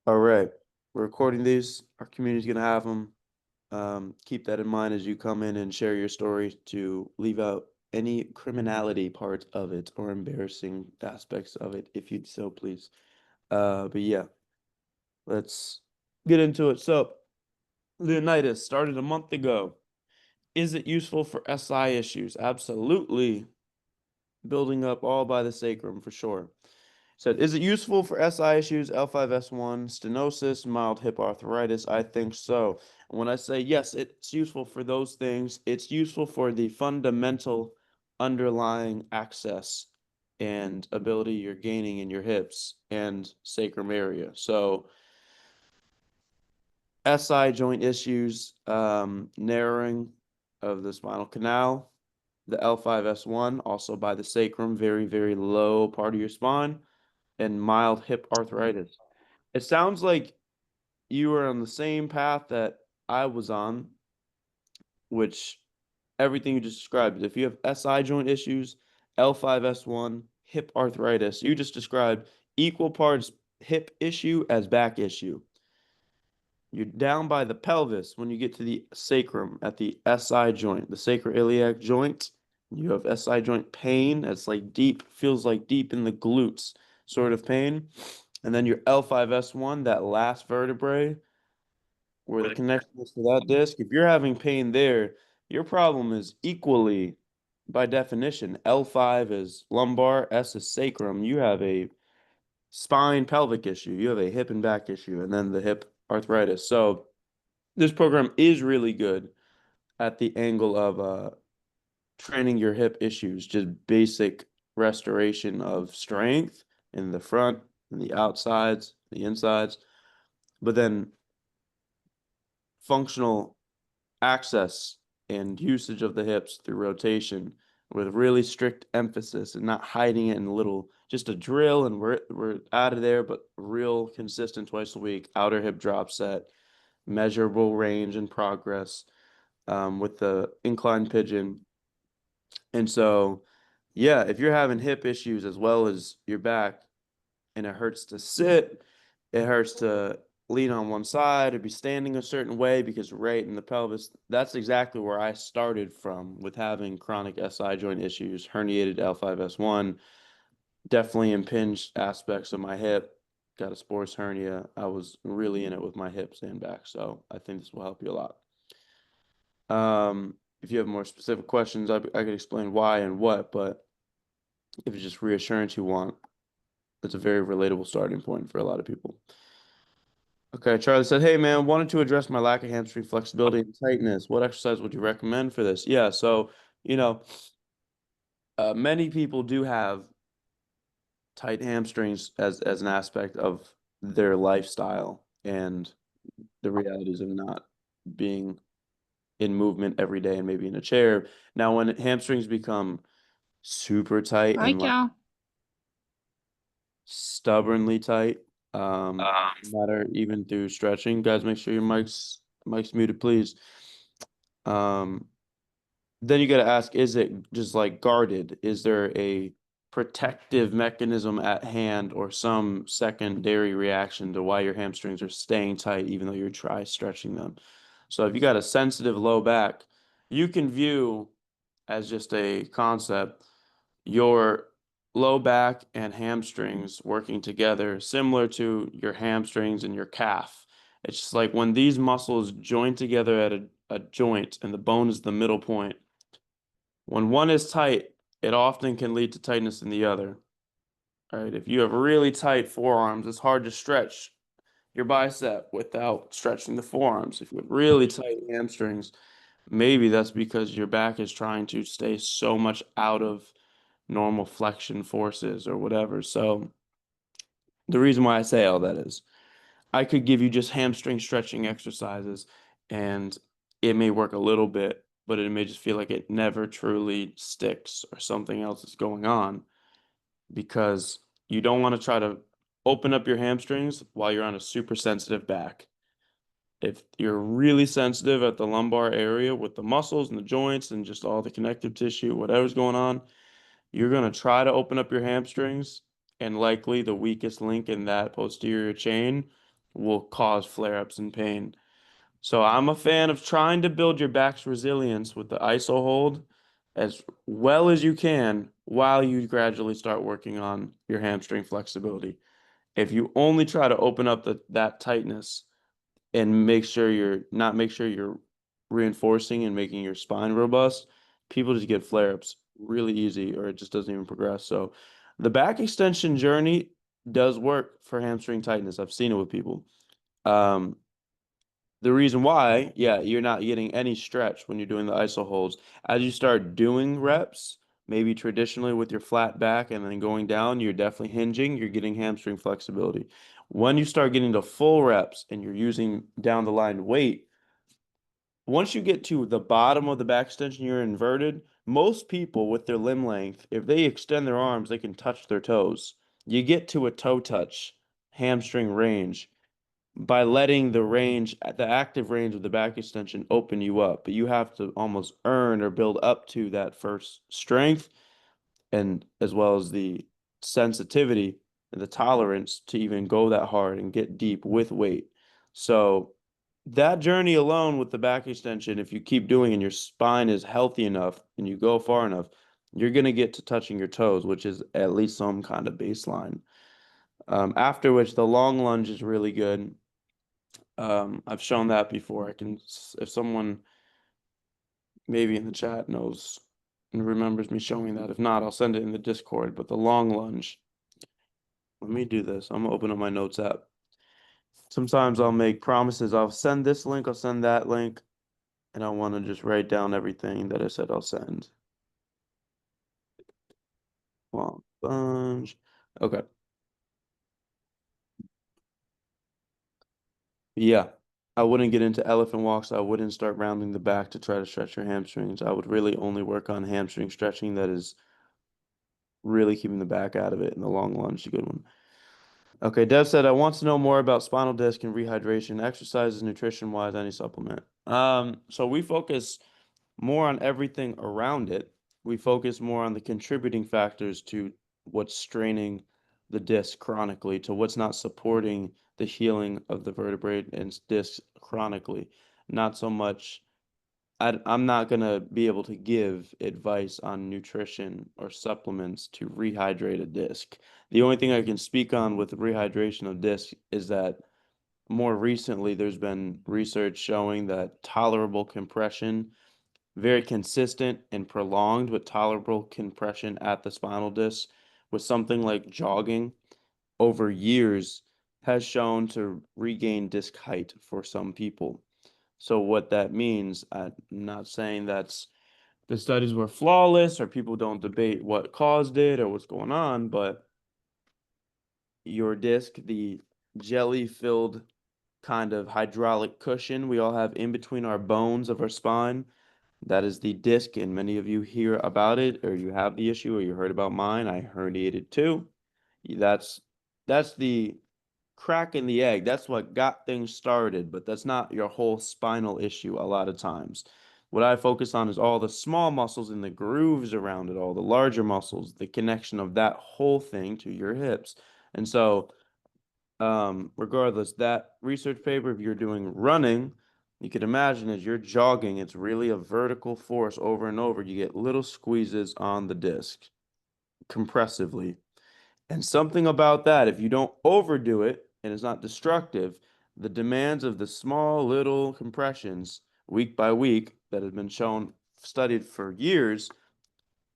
All right. We're recording these. Our community's going to have them. Keep that in mind as you come in and share your story to leave out any criminality part of it or embarrassing aspects of it, if you'd so please. But yeah, let's get into it. So, Leonidas started a month ago. Is it useful for SI issues? Absolutely. Building up all by the sacrum for sure. Said, is it useful for SI issues, L5S1, stenosis, mild hip arthritis? I think so. And when I say yes, it's useful for those things, it's useful for the fundamental underlying access and ability you're gaining in your hips and sacrum area. So SI joint issues, narrowing of the spinal canal, the L5S1, also by the sacrum, very, very low part of your spine, and mild hip arthritis. It sounds like you were on the same path that I was on, which everything you just described. If you have SI joint issues, L5S1, hip arthritis, you just described equal parts hip issue as back issue. You're down by the pelvis when you get to the sacrum at the SI joint, the sacroiliac joint. You have SI joint pain. That's like deep, feels like deep in the glutes sort of pain. And then your L5S1, that last vertebrae where the connection is to that disc. If you're having pain there, your problem is equally, by definition, L5 is lumbar, S is sacrum. You have a spine pelvic issue. You have a hip and back issue, and then the hip arthritis. So this program is really good at the angle of training your hip issues, just basic restoration of strength in the front and the outsides, the insides, but then functional access and usage of the hips through rotation with really strict emphasis and not hiding it in little, just a drill and we're out of there, but real consistent twice a week, outer hip drop set, measurable range and progress with the incline pigeon. And so, yeah, if you're having hip issues as well as your back and it hurts to sit, it hurts to lean on one side or be standing a certain way because right in the pelvis, that's exactly where I started from with having chronic SI joint issues, herniated L5S1, definitely impinged aspects of my hip, got a sporous hernia. I was really in it with my hips and back, so I think this will help you a lot. If you have more specific questions, I could explain why and what, but if it's just reassurance you want, it's a very relatable starting point for a lot of people. Okay, Charlie said, hey man, wanted to address my lack of hamstring flexibility and tightness. What exercise would you recommend for this? Yeah, so, you know, many people do have tight hamstrings as an aspect of their lifestyle and the realities of not being in movement every day and maybe in a chair. Now, when hamstrings become super tight Hi, and like Cal. stubbornly tight, no matter even through stretching, guys, make sure your mic's muted, please. Um, then you got to ask, is it just like guarded? Is there a protective mechanism at hand or some secondary reaction to why your hamstrings are staying tight even though you're try stretching them? So if you got a sensitive low back, you can view as just a concept your low back and hamstrings working together, similar to your hamstrings and your calf. It's just like when these muscles join together at a joint and the bone is the middle point. When one is tight, it often can lead to tightness in the other. All right. If you have really tight forearms, it's hard to stretch your bicep without stretching the forearms. If you have really tight hamstrings, maybe that's because your back is trying to stay so much out of normal flexion forces or whatever. So the reason why I say all that is I could give you just hamstring stretching exercises and it may work a little bit, but it may just feel like it never truly sticks or something else is going on because you don't want to try to open up your hamstrings while you're on a super sensitive back. If you're really sensitive at the lumbar area with the muscles and the joints and just all the connective tissue, whatever's going on, you're going to try to open up your hamstrings, and likely the weakest link in that posterior chain will cause flare-ups and pain. So I'm a fan of trying to build your back's resilience with the ISO hold as well as you can while you gradually start working on your hamstring flexibility. If you only try to open up that tightness and make sure you're reinforcing and making your spine robust, people just get flare-ups really easy or it just doesn't even progress. So the back extension journey does work for hamstring tightness. I've seen it with people. Um, the reason why, yeah, you're not getting any stretch when you're doing the iso holds. As you start doing reps, maybe traditionally with your flat back and then going down, you're definitely hinging, you're getting hamstring flexibility. When you start getting to full reps and you're using down the line weight, once you get to the bottom of the back extension, you're inverted. Most people with their limb length, if they extend their arms, they can touch their toes. You get to a toe touch hamstring range by letting the active range of the back extension open you up. But you have to almost earn or build up to that first strength and as well as the sensitivity and the tolerance to even go that hard and get deep with weight. So that journey alone with the back extension, if you keep doing and your spine is healthy enough and you go far enough, you're going to get to touching your toes, which is at least some kind of baseline. After which the long lunge is really good. I've shown that before. If someone maybe in the chat knows and remembers me showing that. If not, I'll send it in the Discord. But the long lunge, let me do this. I'm gonna open up my notes app. Sometimes I'll make promises. I'll send this link, I'll send that link, and I want to just write down everything that I said I'll send. Long lunge. Okay. Yeah. I wouldn't get into elephant walks. I wouldn't start rounding the back to try to stretch your hamstrings. I would really only work on hamstring stretching that is really keeping the back out of it, and the long lunge is a good one. Okay, Dev said, I want to know more about spinal disc and rehydration, exercises, nutrition wise, any supplement. So we focus more on everything around it. We focus more on the contributing factors to what's straining the disc chronically, to what's not supporting the healing of the vertebrae and disc chronically. Not so much I'm not gonna be able to give advice on nutrition or supplements to rehydrate a disc. The only thing I can speak on with rehydration of disc is that more recently there's been research showing that tolerable compression, very consistent and prolonged, but tolerable compression at the spinal disc with something like jogging over years has shown to regain disc height for some people. So what that means, I'm not saying that's the studies were flawless or people don't debate what caused it or what's going on, but your disc, the jelly-filled kind of hydraulic cushion we all have in between our bones of our spine, that is the disc, and many of you hear about it or you have the issue or you heard about mine. I herniated too. That's that's the crack in the egg. That's what got things started, but that's not your whole spinal issue a lot of times. What I focus on is all the small muscles and the grooves around it, all the larger muscles, the connection of that whole thing to your hips. And so, regardless, that research paper, if you're doing running, you could imagine as you're jogging, it's really a vertical force over and over. You get little squeezes on the disc compressively. And something about that, if you don't overdo it and it's not destructive, the demands of the small little compressions week by week that have been shown, studied for years,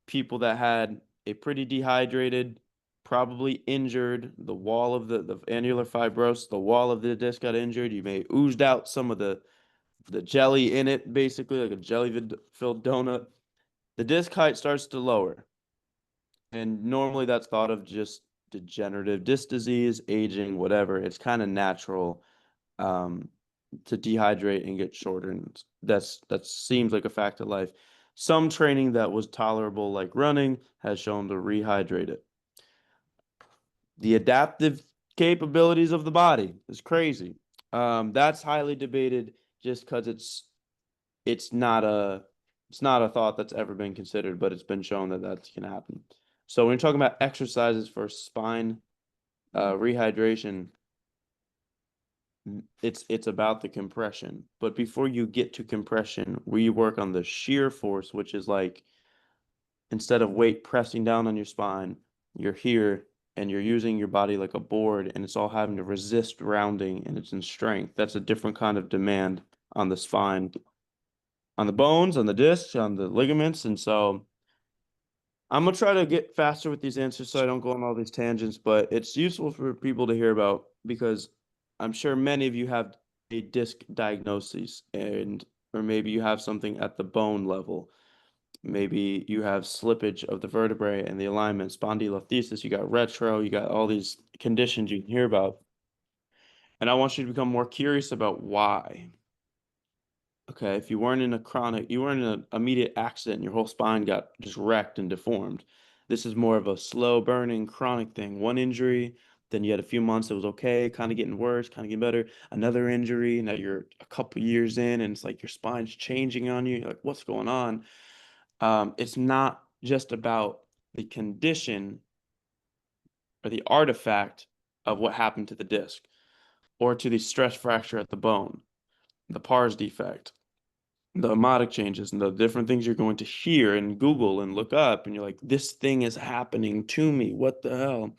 people that had a pretty dehydrated, probably injured, the wall of the annular fibrosis, the wall of the disc got injured. You may oozed out some of the jelly in it, basically like a jelly-filled donut. The disc height starts to lower. And normally that's thought of just degenerative disc disease, aging, whatever. It's kind of natural um, to dehydrate and get shorter. And that seems like a fact of life. Some training that was tolerable, like running, has shown to rehydrate it. The adaptive capabilities of the body is crazy. That's highly debated just because it's not a it's not a thought that's ever been considered, but it's been shown that that can happen. So when you're talking about exercises for spine rehydration, it's about the compression. But before you get to compression, we work on the shear force, which is like instead of weight pressing down on your spine, you're here and you're using your body like a board and it's all having to resist rounding and it's in strength. That's a different kind of demand on the spine, on the bones, on the discs, on the ligaments. And so I'm gonna try to get faster with these answers so I don't go on all these tangents, but it's useful for people to hear about because I'm sure many of you have a disc diagnosis and or maybe you have something at the bone level. Maybe you have slippage of the vertebrae and the alignment, spondylolisthesis, you got retro, you got all these conditions you can hear about. And I want you to become more curious about why. Okay, if you weren't in a chronic, you weren't in an immediate accident, your whole spine got just wrecked and deformed. This is more of a slow burning chronic thing. One injury, then you had a few months, it was okay, kind of getting worse, kind of getting better. Another injury, now you're a couple years in, and it's like your spine's changing on you. You're like, what's going on? It's not just about the condition or the artifact of what happened to the disc or to the stress fracture at the bone, the pars defect, the omotic changes, and the different things you're going to hear and Google and look up. And you're like, this thing is happening to me. What the hell?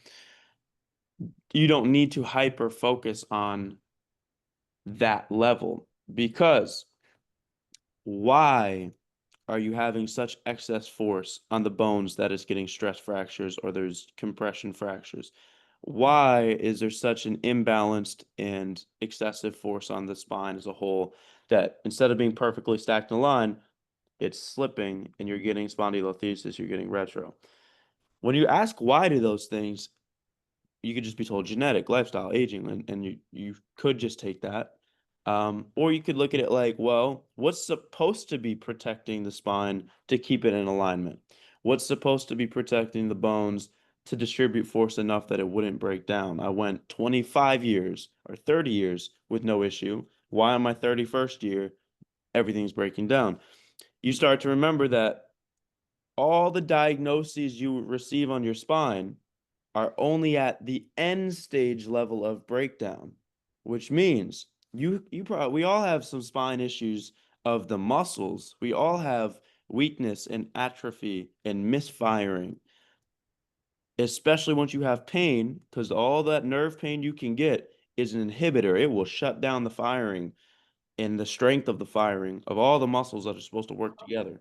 You don't need to hyper focus on that level because why are you having such excess force on the bones that is getting stress fractures or there's compression fractures? Why is there such an imbalanced and excessive force on the spine as a whole that instead of being perfectly stacked in a line, it's slipping and you're getting spondylolisthesis, you're getting retro? When you ask why do those things, you could just be told genetic, lifestyle, aging, and you could just take that. Or you could look at it like, well, what's supposed to be protecting the spine to keep it in alignment? What's supposed to be protecting the bones to distribute force enough that it wouldn't break down? I went 25 years or 30 years with no issue. Why on my 31st year, everything's breaking down? You start to remember that all the diagnoses you receive on your spine are only at the end stage level of breakdown, which means we all have some spine issues of the muscles. We all have weakness and atrophy and misfiring, especially once you have pain, because all that nerve pain you can get is an inhibitor. It will shut down the firing and the strength of the firing of all the muscles that are supposed to work together.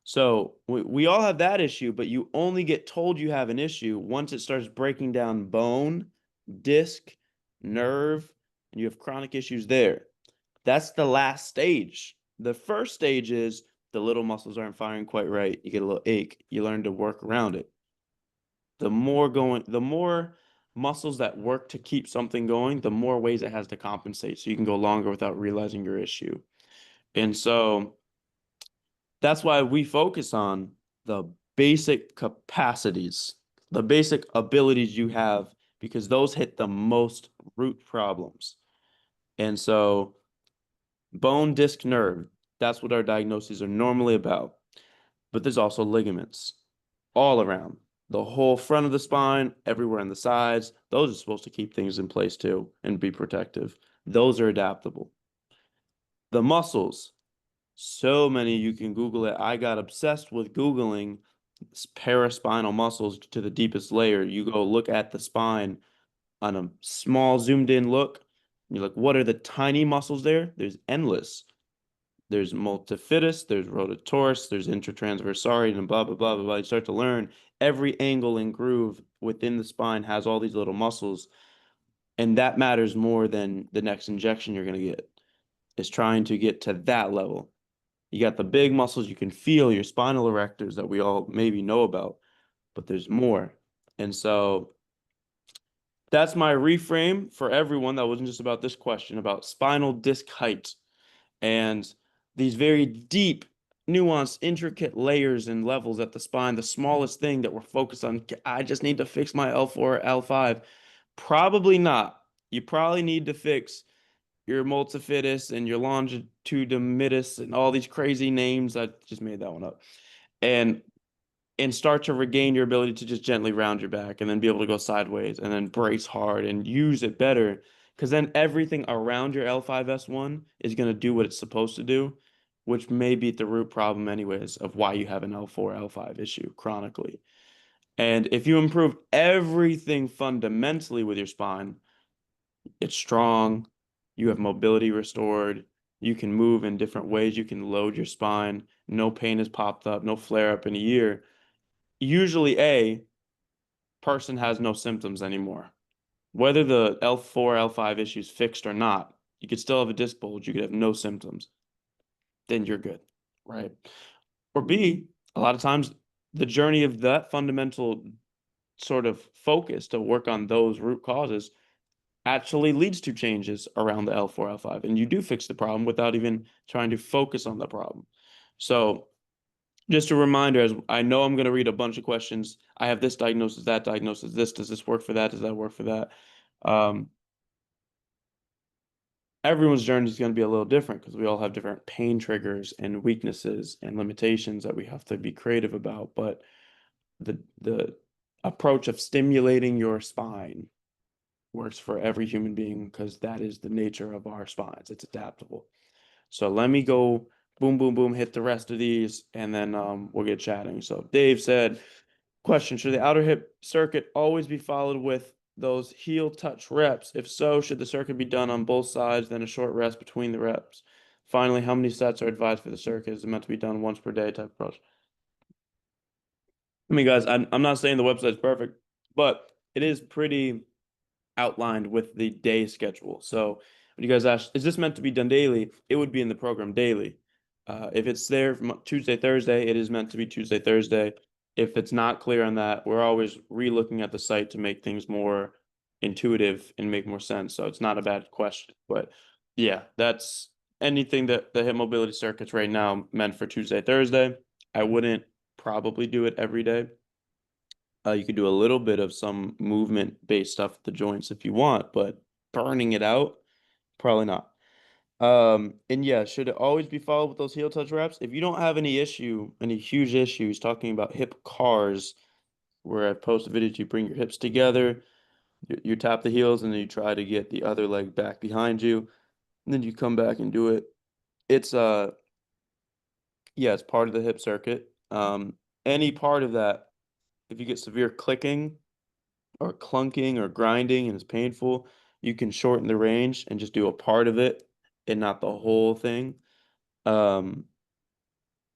So we all have that issue, but you only get told you have an issue once it starts breaking down bone, disc, nerve, and you have chronic issues there. That's the last stage. The first stage is the little muscles aren't firing quite right. You get a little ache. You learn to work around it. The more muscles that work to keep something going, the more ways it has to compensate. So you can go longer without realizing your issue. And so that's why we focus on the basic capacities, the basic abilities you have, because those hit the most root problems. And so, bone, disc, nerve, that's what our diagnoses are normally about. But there's also ligaments all around the whole front of the spine, everywhere on the sides. Those are supposed to keep things in place too and be protective. Those are adaptable. The muscles, so many you can Google it. I got obsessed with Googling paraspinal muscles to the deepest layer. You go look at the spine on a small zoomed in look. And you're like, what are the tiny muscles there? There's endless. There's multifidus, there's rotatorus, there's intertransversarian, and blah, blah, blah, blah, blah. You start to learn every angle and groove within the spine has all these little muscles. And that matters more than the next injection you're going to get, is trying to get to that level. You got the big muscles you can feel, your spinal erectors that we all maybe know about, but there's more. And so that's my reframe for everyone that wasn't just about this question about spinal disc height and these very deep, nuanced, intricate layers and levels at the spine, the smallest thing that we're focused on. I just need to fix my L4 or L5. Probably not. You probably need to fix your multifidus and your longitudinalitis and all these crazy names. I just made that one up. And start to regain your ability to just gently round your back and then be able to go sideways and then brace hard and use it better because then everything around your L5S1 is going to do what it's supposed to do, which may be the root problem anyways of why you have an L4, L5 issue chronically. And if you improve everything fundamentally with your spine, it's strong, you have mobility restored, you can move in different ways, you can load your spine, no pain has popped up, no flare up in a year. Usually a person has no symptoms anymore. Whether the L4, L5 issue is fixed or not, you could still have a disc bulge, you could have no symptoms, then you're good, right? Or B, a lot of times the journey of that fundamental sort of focus to work on those root causes actually leads to changes around the L4, L5, and you do fix the problem without even trying to focus on the problem. So just a reminder, as I know I'm going to read a bunch of questions. I have this diagnosis, that diagnosis, this, does this work for that? Does that work for that? Um, Everyone's journey is going to be a little different because we all have different pain triggers and weaknesses and limitations that we have to be creative about. But the approach of stimulating your spine works for every human being because that is the nature of our spines. It's adaptable. So let me go boom, boom, boom, hit the rest of these, and then we'll get chatting. So Dave said, question, should the outer hip circuit always be followed with those heel touch reps? If so, should the circuit be done on both sides, then a short rest between the reps? Finally, how many sets are advised for the circuit? Is it meant to be done once per day type approach? I mean, guys, I'm not saying the website's perfect, but it is pretty outlined with the day schedule. So when you guys ask, is this meant to be done daily? It would be in the program daily. If it's there from Tuesday, Thursday, it is meant to be Tuesday, Thursday. If it's not clear on that, we're always re-looking at the site to make things more intuitive and make more sense. So it's not a bad question. But yeah, that's anything that the hip mobility circuits right now meant for Tuesday, Thursday. I wouldn't probably do it every day. You could do a little bit of some movement-based stuff with the joints if you want, but burning it out, probably not. And yeah, should it always be followed with those heel touch reps? If you don't have any issue, any huge issues, talking about hip cars, where I post a video to bring your hips together, you tap the heels, and then you try to get the other leg back behind you, and then you come back and do it. It's yeah, it's part of the hip circuit. Any part of that, if you get severe clicking or clunking or grinding and it's painful, you can shorten the range and just do a part of it and not the whole thing. Um,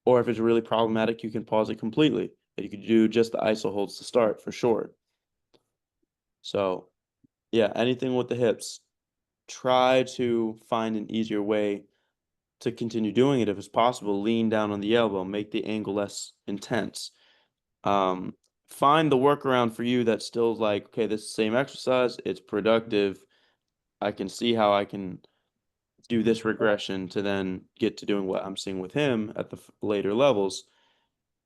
or if it's really problematic, you can pause it completely. You could do just the iso holds to start for sure. So yeah, anything with the hips, try to find an easier way to continue doing it if it's possible. Lean down on the elbow, make the angle less intense. Um, find the workaround for you that's still like, okay, this is the same exercise, it's productive. I can see how I can do this regression to then get to doing what I'm seeing with him at the later levels.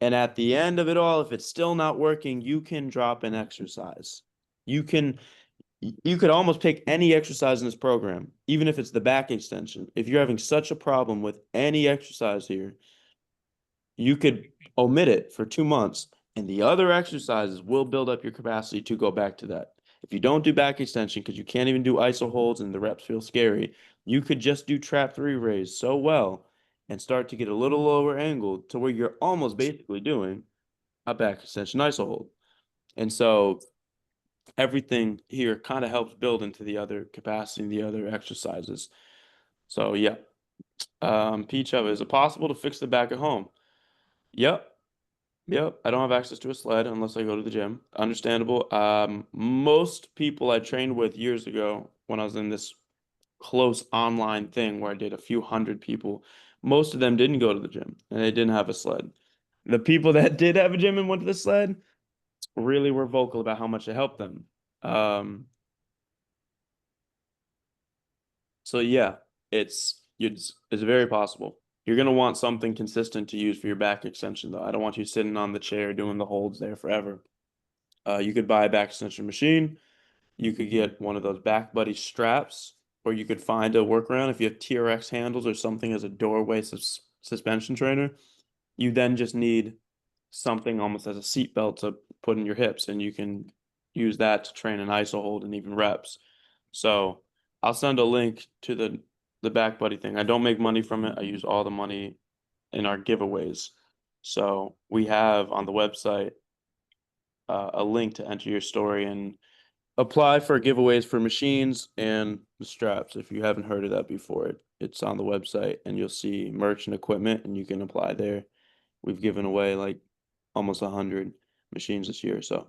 And at the end of it all, if it's still not working, you can drop an exercise. You can you could almost pick any exercise in this program, even if it's the back extension. If you're having such a problem with any exercise here, you could omit it for 2 months, and the other exercises will build up your capacity to go back to that. If you don't do back extension because you can't even do iso holds and the reps feel scary, you could just do trap three raise so well and start to get a little lower angle to where you're almost basically doing a back extension iso hold. And so everything here kind of helps build into the other capacity and the other exercises. So yeah. Peach, is it possible to fix the back at home? Yep. Yep, I don't have access to a sled unless I go to the gym. Understandable. Most people I trained with years ago when I was in this close online thing where I did a few hundred people, most of them didn't go to the gym and they didn't have a sled. The people that did have a gym and went to the sled really were vocal about how much it helped them. Um, so yeah, it's very possible. You're gonna want something consistent to use for your back extension though. I don't want you sitting on the chair doing the holds there forever. You could buy a back extension machine. You could get one of those back buddy straps, or you could find a workaround if you have TRX handles or something as a doorway suspension trainer. You then just need something almost as a seat belt to put in your hips, and you can use that to train an iso hold and even reps. So I'll send a link to the Back Buddy thing. I don't make money from it. I use all the money in our giveaways. So we have on the website a link to enter your story and apply for giveaways for machines and the straps. If you haven't heard of that before, it's on the website and you'll see merch and equipment and you can apply there. We've given away like almost 100 machines this year. So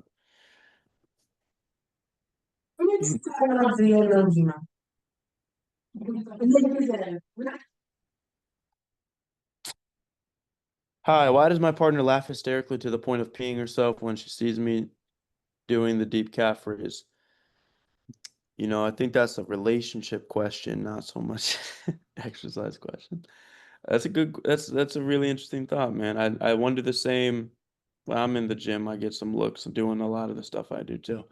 hi, why does my partner laugh hysterically to the point of peeing herself when she sees me doing the deep calf freeze? I think that's a relationship question, not so much exercise question. That's a really interesting thought, man. I wonder the same when I'm in the gym. I get some looks doing a lot of the stuff I do too.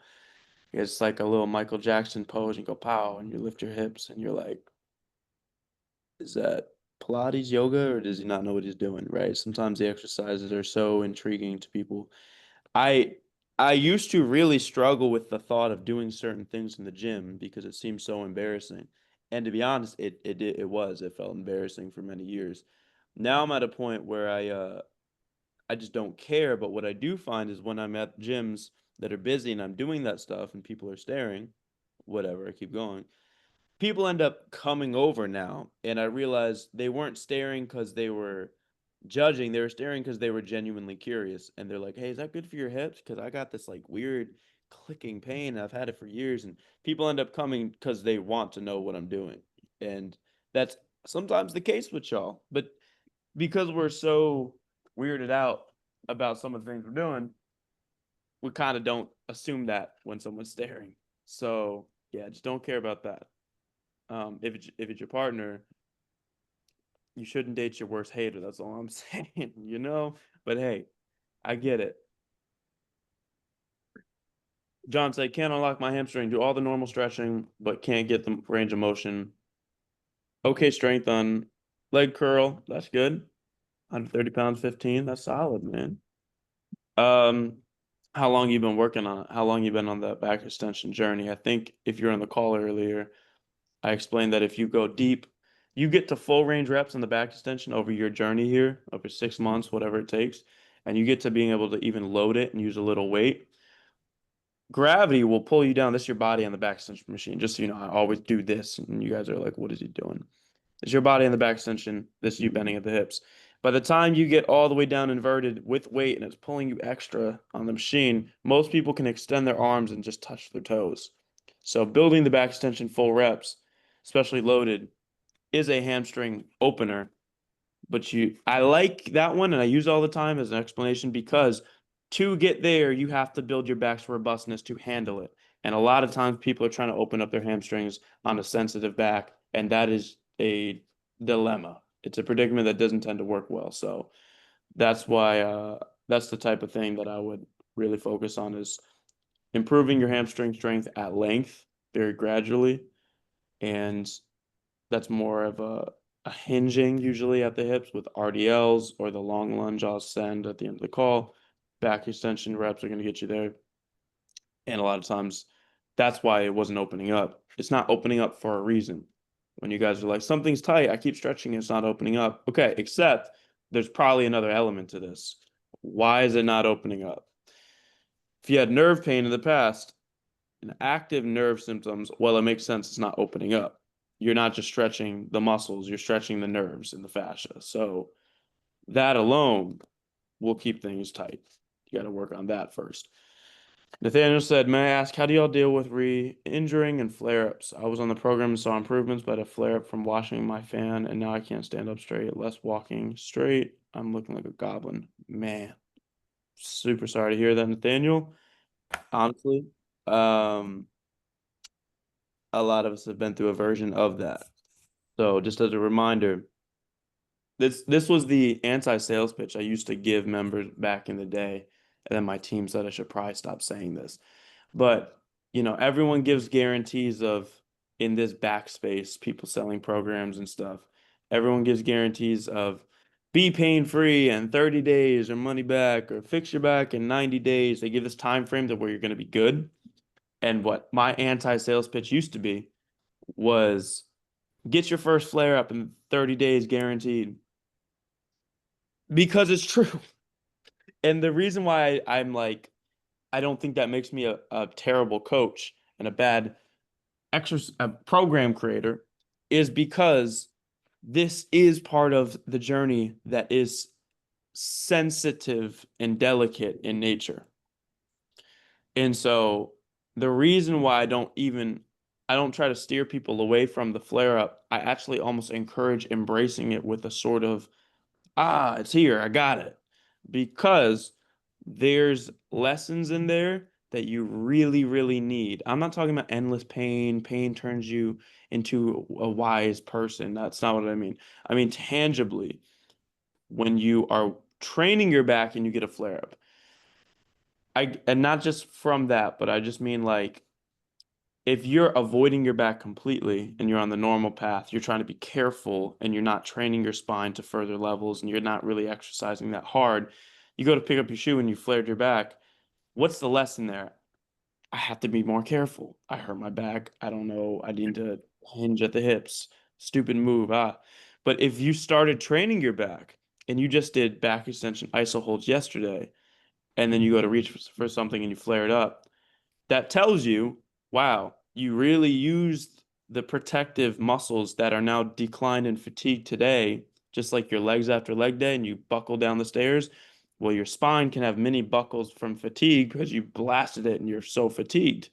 It's like a little Michael Jackson pose and go pow and you lift your hips and you're like, is that Pilates yoga or does he not know what he's doing, right? Sometimes the exercises are so intriguing to people. I I used to really struggle with the thought of doing certain things in the gym because it seemed so embarrassing. And to be honest, it felt embarrassing for many years. Now I'm at a point where I just don't care, but what I do find is when I'm at gyms that are busy and I'm doing that stuff and people are staring, whatever, I keep going. People end up coming over now, and I realized they weren't staring because they were judging. They were staring because they were genuinely curious. And they're like, hey, is that good for your hips? Because I got this like weird clicking pain. I've had it for years. And people end up coming because they want to know what I'm doing. And that's sometimes the case with y'all. But because we're so weirded out about some of the things we're doing, we kind of don't assume that when someone's staring. So yeah, just don't care about that. If it's your partner, you shouldn't date your worst hater. That's all I'm saying. But hey, I get it. John said, can't unlock my hamstring. Do all the normal stretching, but can't get the range of motion. Okay, strength on leg curl. That's good. 130 pounds, 15. That's solid, man. Um, how long you been working on it? How long you been on that back extension journey? I think if you're on the call earlier, I explained that if you go deep, you get to full range reps on the back extension over your journey here, over 6 months, whatever it takes, and you get to being able to even load it and use a little weight. Gravity will pull you down. This is your body on the back extension machine. Just so you know, I always do this, and you guys are like, "What is he doing?" It's your body on the back extension. This is you bending at the hips. By the time you get all the way down inverted with weight and it's pulling you extra on the machine, most people can extend their arms and just touch their toes. So building the back extension full reps, especially loaded, is a hamstring opener. But I like that one and I use it all the time as an explanation because to get there, you have to build your back's robustness to handle it. And a lot of times people are trying to open up their hamstrings on a sensitive back, and that is a dilemma. It's a predicament that doesn't tend to work well. So that's why that's the type of thing that I would really focus on is improving your hamstring strength at length very gradually. And that's more of a hinging usually at the hips with RDLs or the long lunge I'll send at the end of the call. Back extension reps are going to get you there. And a lot of times that's why it wasn't opening up. It's not opening up for a reason. When you guys are like, something's tight, I keep stretching, it's not opening up. Okay, except there's probably another element to this. Why is it not opening up? If you had nerve pain in the past, an active nerve symptoms, well, it makes sense it's not opening up. You're not just stretching the muscles, you're stretching the nerves and the fascia. So that alone will keep things tight. You got to work on that first. Nathaniel said, may I ask, how do y'all deal with re-injuring and flare-ups? I was on the program and saw improvements, but a flare-up from washing my fan, and now I can't stand up straight, less walking straight. I'm looking like a goblin. Man, super sorry to hear that, Nathaniel. Honestly, um, a lot of us have been through a version of that. So just as a reminder, this was the anti-sales pitch I used to give members back in the day, and then my team said I should probably stop saying this. But everyone gives guarantees of in this backspace, people selling programs and stuff. Everyone gives guarantees of be pain free in 30 days or money back or fix your back in 90 days. They give this time frame to where you're going to be good. And what my anti-sales pitch used to be was get your first flare up in 30 days guaranteed because it's true. And the reason why I'm like, I don't think that makes me a terrible coach and a bad a program creator is because this is part of the journey that is sensitive and delicate in nature. And so the reason why I don't try to steer people away from the flare up. I actually almost encourage embracing it with a sort of, it's here, I got it. Because there's lessons in there that you really, really need. I'm not talking about endless pain. Pain turns you into a wise person. That's not what I mean. I mean, tangibly, when you are training your back and you get a flare up. And not just from that, but I just mean like if you're avoiding your back completely and you're on the normal path, you're trying to be careful and you're not training your spine to further levels and you're not really exercising that hard, you go to pick up your shoe and you flared your back. What's the lesson there? I have to be more careful. I hurt my back. I don't know. I need to hinge at the hips. Stupid move. But if you started training your back and you just did back extension iso holds yesterday, and then you go to reach for something and you flare it up, that tells you, wow, you really used the protective muscles that are now declined and fatigued today, just like your legs after leg day and you buckle down the stairs. Well, your spine can have many buckles from fatigue because you blasted it and you're so fatigued.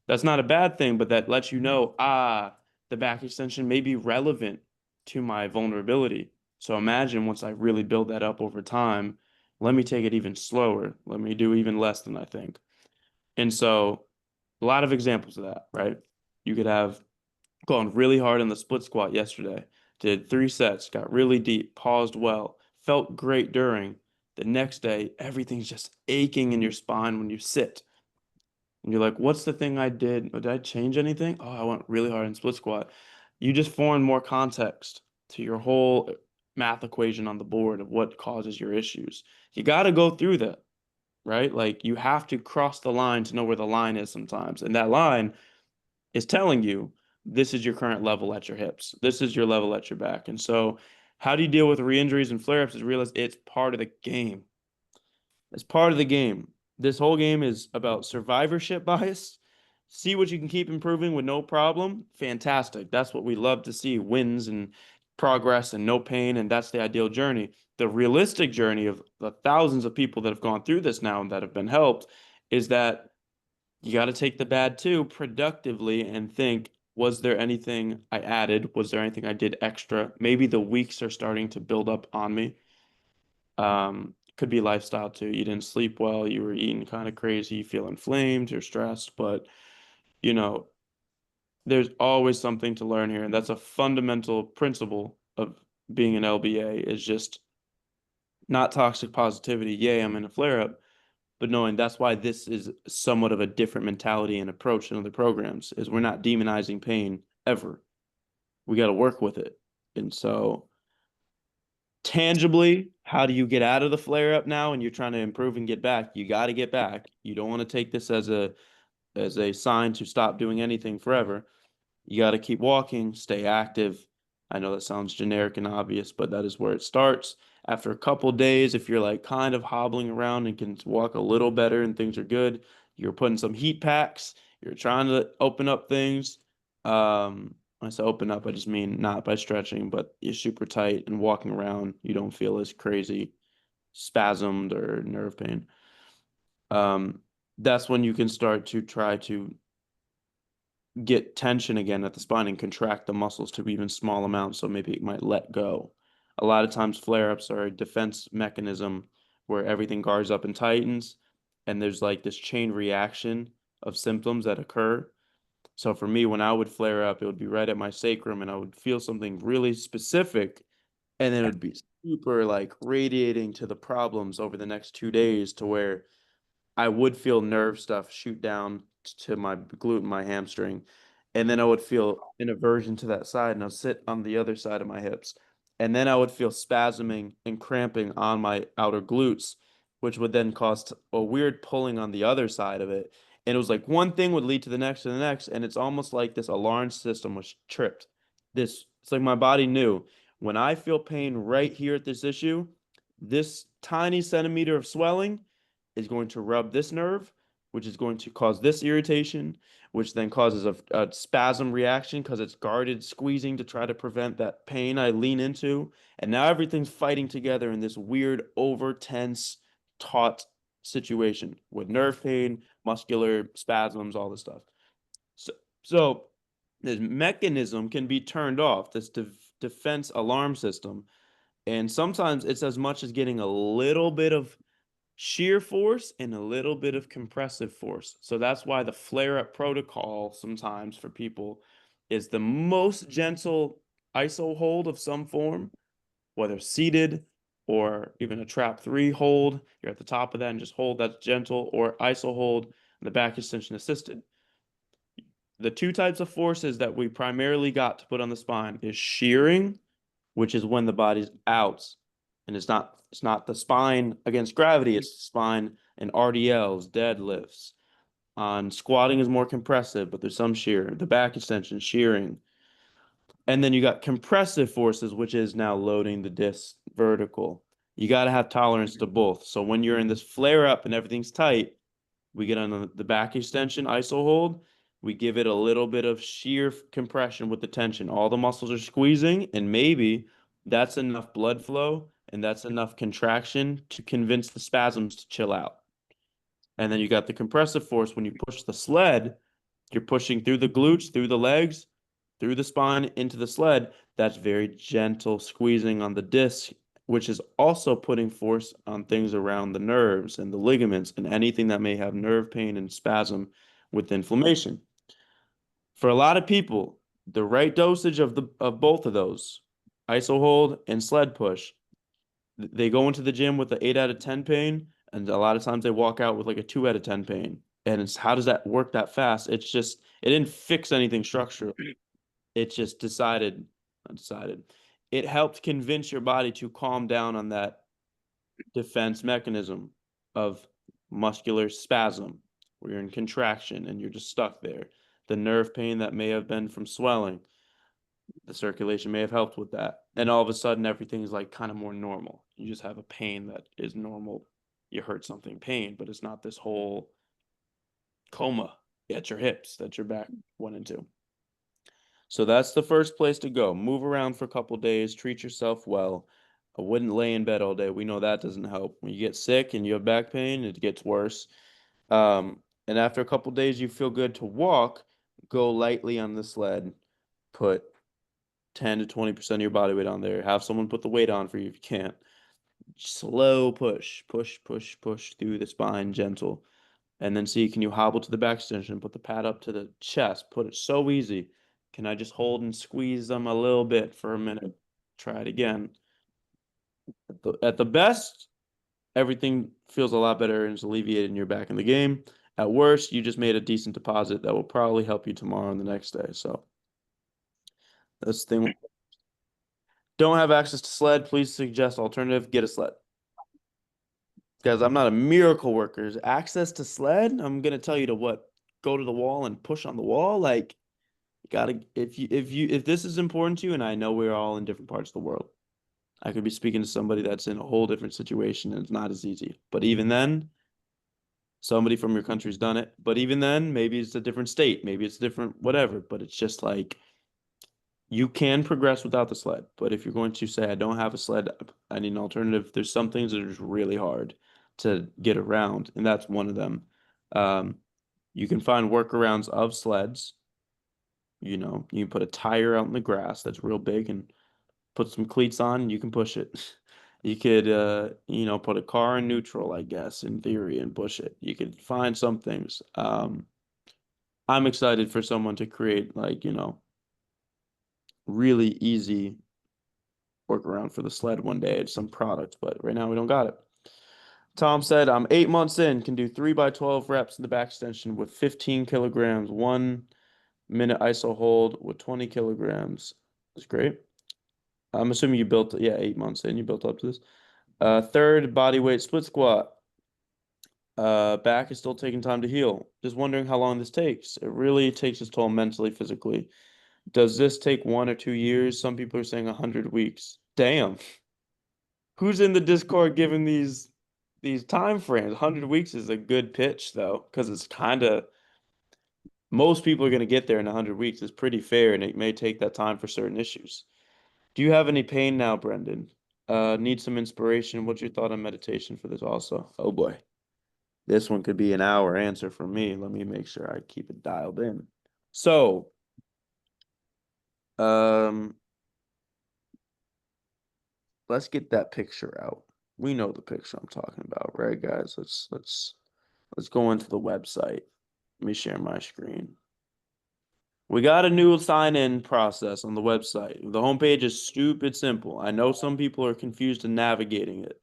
That's not a bad thing, but that lets you know, the back extension may be relevant to my vulnerability. So imagine once I really build that up over time, let me take it even slower. Let me do even less than I think. And so a lot of examples of that, right? You could have gone really hard on the split squat yesterday, did 3 sets, got really deep, paused well, felt great during. The next day, everything's just aching in your spine when you sit. And you're like, what's the thing I did? Did I change anything? Oh, I went really hard in split squat. You just formed more context to your whole math equation on the board of what causes your issues. You got to go through that, right? Like you have to cross the line to know where the line is sometimes. And that line is telling you this is your current level at your hips. This is your level at your back. And so how do you deal with re-injuries and flare-ups is realize it's part of the game. It's part of the game. This whole game is about survivorship bias. See what you can keep improving with no problem. Fantastic. That's what we love to see, wins and progress and no pain. And that's the ideal journey. The realistic journey of the thousands of people that have gone through this now and that have been helped is that you got to take the bad too productively and think, was there anything I added? Was there anything I did extra? Maybe the weeks are starting to build up on me. Could be lifestyle too. You didn't sleep well, you were eating kind of crazy, you feel inflamed, you're stressed, but you know, there's always something to learn here. And that's a fundamental principle of being an LBA is just not toxic positivity. Yay, I'm in a flare up, but knowing that's why this is somewhat of a different mentality and approach than other programs is we're not demonizing pain ever. We got to work with it. And so tangibly, how do you get out of the flare up now and you're trying to improve and get back? You got to get back. You don't want to take this as a sign to stop doing anything forever. You got to keep walking, stay active. I know that sounds generic and obvious, but that is where it starts. After a couple days, if you're like kind of hobbling around and can walk a little better and things are good, you're putting some heat packs, you're trying to open up things. When I say open up, I just mean not by stretching, but you're super tight and walking around, you don't feel as crazy, spasmed or nerve pain. Um, that's when you can start to try to get tension again at the spine and contract the muscles to even small amounts so maybe it might let go. A lot of times flare-ups are a defense mechanism where everything guards up and tightens and there's like this chain reaction of symptoms that occur. So for me, when I would flare up, it would be right at my sacrum and I would feel something really specific and then it would be super like radiating to the problems over the next 2 days to where I would feel nerve stuff shoot down to my glute and my hamstring. And then I would feel an aversion to that side and I'll sit on the other side of my hips. And then I would feel spasming and cramping on my outer glutes, which would then cause a weird pulling on the other side of it. And it was like one thing would lead to the next and the next. And it's almost like this alarm system was tripped. It's like my body knew when I feel pain right here at this issue, this tiny centimeter of swelling is going to rub this nerve, which is going to cause this irritation, which then causes a spasm reaction because it's guarded squeezing to try to prevent that pain I lean into. And now everything's fighting together in this weird, over tense, taut situation with nerve pain, muscular spasms, all this stuff. So, so this mechanism can be turned off, this defense alarm system. And sometimes it's as much as getting a little bit of shear force and a little bit of compressive force. So that's why the flare up protocol sometimes for people is the most gentle ISO hold of some form, whether seated or even a trap three hold. You're at the top of that and just hold that's gentle, or ISO hold and the back extension assisted. The two types of forces that we primarily got to put on the spine is shearing, which is when the body's out and it's not the spine against gravity, it's the spine and RDLs, deadlifts. On squatting is more compressive, but there's some shear. The back extension, shearing. And then you got compressive forces, which is now loading the disc vertical. You got to have tolerance to both. So when you're in this flare up and everything's tight, we get on the back extension ISO hold. We give it a little bit of shear compression with the tension. All the muscles are squeezing, and maybe that's enough blood flow and that's enough contraction to convince the spasms to chill out. And then you got the compressive force when you push the sled, you're pushing through the glutes, through the legs, through the spine, into the sled. That's very gentle squeezing on the disc, which is also putting force on things around the nerves and the ligaments and anything that may have nerve pain and spasm with inflammation. For a lot of people, the right dosage of both of those, iso hold and sled push, they go into the gym with an 8 out of 10 pain, and a lot of times they walk out with like a 2 out of 10 pain. And it's how does that work that fast? It's just it didn't fix anything structural. It just decided. It helped convince your body to calm down on that defense mechanism of muscular spasm, where you're in contraction and you're just stuck there. The nerve pain that may have been from swelling, the circulation may have helped with that. And all of a sudden, everything's like kind of more normal. You just have a pain that is normal. You hurt something pain, but it's not this whole coma at your hips that your back went into. So that's the first place to go. Move around for a couple days, treat yourself well. I wouldn't lay in bed all day. We know that doesn't help. When you get sick and you have back pain, it gets worse. And after a couple days, you feel good to walk, go lightly on the sled, put 10 to 20% of your body weight on there. Have someone put the weight on for you if you can't. Slow push, push, push, push through the spine, gentle. And then see, can you hobble to the back extension, put the pad up to the chest, put it so easy. Can I just hold and squeeze them a little bit for a minute? Try it again. At the best, everything feels a lot better and is alleviated and you're back in the game. At worst, you just made a decent deposit that will probably help you tomorrow and the next day. So that's the thing. Don't have access to sled, please suggest alternative, get a sled. Guys, I'm not a miracle worker. Access to sled, I'm gonna tell you to what? Go to the wall and push on the wall. Like, you gotta if this is important to you, and I know we're all in different parts of the world. I could be speaking to somebody that's in a whole different situation and it's not as easy. But even then, somebody from your country's done it. But even then, maybe it's a different state, maybe it's different, whatever. But it's just like you can progress without the sled. But if you're going to say, I don't have a sled, I need an alternative, there's some things that are just really hard to get around, and that's one of them. You can find workarounds of sleds. You know, you can put a tire out in the grass that's real big and put some cleats on and you can push it. You could put a car in neutral, I guess, in theory, and push it. You could find some things. I'm excited for someone to create like, really easy workaround for the sled one day. It's some product, but right now we don't got it. Tom said, I'm 8 months in, can do 3x12 reps in the back extension with 15 kilograms, 1 minute ISO hold with 20 kilograms. That's great. I'm assuming you built, yeah, 8 months in, you built up to this. Third body weight split squat. Back is still taking time to heal. Just wondering how long this takes. It really takes its toll mentally, physically. Does this take 1 or 2 years? Some people are saying 100 weeks. Damn. Who's in the Discord giving these time frames? 100 weeks is a good pitch though, because it's kind of most people are going to get there in 100 weeks. It's pretty fair, and it may take that time for certain issues. Do you have any pain now, Brendan? Need some inspiration. What's your thought on meditation for this also? Oh boy. This one could be an hour answer for me. Let me make sure I keep it dialed in. So, let's get that picture out. We know the picture I'm talking about, right, guys? Let's go into the website. Let me share my screen. We got a new sign-in process on the website. The homepage is stupid simple. I know some people are confused in navigating it,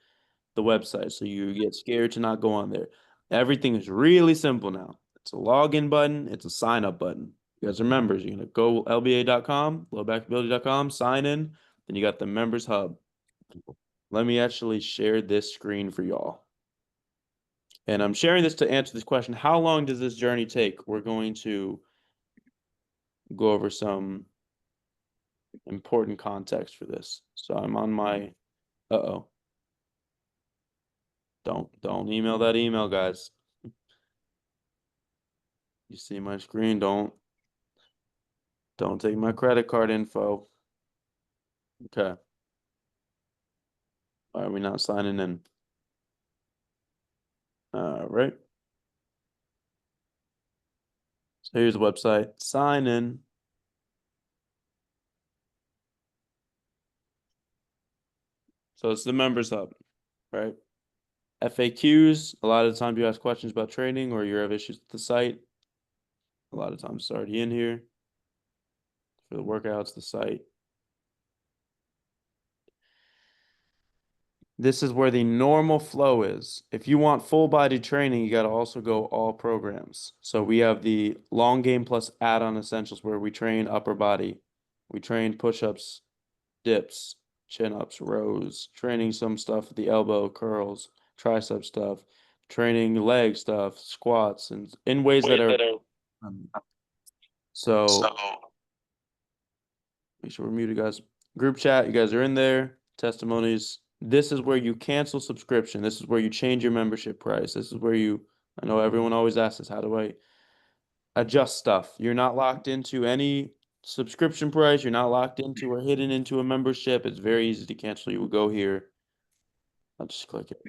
the website, so you get scared to not go on there. Everything is really simple now. It's a login button. It's a sign-up button. You guys are members. You're going to go lba.com, lowbackability.com, sign in. Then you got the members hub. Let me actually share this screen for y'all. And I'm sharing this to answer this question. How long does this journey take? We're going to go over some important context for this. So I'm on my, uh-oh. Don't email that email, guys. You see my screen, don't take my credit card info. Okay. Why are we not signing in? All right. So here's the website. Sign in. So it's the members hub, right? FAQs. A lot of the time you ask questions about training or you have issues with the site. A lot of times it's already in here. For the workouts, the site. This is where the normal flow is. If you want full body training, you got to also go all programs. So we have the long game plus add-on essentials where we train upper body. We train push-ups, dips, chin-ups, rows, training some stuff with the elbow, curls, tricep stuff, training leg stuff, squats, and in ways that are so make sure we're muted, guys. Group chat, you guys are in there. Testimonies. This is where you cancel subscription. This is where you change your membership price. This is where I know everyone always asks us, how do I adjust stuff? You're not locked into any subscription price. You're not locked into or hidden into a membership. It's very easy to cancel. You will go here. I'll just click it.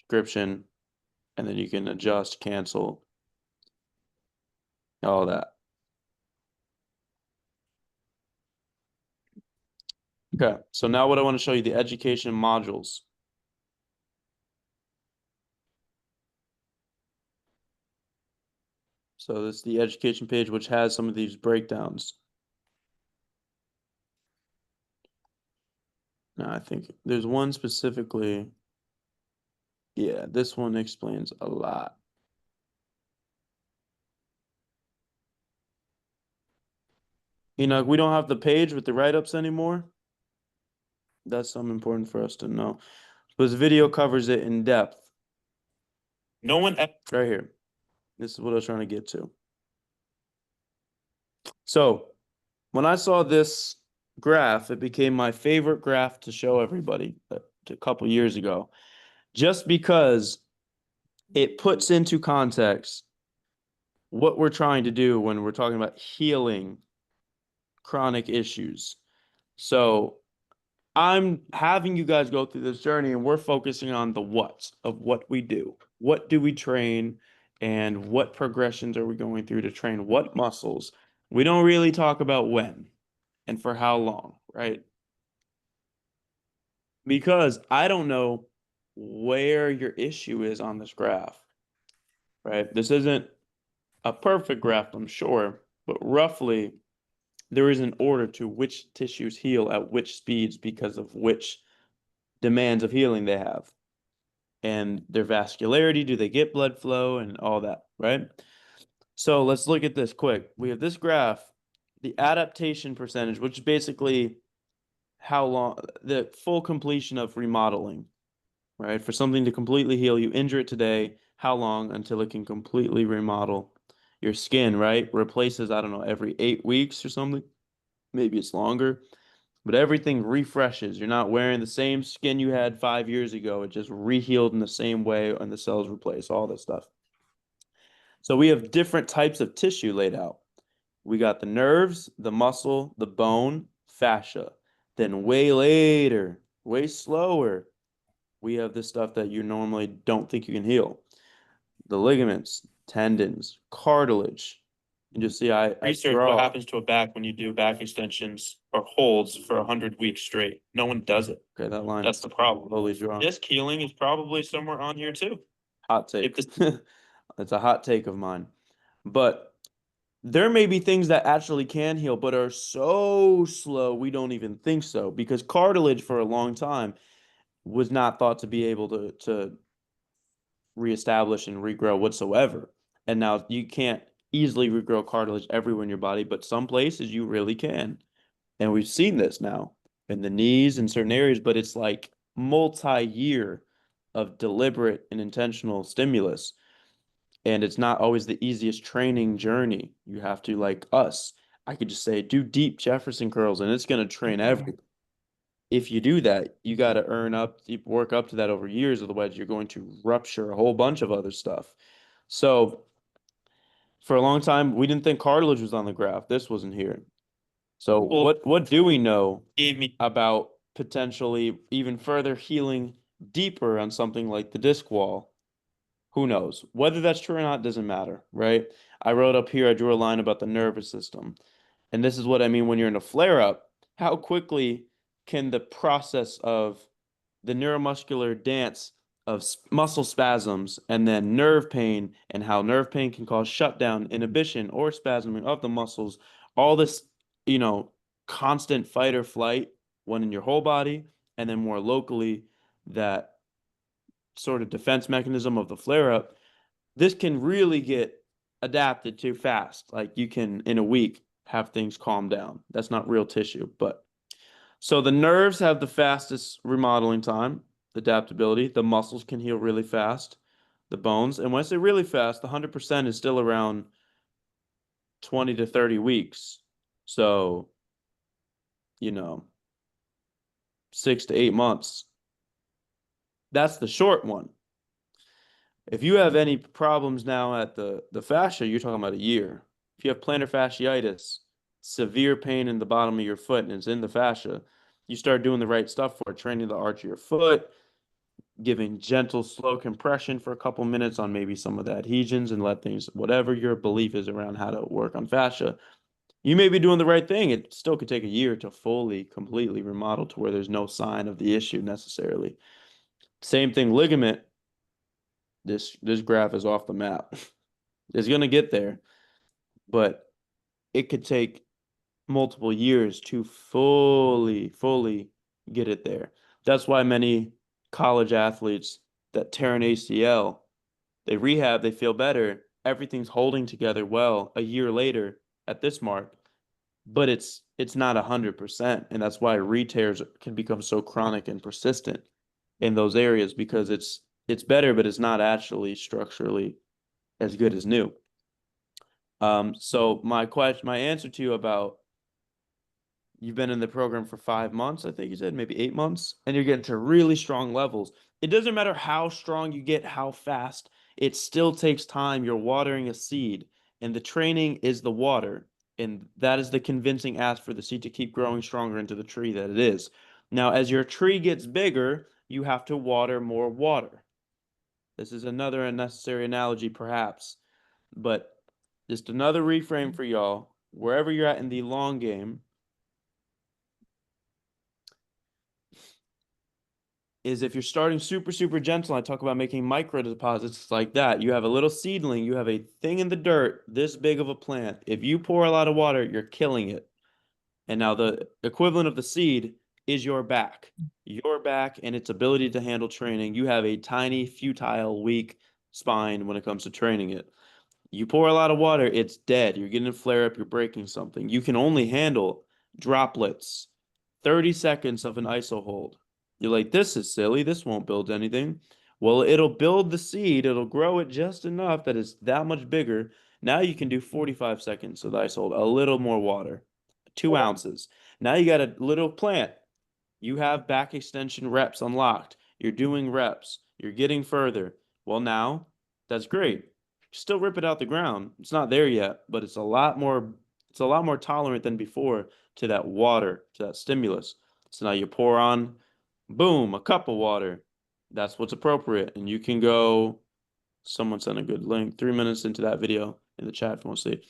Subscription. And then you can adjust, cancel, all that. Okay, so now what I want to show you, the education modules. So this is the education page, which has some of these breakdowns. Now I think there's one specifically. Yeah, this one explains a lot. We don't have the page with the write-ups anymore. That's something important for us to know. But this video covers it in depth. No one right here. This is what I was trying to get to. So when I saw this graph, it became my favorite graph to show everybody a couple years ago, just because it puts into context what we're trying to do when we're talking about healing chronic issues. So I'm having you guys go through this journey, and we're focusing on the what's of what we do. What do we train, and what progressions are we going through to train what muscles? We don't really talk about when and for how long, right? Because I don't know where your issue is on this graph, right? This isn't a perfect graph, I'm sure, but roughly there is an order to which tissues heal at which speeds because of which demands of healing they have. And their vascularity, do they get blood flow and all that, right? So let's look at this quick. We have this graph, the adaptation percentage, which is basically how long, the full completion of remodeling, right? For something to completely heal, you injure it today, how long until it can completely remodel your skin, right? Replaces, I don't know, every 8 weeks or something. Maybe it's longer, but everything refreshes. You're not wearing the same skin you had 5 years ago. It just rehealed in the same way and the cells replace all this stuff. So we have different types of tissue laid out. We got the nerves, the muscle, the bone, fascia. Then way later, way slower, we have the stuff that you normally don't think you can heal. The ligaments, tendons, cartilage. And just see, I research what happens to a back when you do back extensions or holds for 100 weeks straight. No one does it. Okay, that line. That's the problem. Slowly drawn. Disc healing is probably somewhere on here too. Hot take. It's a hot take of mine. But there may be things that actually can heal, but are so slow we don't even think so. Because cartilage for a long time was not thought to be able to reestablish and regrow whatsoever. And now you can't easily regrow cartilage everywhere in your body, but some places you really can. And we've seen this now in the knees in certain areas, but it's like multi-year of deliberate and intentional stimulus. And it's not always the easiest training journey. You have to, like us, I could just say, do deep Jefferson curls and it's going to train everything. If you do that, you got to work up to that over years. Otherwise, you're going to rupture a whole bunch of other stuff. So for a long time, we didn't think cartilage was on the graph. This wasn't here. So what do we know about potentially even further healing deeper on something like the disc wall? Who knows? Whether that's true or not doesn't matter, right? I wrote up here, I drew a line about the nervous system. And this is what I mean when you're in a flare-up. How quickly can the process of the neuromuscular dance of muscle spasms and then nerve pain and how nerve pain can cause shutdown, inhibition, or spasming of the muscles, all this, constant fight or flight, one in your whole body, and then more locally, that sort of defense mechanism of the flare up, this can really get adapted to fast. Like you can, in a week, have things calm down. That's not real tissue, but so the nerves have the fastest remodeling time, adaptability. The muscles can heal really fast, the bones. And when I say really fast, the 100% is still around 20 to 30 weeks. So, 6 to 8 months. That's the short one. If you have any problems now at the fascia, you're talking about a year. If you have plantar fasciitis, severe pain in the bottom of your foot and it's in the fascia, you start doing the right stuff for it, training the arch of your foot, giving gentle, slow compression for a couple minutes on maybe some of the adhesions and let things, whatever your belief is around how to work on fascia, you may be doing the right thing. It still could take a year to fully, completely remodel to where there's no sign of the issue necessarily. Same thing, ligament. This graph is off the map. It's going to get there, but it could take multiple years to fully get it there. That's why many college athletes that tear an ACL, they rehab, they feel better. Everything's holding together well a year later at this mark, but it's not 100%. And that's why re-tears can become so chronic and persistent in those areas because it's better, but it's not actually structurally as good as new. So my answer to you about you've been in the program for 5 months, I think you said, maybe 8 months, and you're getting to really strong levels. It doesn't matter how strong you get, how fast, it still takes time. You're watering a seed, and the training is the water. And that is the convincing ask for the seed to keep growing stronger into the tree that it is. Now, as your tree gets bigger, you have to water more water. This is another unnecessary analogy, perhaps, but just another reframe for y'all. Wherever you're at in the long game, is if you're starting super gentle, I talk about making micro deposits like that. You have a little seedling, you have a thing in the dirt this big of a plant. If you pour a lot of water, you're killing it. And now the equivalent of the seed is your back and its ability to handle training. You have a tiny, futile, weak spine when it comes to training it. You pour a lot of water, it's dead. You're getting a flare up, you're breaking something. You can only handle droplets, 30 seconds of an iso hold. You're like, this is silly. This won't build anything. Well, it'll build the seed, it'll grow it just enough that it's that much bigger. Now you can do 45 seconds of ice hold, a little more water, 2 ounces. Now you got a little plant. You have back extension reps unlocked. You're doing reps. You're getting further. Well, now that's great. Still rip it out the ground. It's not there yet, but it's a lot more tolerant than before to that water, to that stimulus. So now you pour on, boom, a cup of water. That's what's appropriate. And you can go, someone sent a good link, 3 minutes into that video in the chat if you want to see.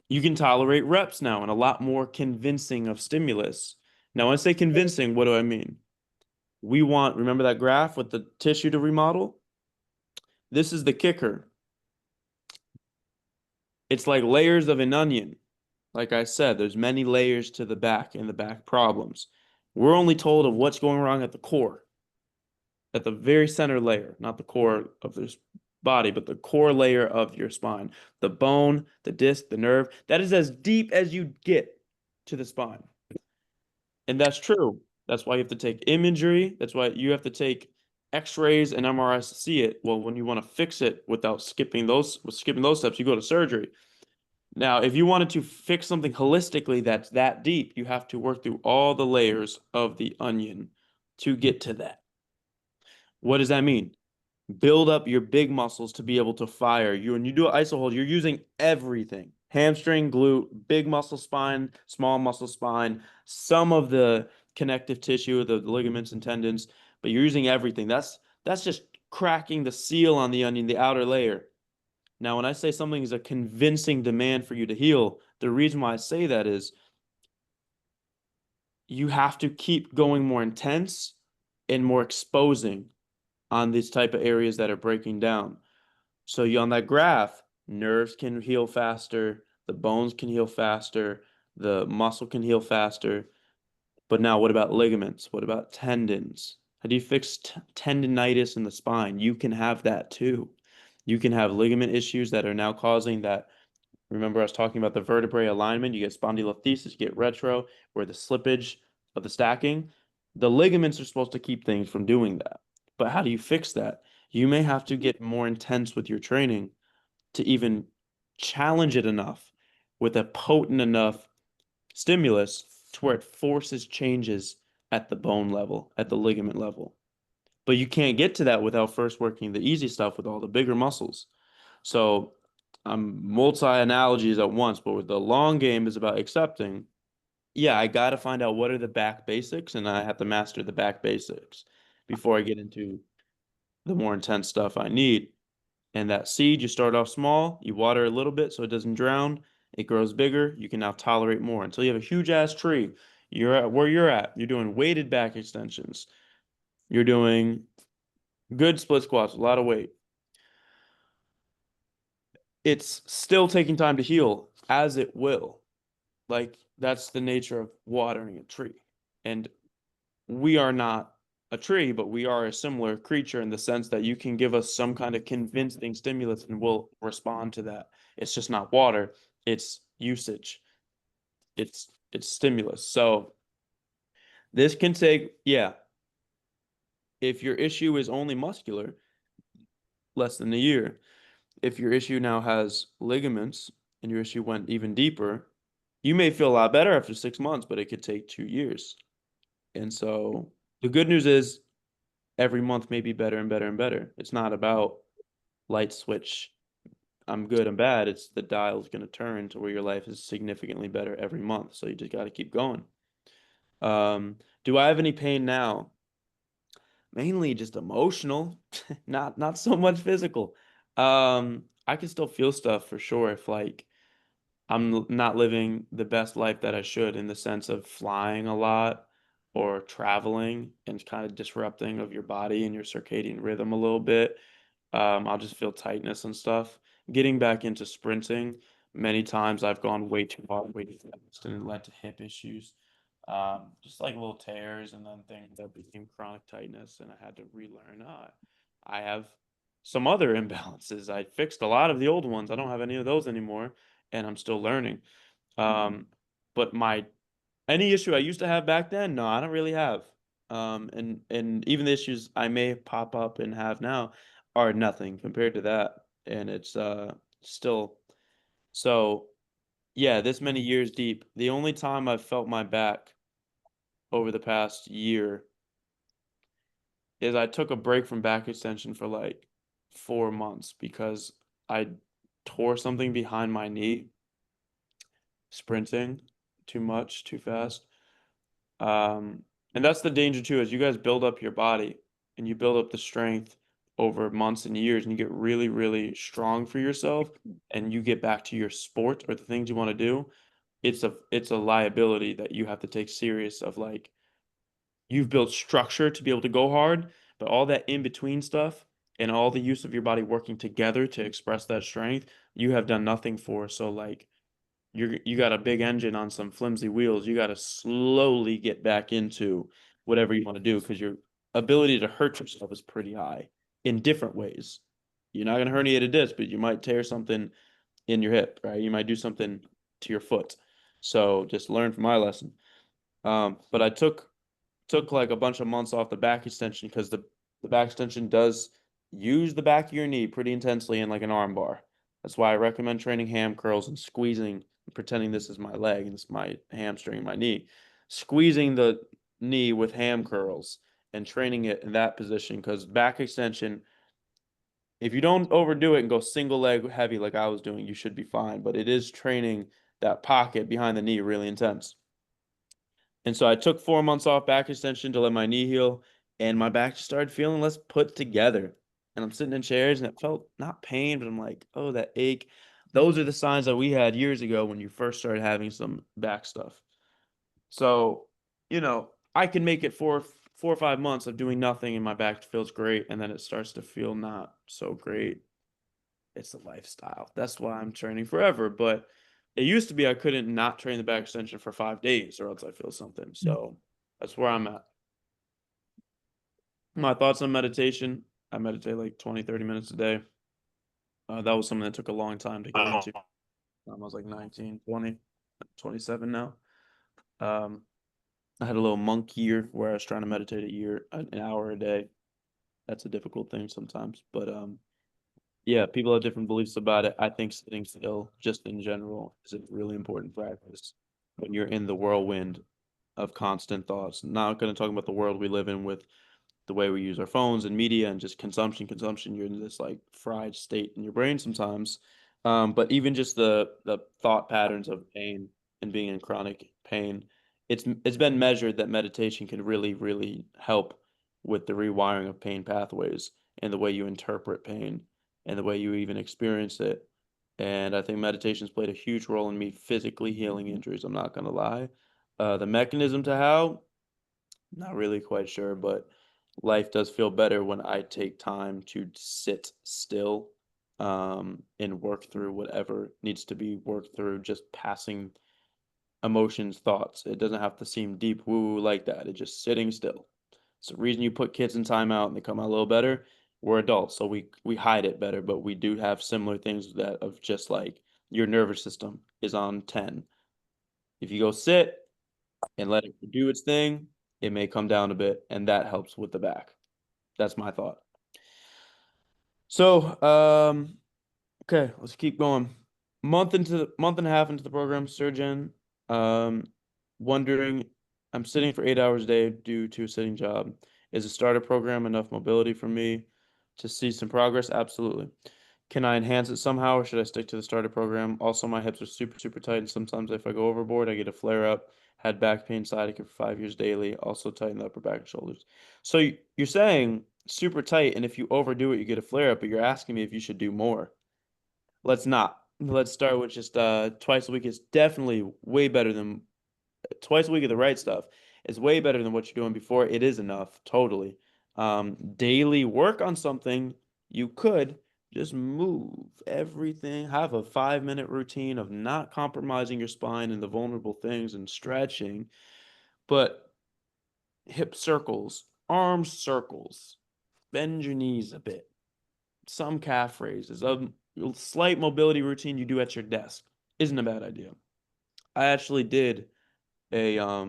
You can tolerate reps now and a lot more convincing of stimulus. Now, when I say convincing, what do I mean? Remember that graph with the tissue to remodel? This is the kicker. It's like layers of an onion. Like I said, there's many layers to the back and the back problems. We're only told of what's going wrong at the core, at the very center layer, not the core of this body, but the core layer of your spine. The bone, the disc, the nerve, that is as deep as you get to the spine. And that's true. That's why you have to take imagery. That's why you have to take X-rays and MRIs to see it. Well, when you want to fix it without skipping those steps, you go to surgery. Now, if you wanted to fix something holistically that's that deep, you have to work through all the layers of the onion to get to that. What does that mean? Build up your big muscles to be able to fire. When you do an iso hold, you're using everything. Hamstring, glute, big muscle spine, small muscle spine, some of the connective tissue, the ligaments and tendons, but you're using everything. That's just cracking the seal on the onion, the outer layer. Now, when I say something is a convincing demand for you to heal, the reason why I say that is you have to keep going more intense and more exposing on these type of areas that are breaking down. So you on that graph, nerves can heal faster, the bones can heal faster, the muscle can heal faster. But now what about ligaments? What about tendons? How do you fix tendinitis in the spine? You can have that too. You can have ligament issues that are now causing that. Remember, I was talking about the vertebrae alignment. You get spondylolisthesis, you get retro, where the slippage of the stacking. The ligaments are supposed to keep things from doing that. But how do you fix that? You may have to get more intense with your training to even challenge it enough with a potent enough stimulus to where it forces changes at the bone level, at the ligament level. But you can't get to that without first working the easy stuff with all the bigger muscles. So I'm multi-analogies at once, but with the long game is about accepting, yeah, I got to find out what are the back basics, and I have to master the back basics before I get into the more intense stuff I need. And that seed, you start off small, you water a little bit so it doesn't drown. It grows bigger. You can now tolerate more until you have a huge ass tree. You're at where you're at. You're doing weighted back extensions. You're doing good split squats, a lot of weight. It's still taking time to heal, as it will. Like, that's the nature of watering a tree. And we are not a tree, but we are a similar creature in the sense that you can give us some kind of convincing stimulus and we'll respond to that. It's just not water, it's usage. It's stimulus. So this can take, yeah, if your issue is only muscular, less than a year. If your issue now has ligaments and your issue went even deeper, you may feel a lot better after 6 months, but it could take 2 years. And so the good news is every month may be better and better and better. It's not about light switch, I'm good, I'm bad. It's the dial's going to turn to where your life is significantly better every month. So you just got to keep going. Do I have any pain now? Mainly just emotional, not so much physical. I can still feel stuff for sure if like not living the best life that I should in the sense of flying a lot or traveling and kind of disrupting of your body and your circadian rhythm a little bit. I'll just feel tightness and stuff. Getting back into sprinting, many times I've gone way too hard, way too fast, and it led to hip issues. Just like little tears and then things that became chronic tightness, and I had to relearn. I have some other imbalances. I fixed a lot of the old ones. I don't have any of those anymore, and I'm still learning. But any issue I used to have back then, no, I don't really have. And even the issues I may pop up and have now are nothing compared to that. And it's still so yeah, this many years deep. The only time I've felt my back over the past year is I took a break from back extension for like 4 months because I tore something behind my knee sprinting too much, too fast. And that's the danger too, is you guys build up your body and you build up the strength over months and years and you get really, really strong for yourself and you get back to your sport or the things you want to do. It's a liability that you have to take serious of like you've built structure to be able to go hard, but all that in between stuff and all the use of your body working together to express that strength, you have done nothing for. So like you got a big engine on some flimsy wheels. You got to slowly get back into whatever you want to do because your ability to hurt yourself is pretty high in different ways. You're not going to herniate a disc, but you might tear something in your hip, right? You might do something to your foot. So just learn from my lesson. But I took like a bunch of months off the back extension because the back extension does use the back of your knee pretty intensely in like an arm bar. That's why I recommend training ham curls and squeezing, pretending this is my leg and this is my hamstring, my knee, squeezing the knee with ham curls and training it in that position because back extension, if you don't overdo it and go single leg heavy like I was doing, you should be fine. But it is training that pocket behind the knee really intense. And so I took 4 months off back extension to let my knee heal, and my back just started feeling less put together. And I'm sitting in chairs, and it felt not pain, but I'm like, oh, that ache. Those are the signs that we had years ago when you first started having some back stuff. So, I can make it 4 or 5 months of doing nothing, and my back feels great, and then it starts to feel not so great. It's a lifestyle. That's why I'm training forever. But it used to be I couldn't not train the back extension for 5 days or else I feel something. So that's where I'm at. My thoughts on meditation. I meditate like 20, 30 minutes a day. That was something that took a long time to get into. I was like 19, 20, 27 now. Um, I had a little monk year where I was trying to meditate an hour a day. That's a difficult thing sometimes, but yeah, people have different beliefs about it. I think sitting still, just in general, is a really important practice when you're in the whirlwind of constant thoughts. Not going to talk about the world we live in with the way we use our phones and media and just consumption. You're in this like fried state in your brain sometimes. But even just the thought patterns of pain and being in chronic pain, it's been measured that meditation can really, really help with the rewiring of pain pathways and the way you interpret pain and the way you even experience it. And I think meditation's played a huge role in me physically healing injuries. I'm not gonna lie. The mechanism to how, not really quite sure, but life does feel better when I take time to sit still, and work through whatever needs to be worked through, just passing emotions, thoughts. It doesn't have to seem deep woo like that. It's just sitting still. It's the reason you put kids in timeout and they come out a little better. We're adults, so we hide it better, but we do have similar things that of just like your nervous system is on 10. If you go sit and let it do its thing, it may come down a bit, and that helps with the back. That's my thought. So, okay, let's keep going. Month and a half into the program, surgeon, um, wondering, I'm sitting for 8 hours a day due to a sitting job. Is a starter program enough mobility for me to see some progress? Absolutely. Can I enhance it somehow, or should I stick to the starter program? Also, my hips are super, super tight, and sometimes if I go overboard, I get a flare up. Had back pain sciatica for 5 years daily. Also tighten the upper back and shoulders. So you're saying super tight, and if you overdo it, you get a flare up. But you're asking me if you should do more. Let's not. Let's start with just twice a week is definitely way better than twice a week of the right stuff. Is way better than what you're doing before. It is enough, totally. Daily work on something, you could just move everything, have a 5 minute routine of not compromising your spine and the vulnerable things and stretching, but hip circles, arm circles, bend your knees a bit, some calf raises, a slight mobility routine you do at your desk isn't a bad idea. I actually did a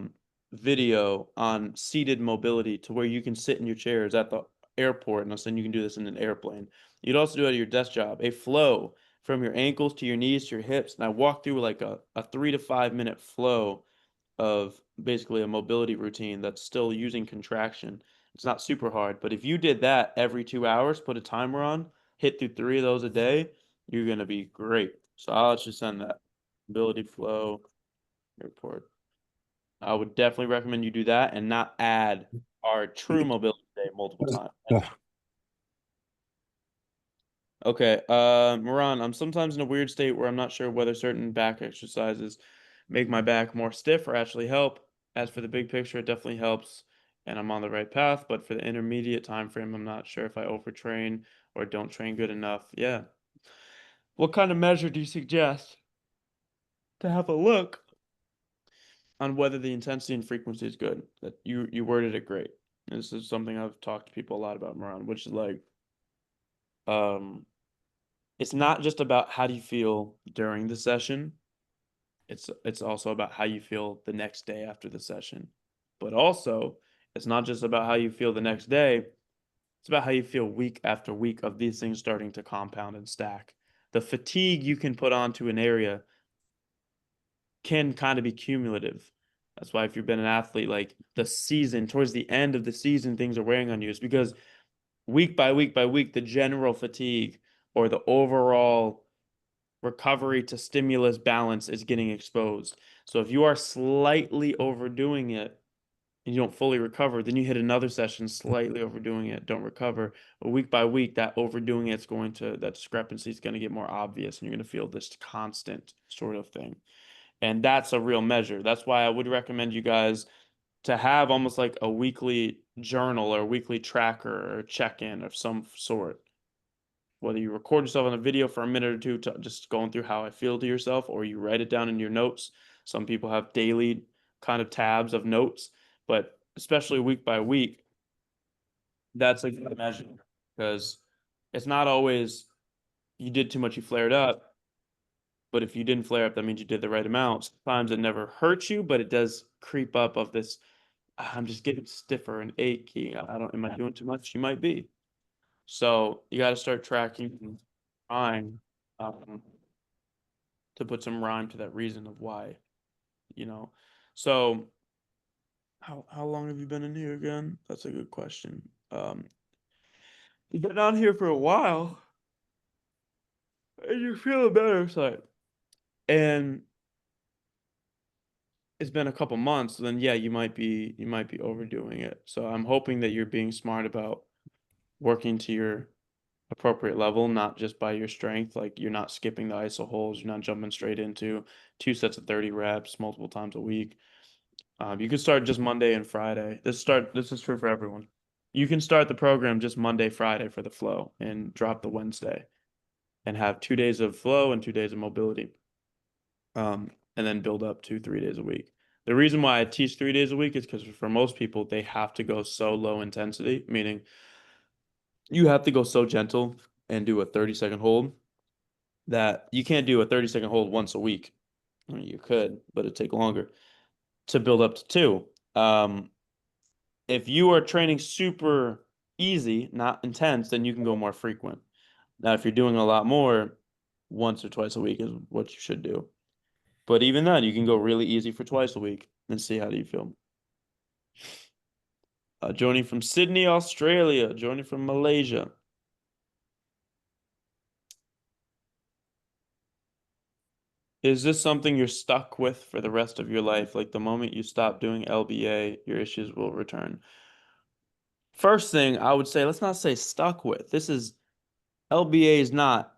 video on seated mobility to where you can sit in your chairs at the airport, and then you can do this in an airplane. You'd also do it at your desk job, a flow from your ankles to your knees to your hips. And I walk through like a 3 to 5 minute flow of basically a mobility routine that's still using contraction. It's not super hard, but if you did that every 2 hours, put a timer on, hit through 3 of those a day, you're gonna be great. So I'll let you send that mobility flow report. I would definitely recommend you do that and not add our true mobility day multiple times. Okay, Moran, I'm sometimes in a weird state where I'm not sure whether certain back exercises make my back more stiff or actually help. As for the big picture, it definitely helps and I'm on the right path, but for the intermediate time frame, I'm not sure if I overtrain or don't train good enough. Yeah. What kind of measure do you suggest to have a look on whether the intensity and frequency is good? That you worded it great. This is something I've talked to people a lot about, Moran, which is like um it's not just about how do you feel during the session. It's also about how you feel the next day after the session. But also, it's not just about how you feel the next day. It's about how you feel week after week of these things starting to compound and stack. The fatigue you can put onto an area can kind of be cumulative. That's why if you've been an athlete, like the season, towards the end of the season, things are wearing on you. It's because week by week by week, the general fatigue or the overall recovery to stimulus balance is getting exposed. So if you are slightly overdoing it and you don't fully recover, then you hit another session slightly overdoing it, don't recover. But week by week, that overdoing it's going to, that discrepancy is going to get more obvious and you're going to feel this constant sort of thing. And that's a real measure. That's why I would recommend you guys to have almost like a weekly journal or weekly tracker or check-in of some sort, whether you record yourself on a video for a minute or two to just going through how I feel to yourself, or you write it down in your notes. Some people have daily kind of tabs of notes, but especially week by week, that's a good measure because it's not always you did too much, you flared up. But if you didn't flare up, that means you did the right amount. Sometimes it never hurts you, but it does creep up of this. I'm just getting stiffer and achy. I don't, am I doing too much? You might be. So you got to start tracking time to put some rhyme to that reason of why, you know. So how long have you been in here again? That's a good question. You've been on here for a while and you're feeling better, so and it's been a couple months, then yeah, you might be overdoing it. So I'm hoping that you're being smart about working to your appropriate level, not just by your strength. Like you're not skipping the iso holds, you're not jumping straight into 2 sets of 30 reps multiple times a week. You could start just Monday and Friday. This is true for everyone. You can start the program just Monday, Friday for the flow and drop the Wednesday and have 2 days of flow and 2 days of mobility. And then build up 2, 3 days a week. The reason why I teach 3 days a week is because for most people, they have to go so low intensity, meaning you have to go so gentle and do a 30-second hold that you can't do a 30-second hold once a week. I mean, you could, but it'd take longer to build up to two. If you are training super easy, not intense, then you can go more frequent. Now, if you're doing a lot more, once or twice a week is what you should do. But even then, you can go really easy for twice a week and see how do you feel. Joining from Sydney, Australia. Joining from Malaysia. Is this something you're stuck with for the rest of your life? Like the moment you stop doing LBA, your issues will return. First thing I would say, let's not say stuck with. LBA is not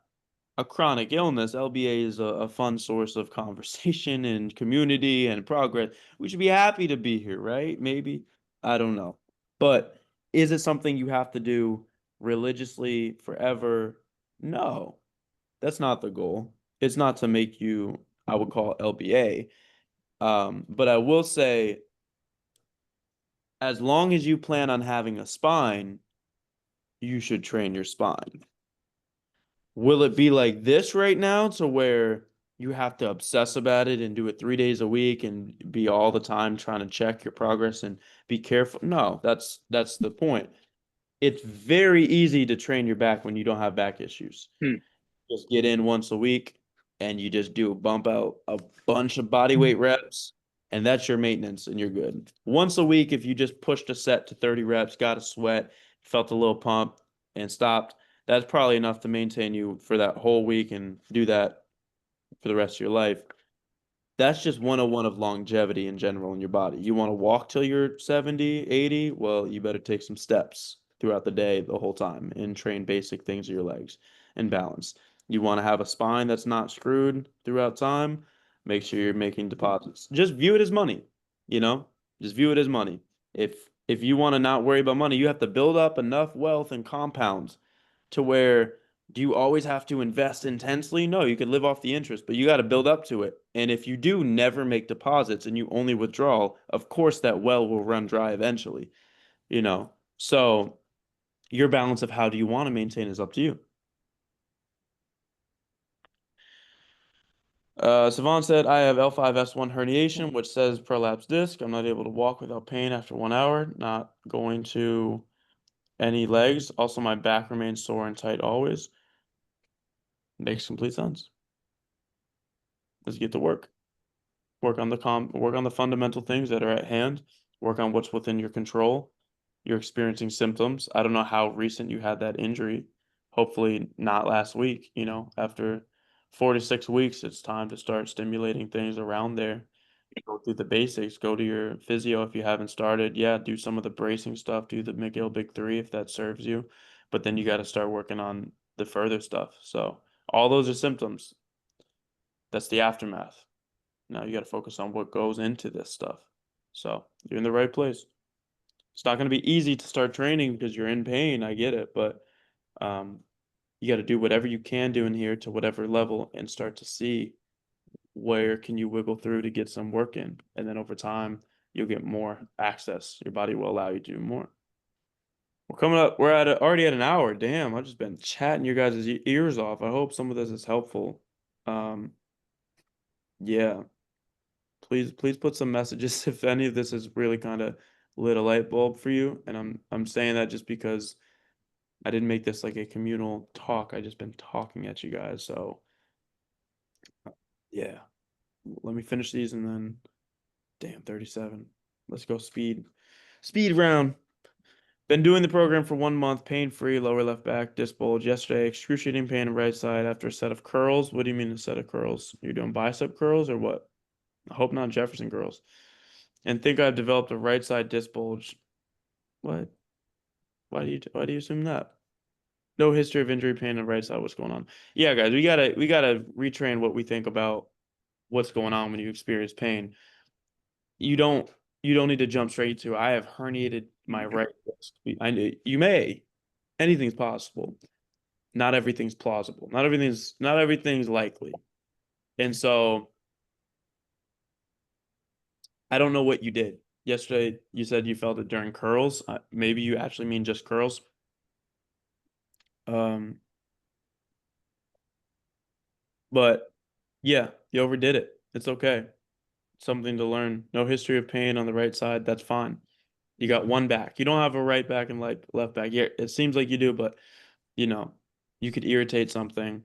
a chronic illness. LBA is a fun source of conversation and community and progress. We should be happy to be here, right? Maybe. I don't know. But is it something you have to do religiously forever? No, that's not the goal. It's not to make you, I would call LBA. But I will say, as long as you plan on having a spine, you should train your spine. Will it be like this right now to where you have to obsess about it and do it 3 days a week and be all the time trying to check your progress and be careful. No, that's the point. It's very easy to train your back when you don't have back issues. Hmm. Just get in once a week and you just do a bump out a bunch of body weight reps, and that's your maintenance, and you're good. Once a week, if you just pushed a set to 30 reps, got a sweat, felt a little pump, and stopped, that's probably enough to maintain you for that whole week and do that for the rest of your life. That's just 101 of longevity in general in your body. You want to walk till you're 70, 80? Well, you better take some steps throughout the day, the whole time, and train basic things of your legs and balance. You want to have a spine that's not screwed throughout time? Make sure you're making deposits. Just view it as money, you know? Just view it as money. If you want to not worry about money, you have to build up enough wealth and compounds to where do you always have to invest intensely? No, you could live off the interest, but you got to build up to it. And if you do never make deposits and you only withdraw, of course that well will run dry eventually, you know. So your balance of how do you want to maintain is up to you. Savon said, I have L5S1 herniation, which says prolapsed disc. I'm not able to walk without pain after 1 hour. Not going to any legs. Also, my back remains sore and tight always. Makes complete sense. Let's get to work. Work on the fundamental things that are at hand. Work on what's within your control. You're experiencing symptoms. I don't know how recent you had that injury. Hopefully not last week, you know, after 4 to 6 weeks, it's time to start stimulating things around there. Go through the basics, go to your physio if you haven't started. Yeah, do some of the bracing stuff, do the McGill Big Three if that serves you. But then you got to start working on the further stuff. So all those are symptoms. That's the aftermath. Now you got to focus on what goes into this stuff. So you're in the right place. It's not going to be easy to start training because you're in pain. I get it, but um, you got to do whatever you can do in here to whatever level and start to see where can you wiggle through to get some work in. And then over time, you'll get more access. Your body will allow you to do more. We're coming up. We're already at an hour. Damn, I've just been chatting your guys' ears off. I hope some of this is helpful. Um, yeah. Please put some messages if any of this has really kind of lit a light bulb for you. And I'm saying that just because I didn't make this like a communal talk. I just been talking at you guys. So yeah, let me finish these and then damn 37. Let's go speed round. Been doing the program for 1 month, pain-free, lower left back, disc bulge. Yesterday, excruciating pain in right side after a set of curls. What do you mean a set of curls? You're doing bicep curls or what? I hope not Jefferson curls. And think I've developed a right side disc bulge. What? Why do you assume that? No history of injury, pain on the right side. What's going on? Yeah, guys, we gotta retrain what we think about what's going on when you experience pain. You don't you don't need to jump straight to I have herniated my right wrist. You may. Anything's possible. Not everything's plausible. Not everything's likely. And so I don't know what you did. Yesterday you said you felt it during curls. Maybe you actually mean just curls. Um, but yeah, you overdid it. It's okay. Something to learn. No history of pain on the right side. That's fine. You got one back. You don't have a right back and like left back. Yeah, it seems like you do, but you know, you could irritate something.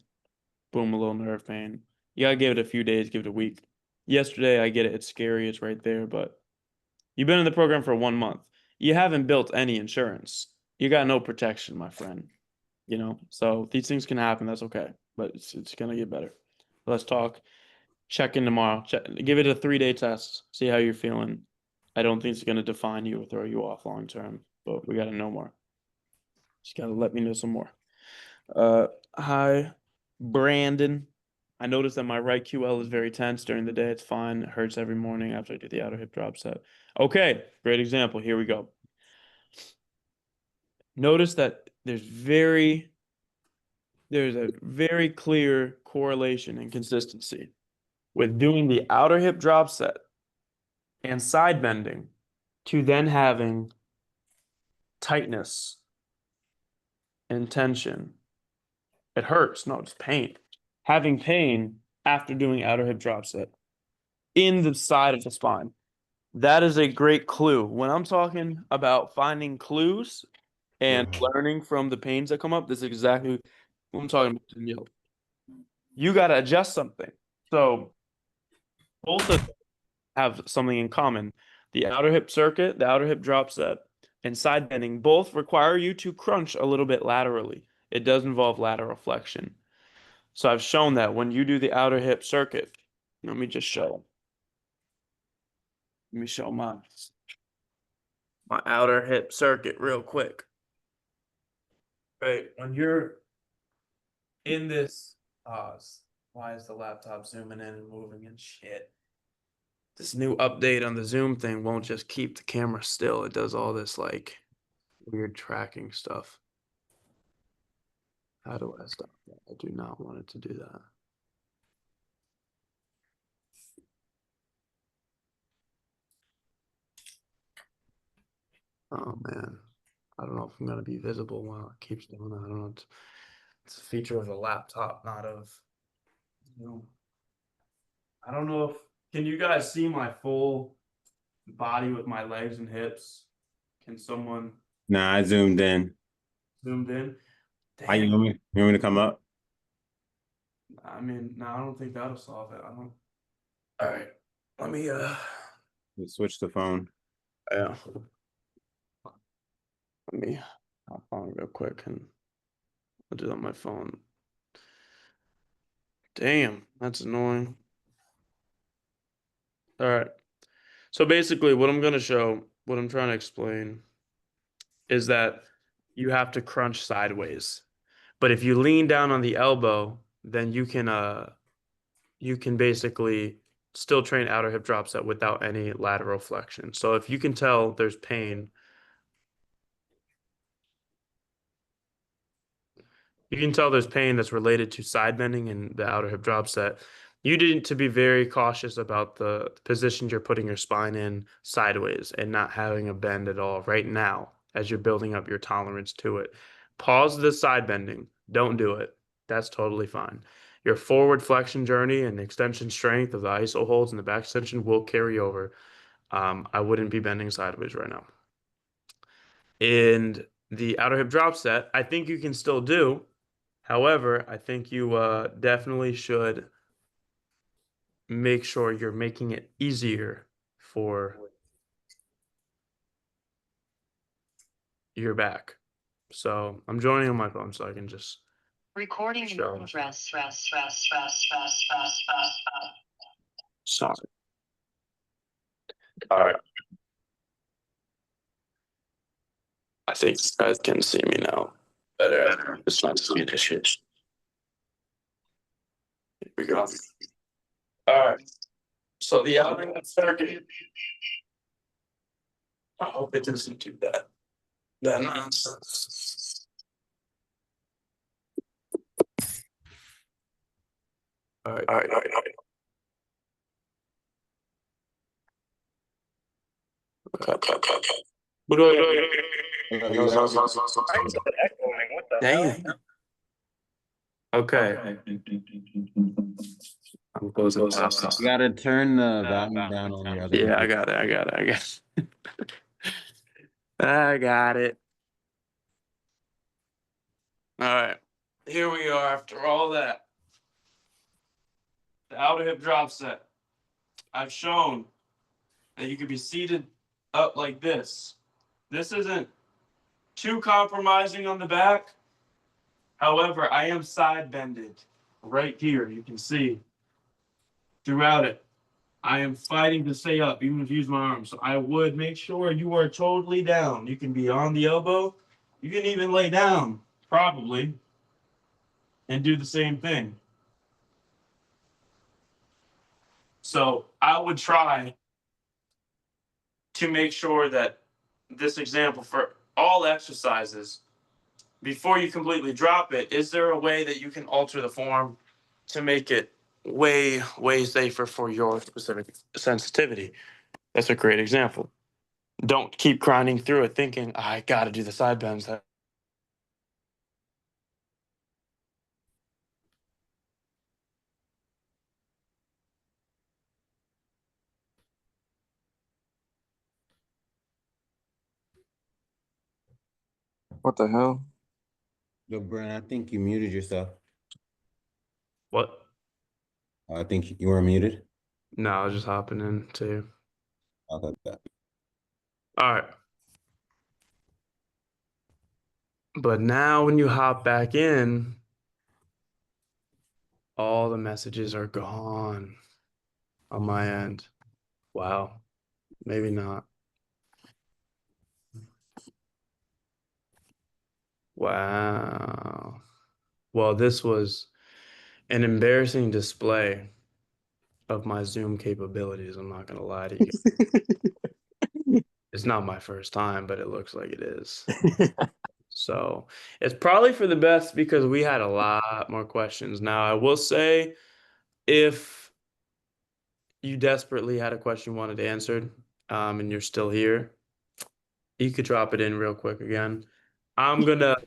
Boom, a little nerve pain. You gotta give it a few days, give it a week. Yesterday, I get it. It's scary. It's right there, but you've been in the program for 1 month. You haven't built any insurance. You got no protection, my friend. You know, so these things can happen. That's okay, but it's gonna get better. Let's talk. Check in tomorrow. Give it a 3-day test. See how you're feeling. I don't think it's gonna define you or throw you off long term, but we gotta know more. Just gotta let me know some more. Uh, Hi, Brandon. I noticed that my right QL is very tense during the day. It's fine. It hurts every morning after I do the outer hip drop set. Okay, great example. Here we go. Notice that there's a very clear correlation and consistency with doing the outer hip drop set and side bending to then having tightness and tension. It hurts. No, it's pain. Having pain after doing outer hip drop set in the side of the spine. That is a great clue. When I'm talking about finding clues and learning from the pains that come up, this is exactly what I'm talking about. You got to adjust something. So both of them have something in common. The outer hip circuit, the outer hip drop set, and side bending both require you to crunch a little bit laterally. It does involve lateral flexion. So I've shown that when you do the outer hip circuit, let me just show. Let me show my outer hip circuit real quick. Right, when you're in this, why is the laptop zooming in and moving and shit? This new update on the Zoom thing won't just keep the camera still. It does all this like weird tracking stuff. How do I stop that? I do not want it to do that. Oh man, I don't know if I'm gonna be visible while it keeps doing that. I don't know. It's a feature of the laptop, not of Zoom. I don't know if, can you guys see my full body with my legs and hips? Can someone Nah, I zoomed in. zoomed in? Why you Damn. want me to come up? I mean, no, I don't think that'll solve it. I don't. All right. Let me Let's switch the phone. yeah. Let me hop on real quick and I'll do that on my phone. Damn, that's annoying. All right. So basically what I'm gonna show, what I'm trying to explain is that you have to crunch sideways. But if you lean down on the elbow, then you can basically still train outer hip drop set without any lateral flexion. So if you can tell there's pain, you can tell there's pain that's related to side bending and the outer hip drop set. You need to be very cautious about the position you're putting your spine in sideways and not having a bend at all right now as you're building up your tolerance to it. Pause the side bending. Don't do it. That's totally fine. Your forward flexion journey and extension strength of the iso holds and the back extension will carry over. I wouldn't be bending sideways right now. And the outer hip drop set, I think you can still do. However, I think you definitely should make sure you're making it easier for your back. So I'm joining on my phone so I can just recording in show. progress. Sorry. All right. I think you guys can see me now. Better. It's not just me this shit. Here we go. All right. So the outer circuit. I hope it doesn't do that. That nonsense. All right. Okay. What do I Damn. Okay. I'm closing this up. You gotta turn the volume down on your other. Yeah, I got it. I got it. All right. Here we are after all that. The outer hip drop set. I've shown that you could be seated up like this. This isn't too compromising on the back. However, I am side bended right here. You can see throughout it. I am fighting to stay up, even if you use my arms. So I would make sure you are totally down. You can be on the elbow. You can even lay down, probably, and do the same thing. So I would try to make sure that this example for all exercises, before you completely drop it, is there a way that you can alter the form to make it way safer for your specific sensitivity? That's a great example. Don't keep grinding through it thinking, I got to do the side bends. What the hell? Yo, Brent, I think you muted yourself. What? I think you were muted. No, I was just hopping in too. Okay, that. All right. But now when you hop back in, all the messages are gone on my end. Wow. Maybe not. Wow. Well, this was an embarrassing display of my Zoom capabilities. I'm not gonna lie to you. It's not my first time, but it looks like it is. So it's probably for the best because we had a lot more questions. Now, I will say if you desperately had a question you wanted answered, and you're still here, you could drop it in real quick again. I'm gonna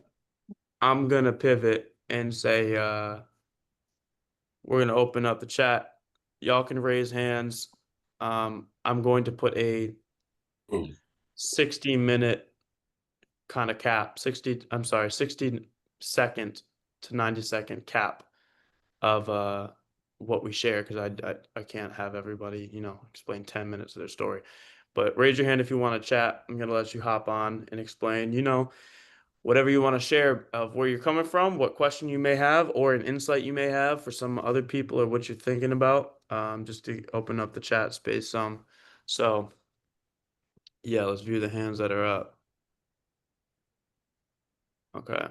I'm gonna pivot and say we're gonna open up the chat. Y'all can raise hands. I'm going to put a 60-minute kind of cap, 60-second to 90-second cap of what we share because I can't have everybody, explain 10 minutes of their story. But raise your hand if you want to chat. I'm gonna let you hop on and explain, whatever you want to share of where you're coming from, what question you may have, or an insight you may have for some other people or what you're thinking about. Just to open up the chat space some. So yeah, let's view the hands that are up. Okay. I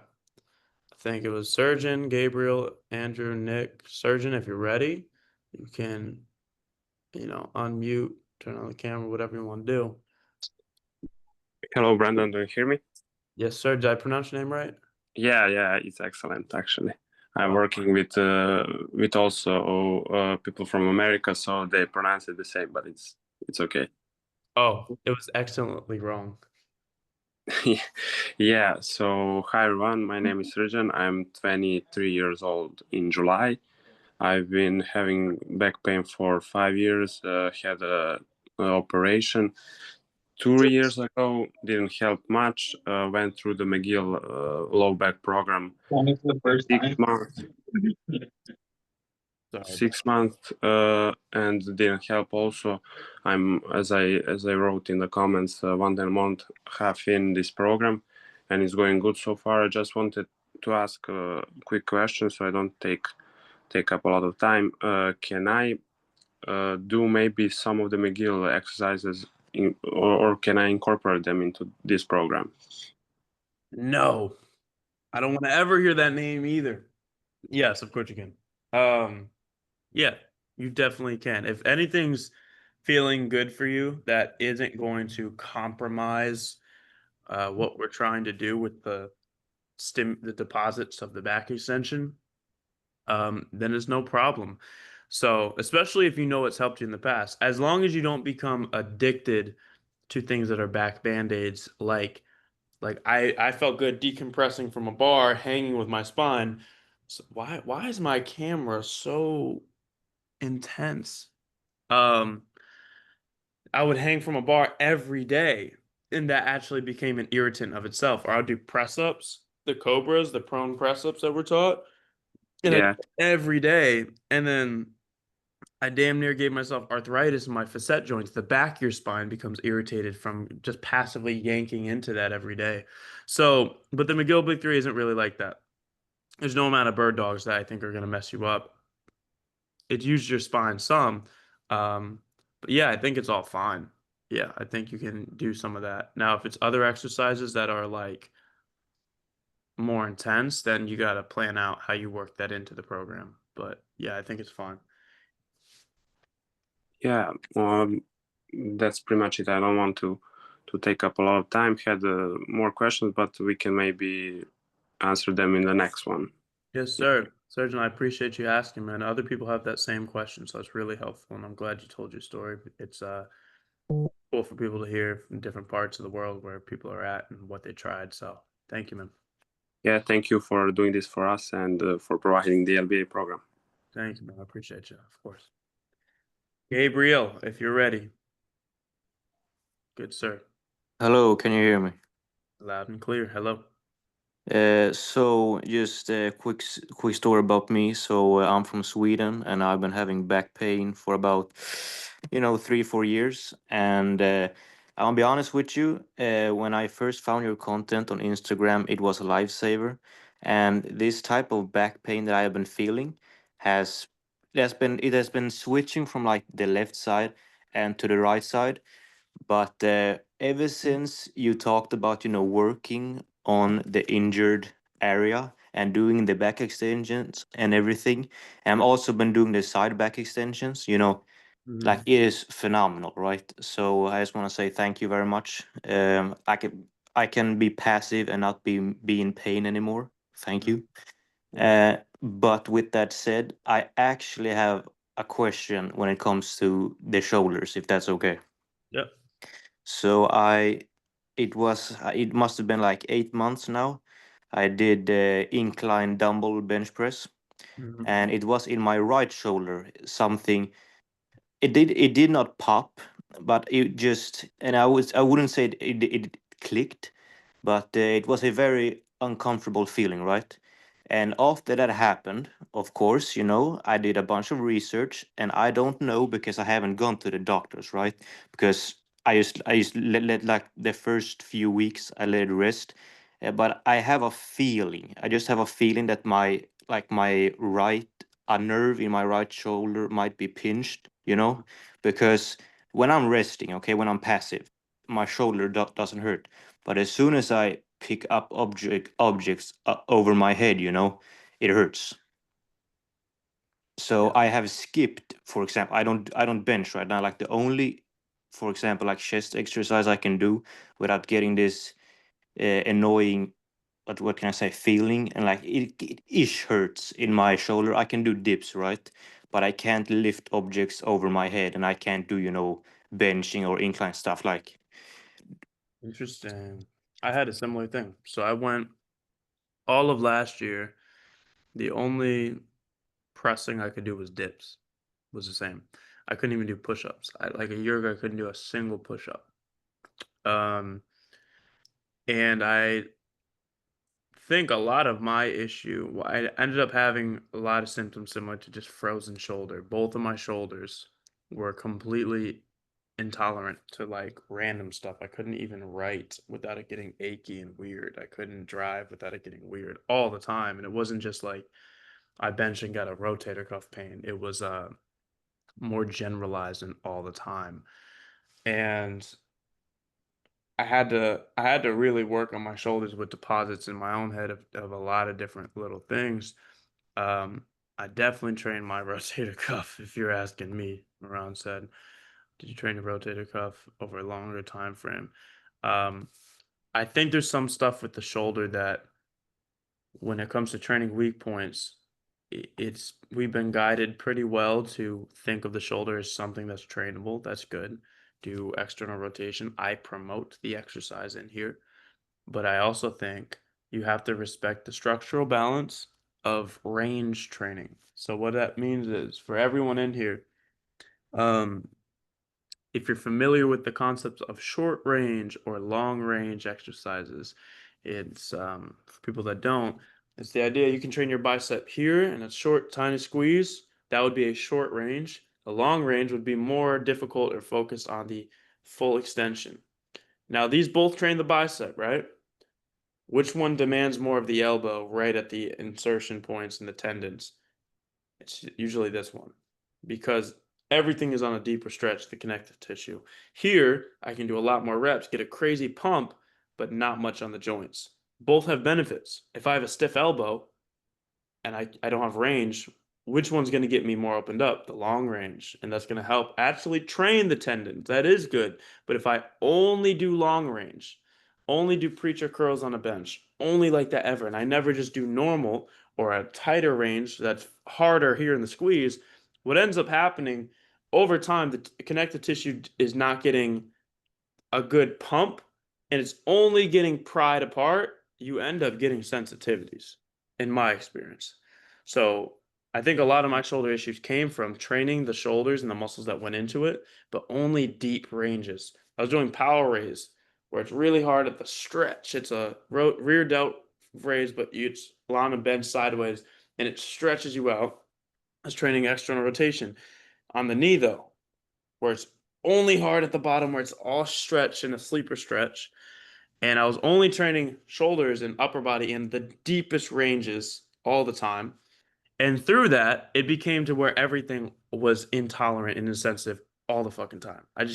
think it was Surgeon, Gabriel, Andrew, Nick. Surgeon, if you're ready, you can, unmute, turn on the camera, whatever you want to do. Hello, Brandon. Do you hear me? Yes, sir. Did I pronounce your name right? Yeah, it's excellent actually. I'm Oh. working with also people from America, so they pronounce it the same, but it's okay. Oh, it was excellently wrong. Yeah. So hi everyone. My name is Srđan. I'm 23 years old in July. I've been having back pain for 5 years. Had a operation 2 years ago. Didn't help much. Went through the McGill low back program. When is the first 6 time? months. Sorry. 6 months and didn't help also. I'm as I wrote in the comments 1.5 months in this program and it's going good so far. I just wanted to ask a quick question so I don't take up a lot of time. Can I do maybe some of the McGill exercises or can I incorporate them into this program? No, I don't want to ever hear that name either. Yes, of course you can. Yeah, you definitely can. If anything's feeling good for you, that isn't going to compromise what we're trying to do with the deposits of the back extension, then it's no problem. So, especially if you know it's helped you in the past, as long as you don't become addicted to things that are back band-aids, like I felt good decompressing from a bar, hanging with my spine. So why is my camera so intense? I would hang from a bar every day, and that actually became an irritant of itself. Or I'd do press ups, the cobras, the prone press ups that we're taught, and I Yeah. every day, and then I damn near gave myself arthritis in my facet joints. The back of your spine becomes irritated from just passively yanking into that every day. So, but the McGill Big Three isn't really like that. There's no amount of bird dogs that I think are going to mess you up. It used your spine some, but yeah, I think it's all fine. Yeah, I think you can do some of that. Now, if it's other exercises that are like more intense, then you got to plan out how you work that into the program. But yeah, I think it's fine. Yeah, that's pretty much it. I don't want to take up a lot of time. Had more questions, but we can maybe answer them in the next one. Yes, sir. Surgeon, I appreciate you asking, man. Other people have that same question, so it's really helpful, and I'm glad you told your story. It's cool for people to hear from different parts of the world where people are at and what they tried. So thank you, man. Yeah, thank you for doing this for us and for providing the LBA program. Thank you, man. I appreciate you, of course. Gabriel, if you're ready. Good, sir. Hello, can you hear me? Loud and clear. Hello. So just a quick story about me. So I'm from Sweden, and I've been having back pain for about 3-4 years. And I'll be honest with you, when I first found your content on Instagram, it was a lifesaver. And this type of back pain that I have been feeling has it has been switching from like the left side and to the right side. But ever since you talked about, working on the injured area and doing the back extensions and everything, and I've also been doing the side back extensions, like it is phenomenal, right? So I just want to say thank you very much. I can be passive and not be in pain anymore. Thank you. But with that said, I actually have a question when it comes to the shoulders, if that's okay. Yep. So it must have been like 8 months now. I did the incline dumbbell bench press, Mhm. and it was in my right shoulder. Something it did not pop, but it just, and I wouldn't say it clicked, but it was a very uncomfortable feeling, right? And after that happened, of course, I did a bunch of research, and I don't know because I haven't gone to the doctors, right? Because I just let like the first few weeks I let it rest. But I have a feeling, I just have a feeling that my right, a nerve in my right shoulder might be pinched, because when I'm resting, okay, when I'm passive, my shoulder doesn't hurt. But as soon as I pick up objects over my head, it hurts. So Yeah. I have skipped, for example, I don't bench right now. Like the only, for example, like chest exercise I can do without getting this annoying, what can I say, feeling, and like it ish hurts in my shoulder. I can do dips, right? But I can't lift objects over my head, and I can't do benching or incline stuff like. Interesting. I had a similar thing. So I went all of last year. The only pressing I could do was dips. Was the same. I couldn't even do push-ups. Like a year ago, I couldn't do a single push-up. And I think a lot of my issue, I ended up having a lot of symptoms similar to just frozen shoulder. Both of my shoulders were completely intolerant to like random stuff. I couldn't even write without it getting achy and weird. I couldn't drive without it getting weird all the time. And it wasn't just like I benched and got a rotator cuff pain. It was more generalized and all the time. And I had to really work on my shoulders with deposits in my own head of a lot of different little things. Um, I definitely trained my rotator cuff, if you're asking me. Moran said, "Did you train your rotator cuff over a longer time frame?" Um, I think there's some stuff with the shoulder that, when it comes to training weak points, it's we've been guided pretty well to think of the shoulder as something that's trainable. That's good. Do external rotation. I promote the exercise in here. But I also think you have to respect the structural balance of range training. So what that means is, for everyone in here, um, if you're familiar with the concepts of short range or long range exercises, it's for people that don't, it's the idea you can train your bicep here in a short, tiny squeeze. That would be a short range. A long range would be more difficult or focused on the full extension. Now, these both train the bicep, right? Which one demands more of the elbow right at the insertion points and the tendons? It's usually this one, because everything is on a deeper stretch, the connective tissue. Here, I can do a lot more reps, get a crazy pump, but not much on the joints. Both have benefits. If I have a stiff elbow and I don't have range, which one's going to get me more opened up? The long range. And that's going to help actually train the tendons. That is good. But if I only do long range, only do preacher curls on a bench, only like that ever, and I never just do normal or a tighter range that's harder here in the squeeze, what ends up happening over time, the connective tissue is not getting a good pump and it's only getting pried apart. You end up getting sensitivities, in my experience. So I think a lot of my shoulder issues came from training the shoulders and the muscles that went into it, but only deep ranges. I was doing power raise where it's really hard at the stretch. It's a rear delt raise, but it's on a bench sideways and it stretches you out. I was training external rotation. On the knee, though, where it's only hard at the bottom, where it's all stretch and a sleeper stretch. And I was only training shoulders and upper body in the deepest ranges all the time. And through that, it became to where everything was intolerant and insensitive all the fucking time. I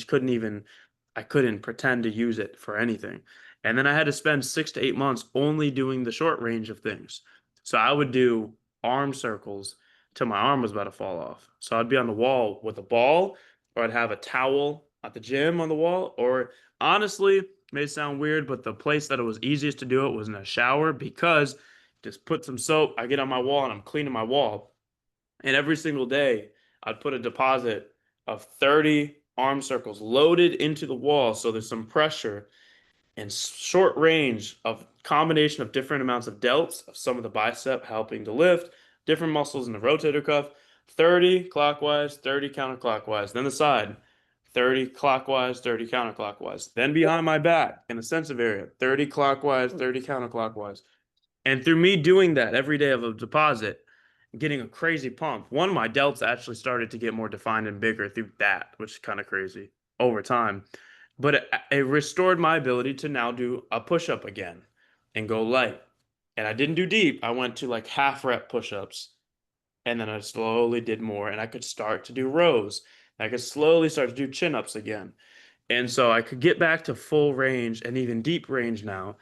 couldn't pretend to use it for anything. And then I had to spend 6 to 8 months only doing the short range of things. So I would do arm circles till my arm was about to fall off. So I'd be on the wall with a ball, or I'd have a towel at the gym on the wall, or honestly, it may sound weird, but the place that it was easiest to do it was in a shower because just put some soap, I get on my wall and I'm cleaning my wall. And every single day, I'd put a deposit of 30 arm circles loaded into the wall. So there's some pressure and short range of combination of different amounts of delts of some of the bicep helping to lift, different muscles in the rotator cuff, 30 clockwise, 30 counterclockwise, then the side, 30 clockwise, 30 counterclockwise, then behind my back in the sensitive area, 30 clockwise, 30 counterclockwise. And through me doing that every day of a deposit, getting a crazy pump, one of my delts actually started to get more defined and bigger through that, which is kind of crazy over time. But it restored my ability to now do a push up again and go light. And I didn't do deep. I went to like half rep push ups. And then I slowly did more. And I could start to do rows. I could slowly start to do chin ups again. And so I could get back to full range and even deep range now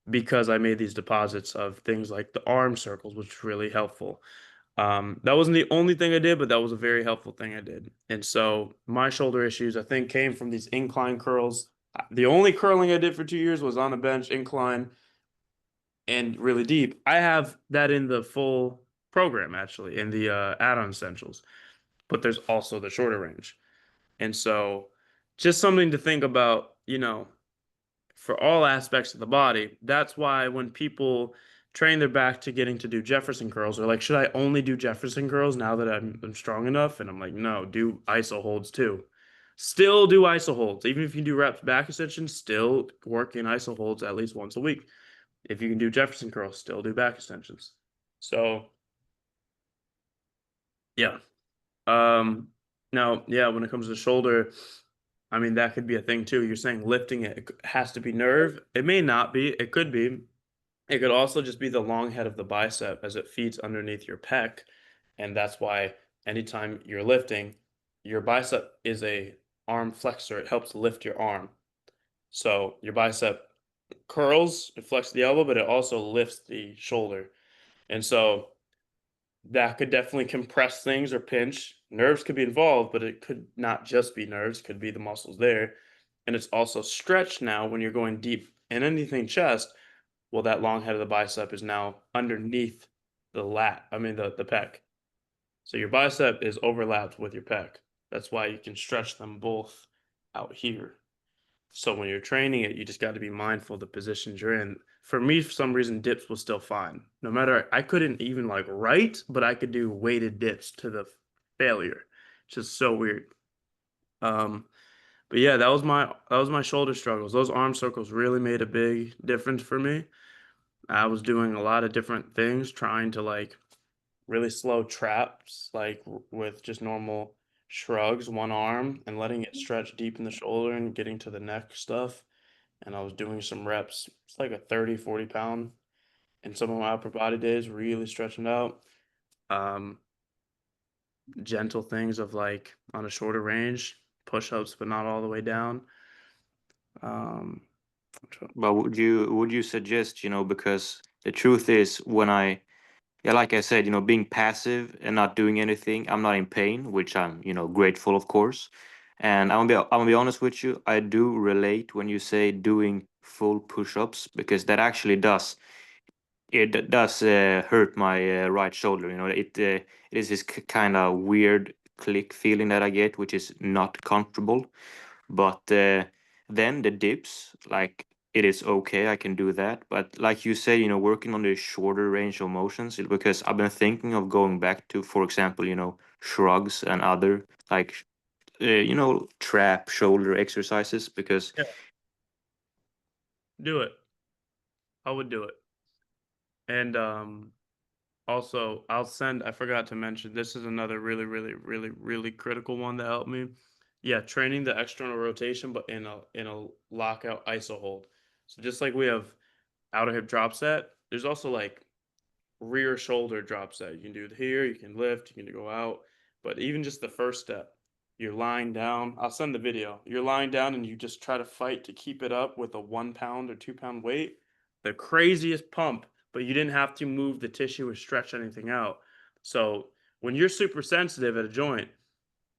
because I made these deposits of things like the arm circles, which is really helpful. That wasn't the only thing I did, but that was a very helpful thing I did. And so my shoulder issues, I think, came from these incline curls. The only curling I did for 2 years was on a bench, incline, and really deep. I have that in the full program, actually, in the add-on essentials, but there's also the shorter range. And so just something to think about, for all aspects of the body. That's why when people train their back to getting to do Jefferson curls, they're like, should I only do Jefferson curls now that I'm strong enough? And I'm like, no, do iso holds too. Still do iso holds. Even if you do reps back extensions, still work in iso holds at least once a week. If you can do Jefferson curls, still do back extensions. So yeah. Now, yeah, when it comes to shoulder, I mean, that could be a thing too. You're saying lifting it has to be nerve. It may not be. It could be. It could also just be the long head of the bicep as it feeds underneath your pec. And that's why anytime you're lifting, your bicep is a arm flexor. It helps lift your arm. So your bicep curls, it flexes the elbow, but it also lifts the shoulder. And so that could definitely compress things or pinch. Nerves could be involved, but it could not just be nerves, could be the muscles there. And it's also stretched now when you're going deep in anything chest. Well, that long head of the bicep is now underneath the the pec. So your bicep is overlapped with your pec. That's why you can stretch them both out here. So when you're training it, you just got to be mindful of the positions you're in. For me, for some reason, dips was still fine. No matter, I couldn't even like write, but I could do weighted dips to the failure. It's just so weird. But yeah, that was my shoulder struggles. Those arm circles really made a big difference for me. I was doing a lot of different things, trying to like really slow traps, like with just normal shrugs, one arm, and letting it stretch deep in the shoulder and getting to the neck stuff. And I was doing some reps. It's like a 30, 40 pound in some of my upper body days, really stretching out. Um, Gentle things of like on a shorter range, push-ups, but not all the way down. Um, But would you suggest, because the truth is yeah, like I said, being passive and not doing anything, I'm not in pain, which I'm, grateful, of course. And I'm gonna be honest with you, I do relate when you say doing full push-ups because that actually does hurt my right shoulder. It is this kind of weird click feeling that I get, which is not comfortable. But then the dips, like it is okay, I can do that. But like you say, working on the shorter range of motions, because I've been thinking of going back to, for example, shrugs and other like, trap shoulder exercises because yeah, do it. I would do it. And also I forgot to mention, this is another really, really, really, really critical one that helped me. Yeah, training the external rotation, but in a lockout iso hold. So just like we have outer hip drop set, there's also like rear shoulder drop set. You can do it here, you can lift, you can go out. But even just the first step, you're lying down. I'll send the video. You're lying down and you just try to fight to keep it up with a 1 pound or 2 pound weight. The craziest pump, but you didn't have to move the tissue or stretch anything out. So when you're super sensitive at a joint,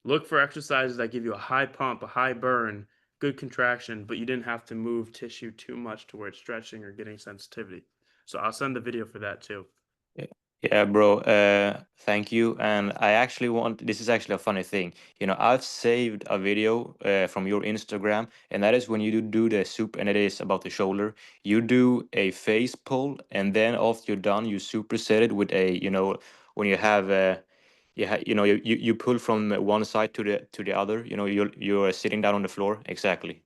look for exercises that give you a high pump, a high burn, good contraction, but you didn't have to move tissue too much to where it's stretching or getting sensitivity. So I'll send the video for that too. Yeah, bro. Thank you. And I actually this is actually a funny thing. I've saved a video from your Instagram, and that is when you do the soup, and it is about the shoulder. You do a face pull, and then after you're done, you superset it with when you have you pull from one side to the other. You're sitting down on the floor. Exactly.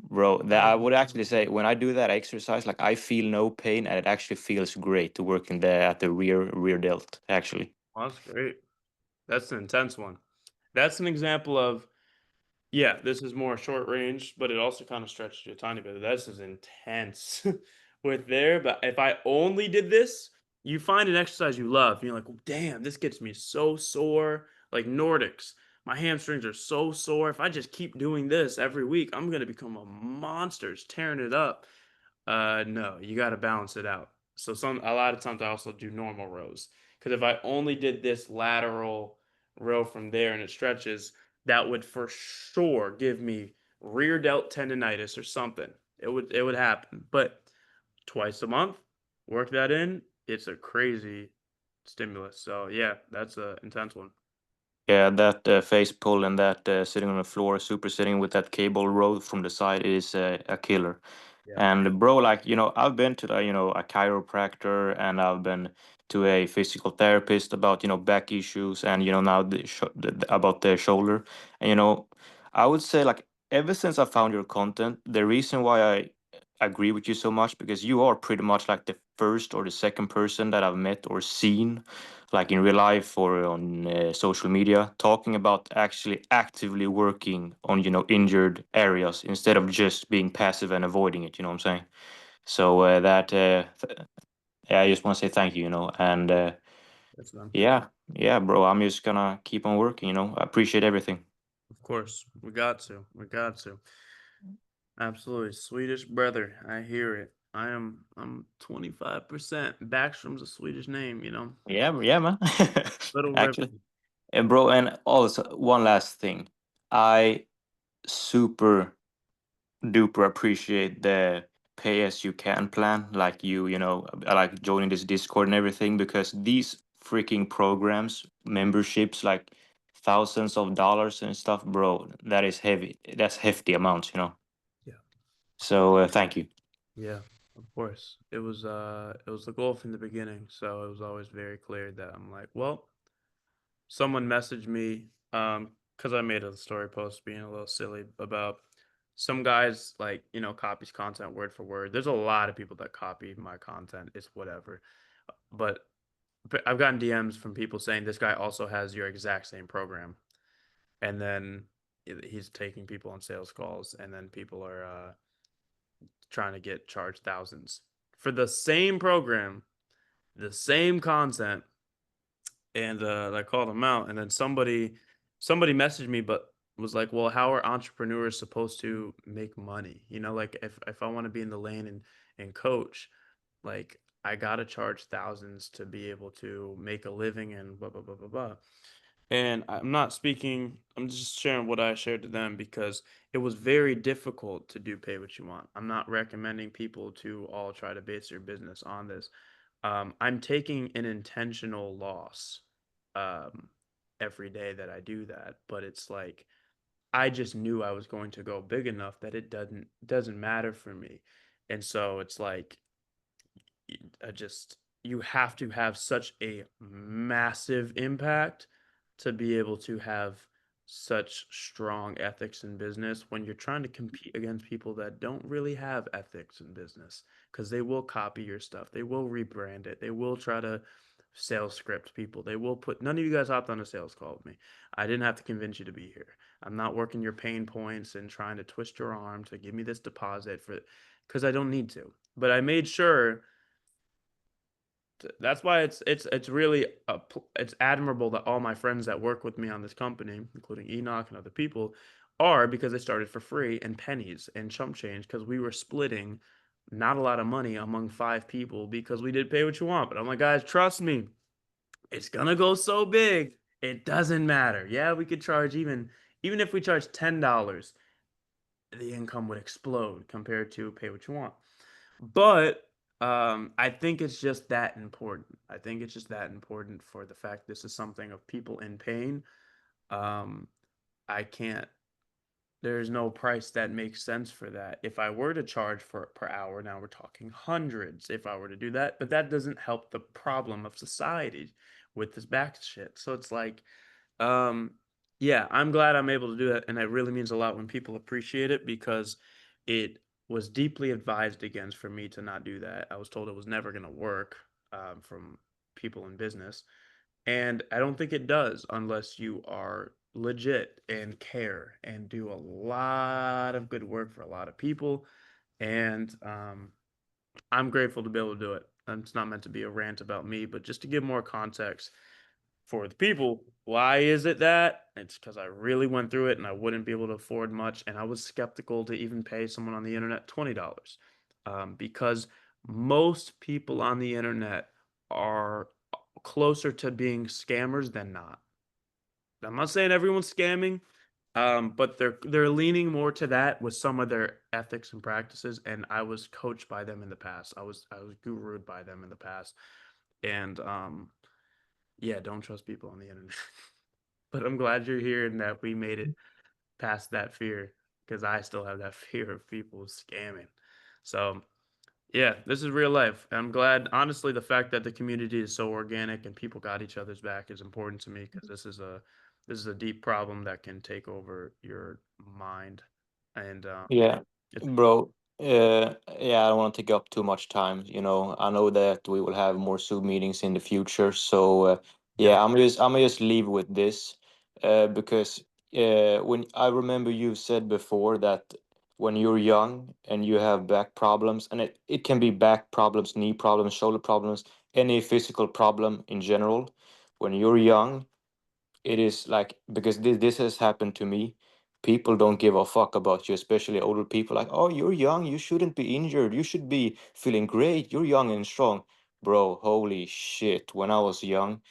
Bro, that I would actually say when I do that exercise, like I feel no pain and it actually feels great to work at the rear delt, actually. Well, that's great. That's an intense one. That's an example of, yeah, this is more short range, but it also kind of stretches you a tiny bit. This is intense with there. But if I only did this, you find an exercise you love, and you're like, damn, this gets me so sore. Like Nordics, my hamstrings are so sore. If I just keep doing this every week, I'm gonna become a monster, it's tearing it up. No, you got to balance it out. So a lot of times I also do normal rows, because if I only did this lateral row from there and it stretches, that would for sure give me rear delt tendonitis or something. It would happen. But twice a month, work that in. It's a crazy stimulus. So yeah, that's a intense one. Yeah, that face pull and that sitting on the floor, super sitting with that cable row from the side is a killer. Yeah. And bro, like, I've been to a chiropractor, and I've been to a physical therapist about, back issues, and, now about the shoulder. And, I would say, like, ever since I found your content, the reason why I agree with you so much, because you are pretty much like the first or the second person that I've met or seen, like in real life or on social media, talking about actually actively working on, injured areas instead of just being passive and avoiding it. You know what I'm saying? So yeah, I just want to say thank you. And That's them. yeah, bro, I'm just gonna keep on working. I appreciate everything. Of course, we got to. We got to. Absolutely. Swedish brother. I hear it. I'm 25%. Backstrom's a Swedish name, you know. Yeah, man. Little Actually, river. and bro, and also one last thing, I super duper appreciate the pay as you can plan, like I like joining this Discord and everything, because these freaking programs, memberships, like thousands of dollars and stuff, bro, that is heavy. That's hefty amounts. Yeah. So thank you. Yeah, of course. It was the goal from the beginning, so it was always very clear that I'm like, well, someone messaged me because I made a story post being a little silly about some guys, like, copies content word for word. There's a lot of people that copy my content. It's whatever. But I've gotten DMs from people saying this guy also has your exact same program. And then he's taking people on sales calls, and then people are trying to get charged thousands for the same program, the same content. And I called him out, and then somebody messaged me, but was like, well, how are entrepreneurs supposed to make money? Like, if I want to be in the lane and coach, like, I gotta charge thousands to be able to make a living and blah blah blah blah blah. And I'm just sharing what I shared to them, because it was very difficult to do pay what you want. I'm not recommending people to all try to base their business on this. I'm taking an intentional loss um, every day that I do that, but it's like I just knew I was going to go big enough that it doesn't matter for me. And so it's like you have to have such a massive impact to be able to have such strong ethics in business when you're trying to compete against people that don't really have ethics in business, because they will copy your stuff, they will rebrand it, they will try to sales script people, they will put. None of you guys hopped on a sales call with me. I didn't have to convince you to be here. I'm not working your pain points and trying to twist your arm to give me this deposit for, because I don't need to. But I made sure. That's why it's really it's admirable that all my friends that work with me on this company, including Enoch and other people, are, because they started for free and pennies and chump change, because we were splitting not a lot of money among 5 people because we did pay what you want. But I'm like, guys, trust me, it's gonna go so big, it doesn't matter. Yeah, we could charge even if we charge $10, the income would explode compared to pay what you want. But I think it's just that important. I think it's just that important for the fact this is something of people in pain. Um, I can't. There's no price that makes sense for that. If I were to charge for per hour, now we're talking hundreds. If I were to do that, but that doesn't help the problem of society with this back shit. So it's like, um, yeah, I'm glad I'm able to do that, and it really means a lot when people appreciate it, because it was deeply advised against for me to not do that. I was told it was never going to work, from people in business, and I don't think it does unless you are legit and care and do a lot of good work for a lot of people. And I'm grateful to be able to do it. And it's not meant to be a rant about me, but just to give more context for the people. Why is it that? It's because I really went through it and I wouldn't be able to afford much. And I was skeptical to even pay someone on the internet $20, because most people on the internet are closer to being scammers than not. I'm not saying everyone's scamming, but they're leaning more to that with some of their ethics and practices. And I was coached by them in the past. I was gurued by them in the past. And yeah, don't trust people on the internet. But I'm glad you're here and that we made it past that fear, because I still have that fear of people scamming. So, yeah, this is real life. I'm glad, honestly, the fact that the community is so organic and people got each other's back is important to me, because this is a deep problem that can take over your mind. And Yeah, it's bro. Yeah, I don't want to take up too much time. I know that we will have more Zoom meetings in the future. So, yeah, yeah, I'm gonna just leave with this, because when I remember you said before that when you're young and you have back problems, and it can be back problems, knee problems, shoulder problems, any physical problem in general, when you're young, it is like, because this has happened to me. People don't give a fuck about you, especially older people. Like, oh, you're young, you shouldn't be injured, you should be feeling great, you're young and strong. Bro, holy shit, when I was young,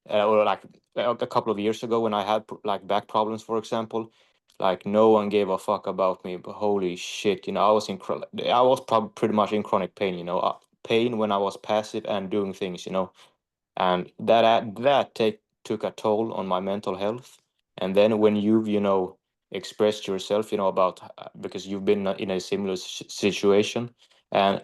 or like a couple of years ago when I had like back problems, for example, like no one gave a fuck about me. But holy shit, I was probably pretty much in chronic pain, pain when I was passive and doing things, and that took a toll on my mental health. And then when you've expressed yourself, about, because you've been in a similar situation. And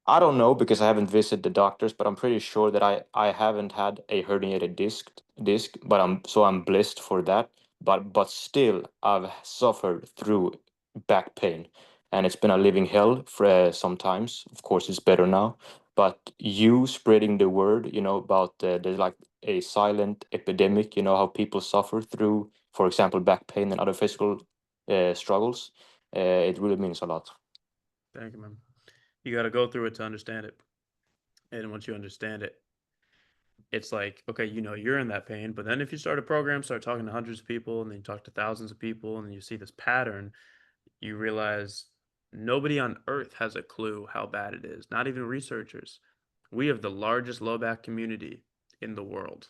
I don't know, because I haven't visited the doctors, but I'm pretty sure that I haven't had a herniated disc, but I'm blessed for that. But still, I've suffered through back pain, and it's been a living hell for sometimes. Of course, it's better now. But you spreading the word, about there's like a silent epidemic. How people suffer through, for example, back pain and other physical struggles. It really means a lot. thank you, man. You got to go through it to understand it. And once you understand it, it's like, okay, you're in that pain. But then if you start a program, start talking to hundreds of people, and then you talk to thousands of people, and then you see this pattern, you realize nobody on earth has a clue how bad it is, not even researchers. We have the largest low back community in the world.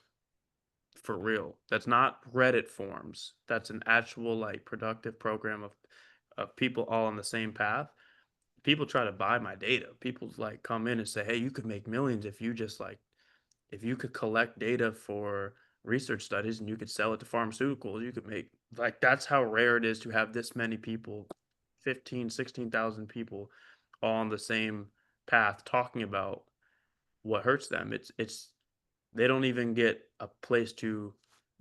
For real. That's not Reddit forums. That's an actual like productive program of people all on the same path. People try to buy my data. People like come in and say, "Hey, you could make millions if you just like if you could collect data for research studies and you could sell it to pharmaceuticals, you could make." Like, that's how rare it is to have this many people, 15, 16,000 people all on the same path talking about what hurts them. It's they don't even get a place to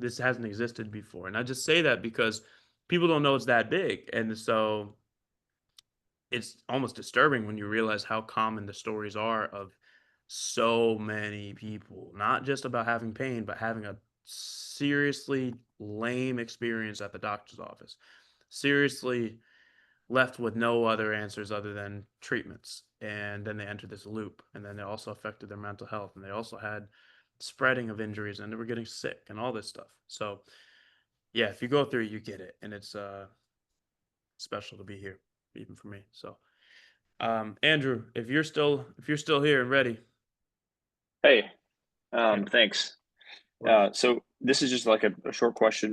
this hasn't existed before. And I just say that because people don't know it's that big. And so it's almost disturbing when you realize how common the stories are of so many people, not just about having pain, but having a seriously lame experience at the doctor's office. Seriously left with no other answers other than treatments. And then they enter this loop. And then it also affected their mental health. And they also had spreading of injuries and they were getting sick and all this stuff. So yeah, if you go through it, you get it. And it's special to be here, even for me. So Andrew, if you're still here and ready. Hey, Yeah. thanks. What? So this is just like a short question.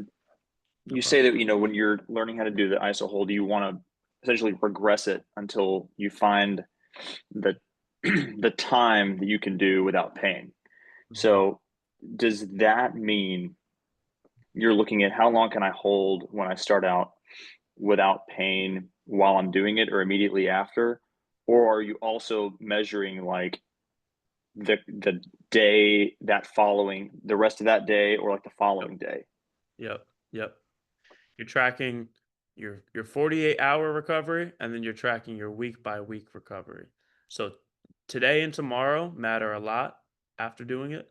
No You problem. say that, when you're learning how to do the ISO hold, you want to essentially regress it until you find the the time that you can do without pain. So does that mean you're looking at how long can I hold when I start out without pain while I'm doing it or immediately after? Or are you also measuring like the day that following, the rest of that day, or like the following day? Yep. You're tracking your 48-hour recovery, and then you're tracking your week by week recovery. So today and tomorrow matter a lot after doing it,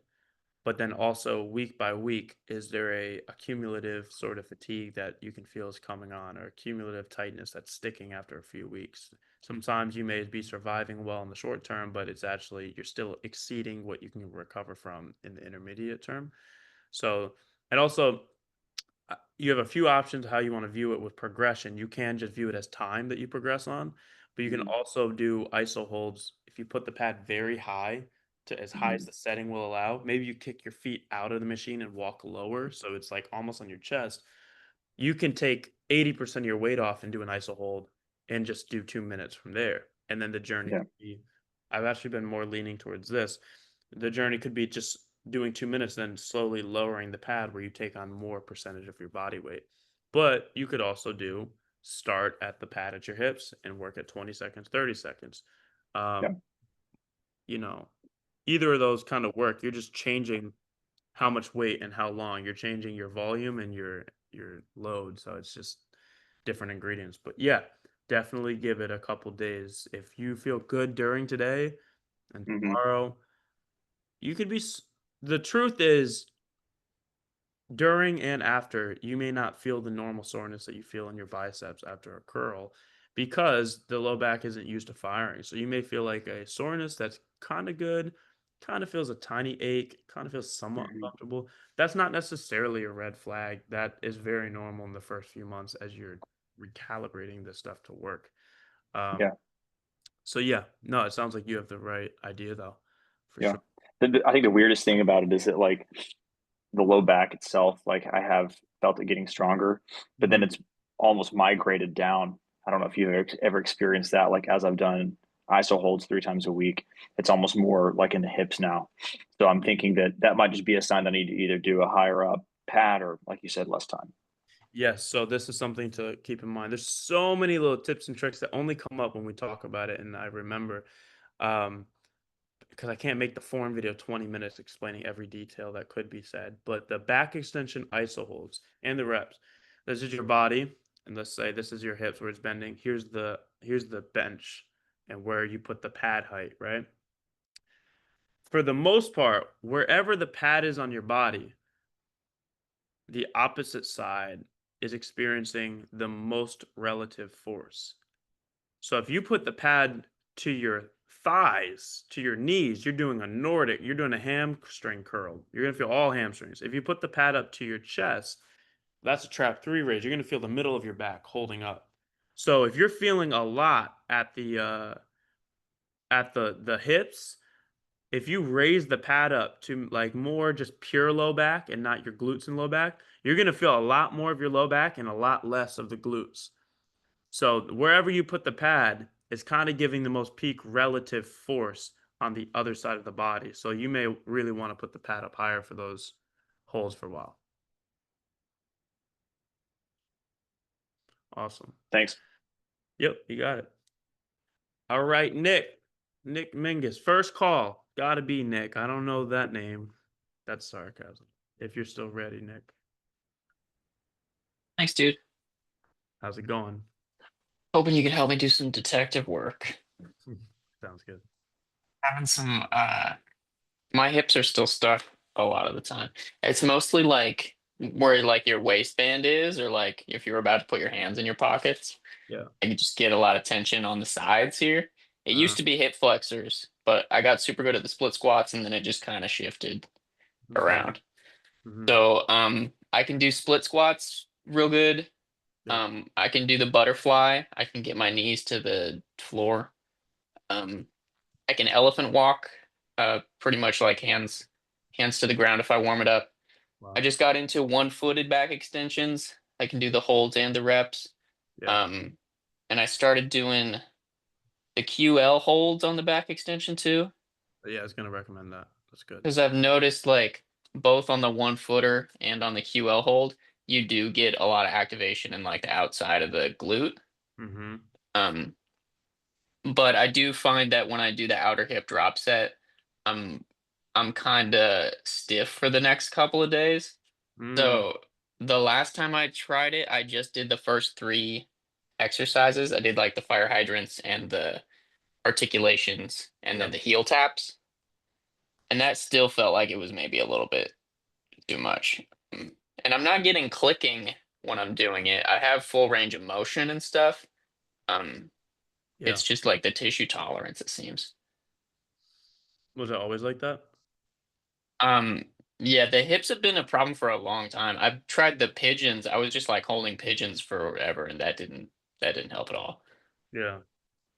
but then also week by week, is there a cumulative sort of fatigue that you can feel is coming on, or a cumulative tightness that's sticking after a few weeks? Sometimes you may be surviving well in the short term, but it's actually you're still exceeding what you can recover from in the intermediate term. So, and also you have a few options how you want to view it with progression. You can just view it as time that you progress on, but you can Mhm. also do ISO holds. If you put the pad very high to as high as the setting will allow, maybe you kick your feet out of the machine and walk lower. So it's like almost on your chest. You can take 80% of your weight off and do an ISO hold and just do 2 minutes from there. And then the journey Yeah. could be, I've actually been more leaning towards this. The journey could be just doing 2 minutes, then slowly lowering the pad where you take on more percentage of your body weight. But you could also do start at the pad at your hips and work at 20 seconds, 30 seconds. Yeah. You know, either of those kind of work. You're just changing how much weight and how long. You're changing your volume and your load. So it's just different ingredients. But yeah, definitely give it a couple days. If you feel good during today and Hmm. tomorrow, you could be. The truth is, during and after, you may not feel the normal soreness that you feel in your biceps after a curl because the low back isn't used to firing. So you may feel like a soreness that's kind of good, kind of feels a tiny ache, kind of feels somewhat Hmm. uncomfortable. That's not necessarily a red flag. That is very normal in the first few months as you're recalibrating this stuff to work. Um, Yeah. so yeah, no, it sounds like you have the right idea though, for Yeah. sure. I think the weirdest thing about it is that like the low back itself, like I have felt it getting stronger, but then Mhm. it's almost migrated down. I don't know if you've ever experienced that. Like as I've done ISO holds 3 times a week, it's almost more like in the hips now. So I'm thinking that that might just be a sign that I need to either do a higher up pad or, like you said, less time. Yes, so this is something to keep in mind. There's so many little tips and tricks that only come up when we talk about it, and I remember, um, because I can't make the form video 20 minutes explaining every detail that could be said. But the back extension ISO holds and the reps. This is your body, and let's say this is your hips where it's bending. Here's the bench and where you put the pad height, right? For the most part, wherever the pad is on your body, the opposite side is experiencing the most relative force. So if you put the pad to your thighs, to your knees, you're doing a Nordic, you're doing a hamstring curl. You're going to feel all hamstrings. If you put the pad up to your chest, that's a trap 3 raise. You're going to feel the middle of your back holding up. So if you're feeling a lot at the hips, if you raise the pad up to like more just pure low back and not your glutes and low back, you're going to feel a lot more of your low back and a lot less of the glutes. So wherever you put the pad is kind of giving the most peak relative force on the other side of the body. So you may really want to put the pad up higher for those holes for a while. Awesome. Thanks. Yep, you got it. All right, Nick. Nick Mingus. First call. Gotta be Nick. I don't know that name. That's sarcasm. If you're still ready, Nick. Thanks, dude. How's it going? Hoping you could help me do some detective work. Sounds good. Having some my hips are still stuck a lot of the time. It's mostly like where like your waistband is, or like if you're about to put your hands in your pockets. Yeah. You just get a lot of tension on the sides here. It used to be hip flexors, but I got super good at the split squats and then it just kind of shifted around. Mhm. So I can do split squats real good. Yeah. I can do the butterfly. I can get my knees to the floor. I can elephant walk, pretty much like hands to the ground if I warm it up. Wow. I just got into one-footed back extensions. I can do the holds and the reps. Yeah. And I started doing the QL holds on the back extension too, Yeah, I was gonna recommend that. That's good. because I've noticed like both on the one footer and on the QL hold, you do get a lot of activation in like the outside of the glute. Mm-hmm. Um, but I do find that when I do the outer hip drop set, I'm I'm kind of stiff for the next couple of days. So the last time I tried it, I just did the first 3 exercises. I did like the fire hydrants and the articulations and then Yep. the heel taps. And that still felt like it was maybe a little bit too much. And I'm not getting clicking when I'm doing it. I have full range of motion and stuff. Um, Yeah. it's just like the tissue tolerance, it seems. Was it always like that? Um, yeah, the hips have been a problem for a long time. I've tried the pigeons. I was just like holding pigeons forever, and that didn't help at all. Yeah.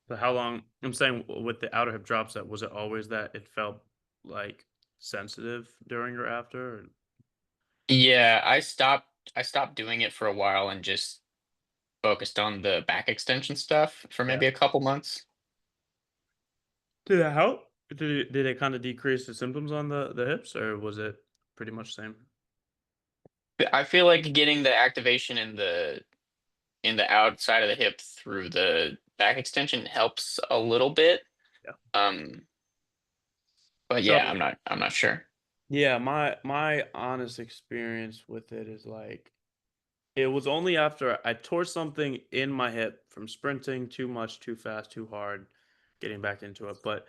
So how long? I'm saying with the outer hip drop set, was it always that it felt like sensitive during or after? Or- Yeah, I stopped doing it for a while and just focused on the back extension stuff for Yeah. maybe a couple months. Did it help? Did it kind of decrease the symptoms on the hips, or was it pretty much the same? I feel like getting the activation in the outside of the hip through the back extension helps a little bit. Yeah. But So yeah, I'm not sure. yeah, my honest experience with it is like it was only after I tore something in my hip from sprinting too much, too fast, too hard, getting back into it. But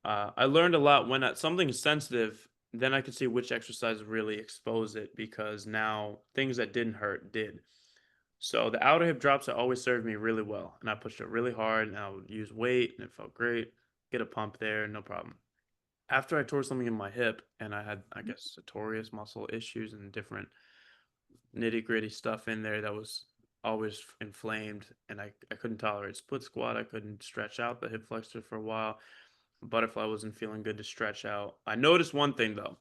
I learned a lot when something's sensitive. Then I could see which exercises really expose it because now things that didn't hurt did. So the outer hip drops that always served me really well, and I pushed it really hard, and I would use weight, and it felt great. Get a pump there, no problem. After I tore something in my hip, and I had, I guess, sartorius muscle issues and different nitty gritty stuff in there that was always inflamed, and I couldn't tolerate split squat. I couldn't stretch out the hip flexor for a while. Butterfly wasn't feeling good to stretch out. I noticed one thing though,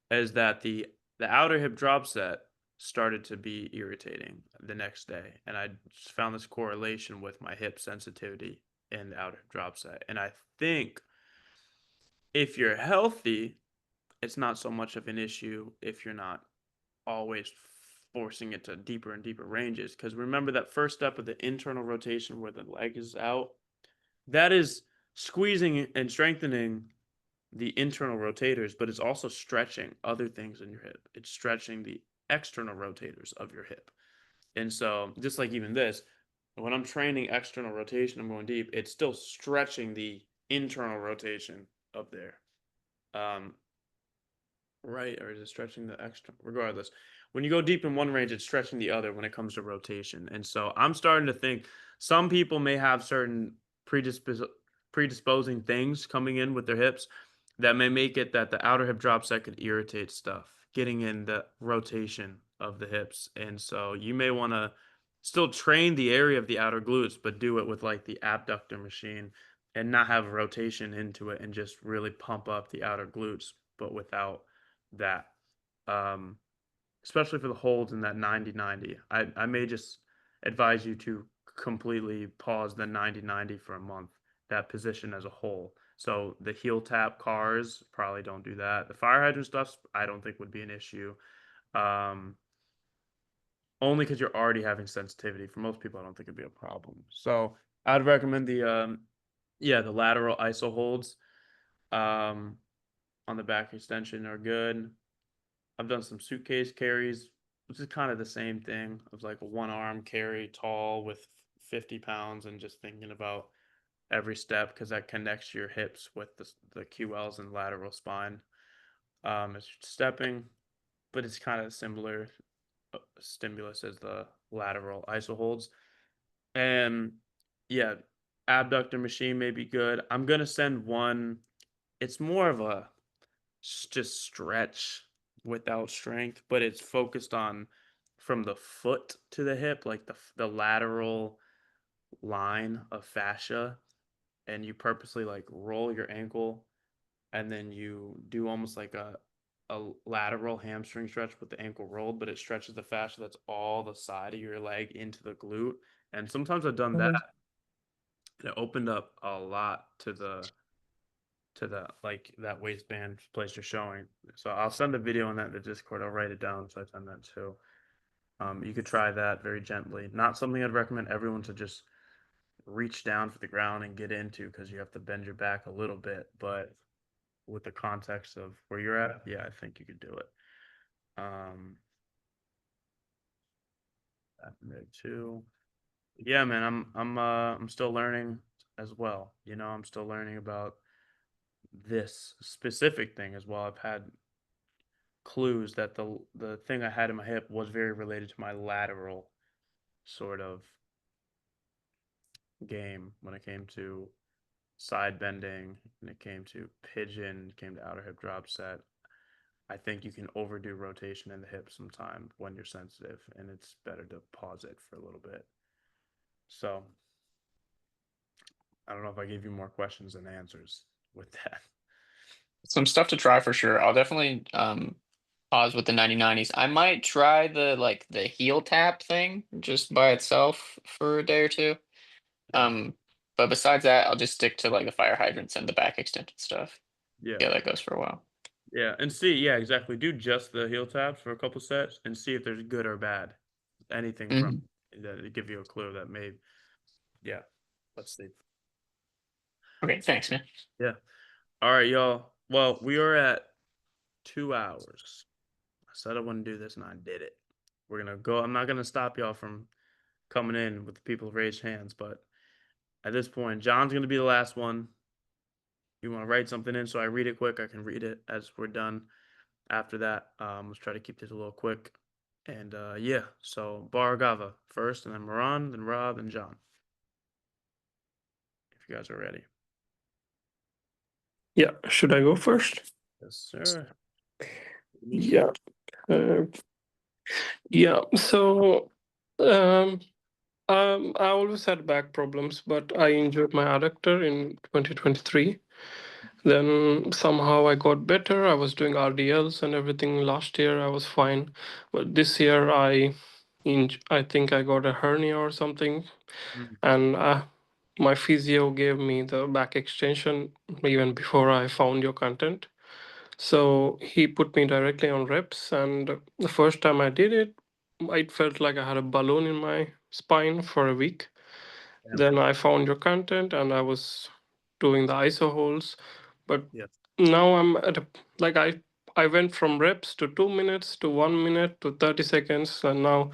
is that the outer hip drop set started to be irritating the next day, and I just found this correlation with my hip sensitivity in the outer hip drop set. And I think if you're healthy, it's not so much of an issue if you're not always forcing it to deeper and deeper ranges. Because remember that first step of the internal rotation where the leg is out, that is squeezing and strengthening the internal rotators, but it's also stretching other things in your hip. It's stretching the external rotators of your hip. And so, just like even this, when I'm training external rotation, I'm going deep, it's still stretching the internal rotation up there. Right, or is it stretching the extra? Regardless, when you go deep in one range, it's stretching the other when it comes to rotation. And so I'm starting to think some people may have certain predisposing things coming in with their hips that may make it that the outer hip drop set could irritate stuff, getting in the rotation of the hips. And so you may want to still train the area of the outer glutes, but do it with like the abductor machine and not have rotation into it and just really pump up the outer glutes, but without that. Especially for the holds in that 90-90. I may just advise you to completely pause the 90-90 for a month, that position as a whole. So the heel tap cars, probably don't do that. The fire hydrant stuff, I don't think would be an issue. Only because you're already having sensitivity. For most people, I don't think it'd be a problem. So I'd recommend the lateral iso holds on the back extension are good. I've done some suitcase carries which is kind of the same thing of like a one arm carry tall with 50 pounds and just thinking about every step because that connects your hips with the QLs and lateral spine. It's stepping, but it's kind of similar stimulus as the lateral iso holds. And yeah, abductor machine may be good. I'm gonna send one. It's more of a just stretch without strength, but it's focused on from the foot to the hip, like the lateral line of fascia, and you purposely like roll your ankle, and then you do almost like a lateral hamstring stretch with the ankle rolled, but it stretches the fascia that's all the side of your leg into the glute. And sometimes I've done that. And it opened up a lot to the like that waistband place you're showing. So I'll send a video on that in the Discord. I'll write it down so I send that too. You could try that very gently. Not something I'd recommend everyone to just reach down for the ground and get into because you have to bend your back a little bit. But with the context of where you're at, yeah, I think you could do it. That mid too. Yeah, man, I'm still learning as well. You know, I'm still learning about this specific thing as well. I've had clues that the thing I had in my hip was very related to my lateral sort of game when it came to side bending, when it came to pigeon, came to outer hip drop set. I think you can overdo rotation in the hip sometime when you're sensitive, and it's better to pause it for a little bit. So I don't know if I gave you more questions than answers with that. Some stuff to try for sure. I'll definitely pause with the 90/90s. I might try the heel tap thing just by itself for a day or two. Yeah. But besides that, I'll just stick to like the fire hydrants and the back extension stuff. Yeah. Yeah, that goes for a while. Yeah, and see, yeah, exactly. Do just the heel taps for a couple sets and see if there's good or bad. Anything from that give you a clue that may, yeah. Let's see. Okay, thanks, man. Yeah. All right, y'all. Well, we are at 2 hours. I said I wouldn't do this, and I did it. We're gonna go. I'm not gonna stop y'all from coming in with the people who raised hands, but at this point, John's gonna be the last one. You want to write something in so I read it quick? I can read it as we're done. After that, let's try to keep this a little quick. And yeah, so Baragava first, and then Moran, then Rob, and John. If you guys are ready. Yeah, should I go first? Yes, sir. Yeah. Yeah, so I always had back problems, but I injured my adductor in 2023. Then somehow I got better. I was doing RDLs and everything last year. I was fine, but this year I think I got a hernia or something, and my physio gave me the back extension even before I found your content. So he put me directly on reps, and the first time I did it, it felt like I had a balloon in my spine for a week. Yeah. Then I found your content and I was doing the ISO holds, but Yeah. now I'm at like I went from reps to 2 minutes to 1 minute to 30 seconds, and now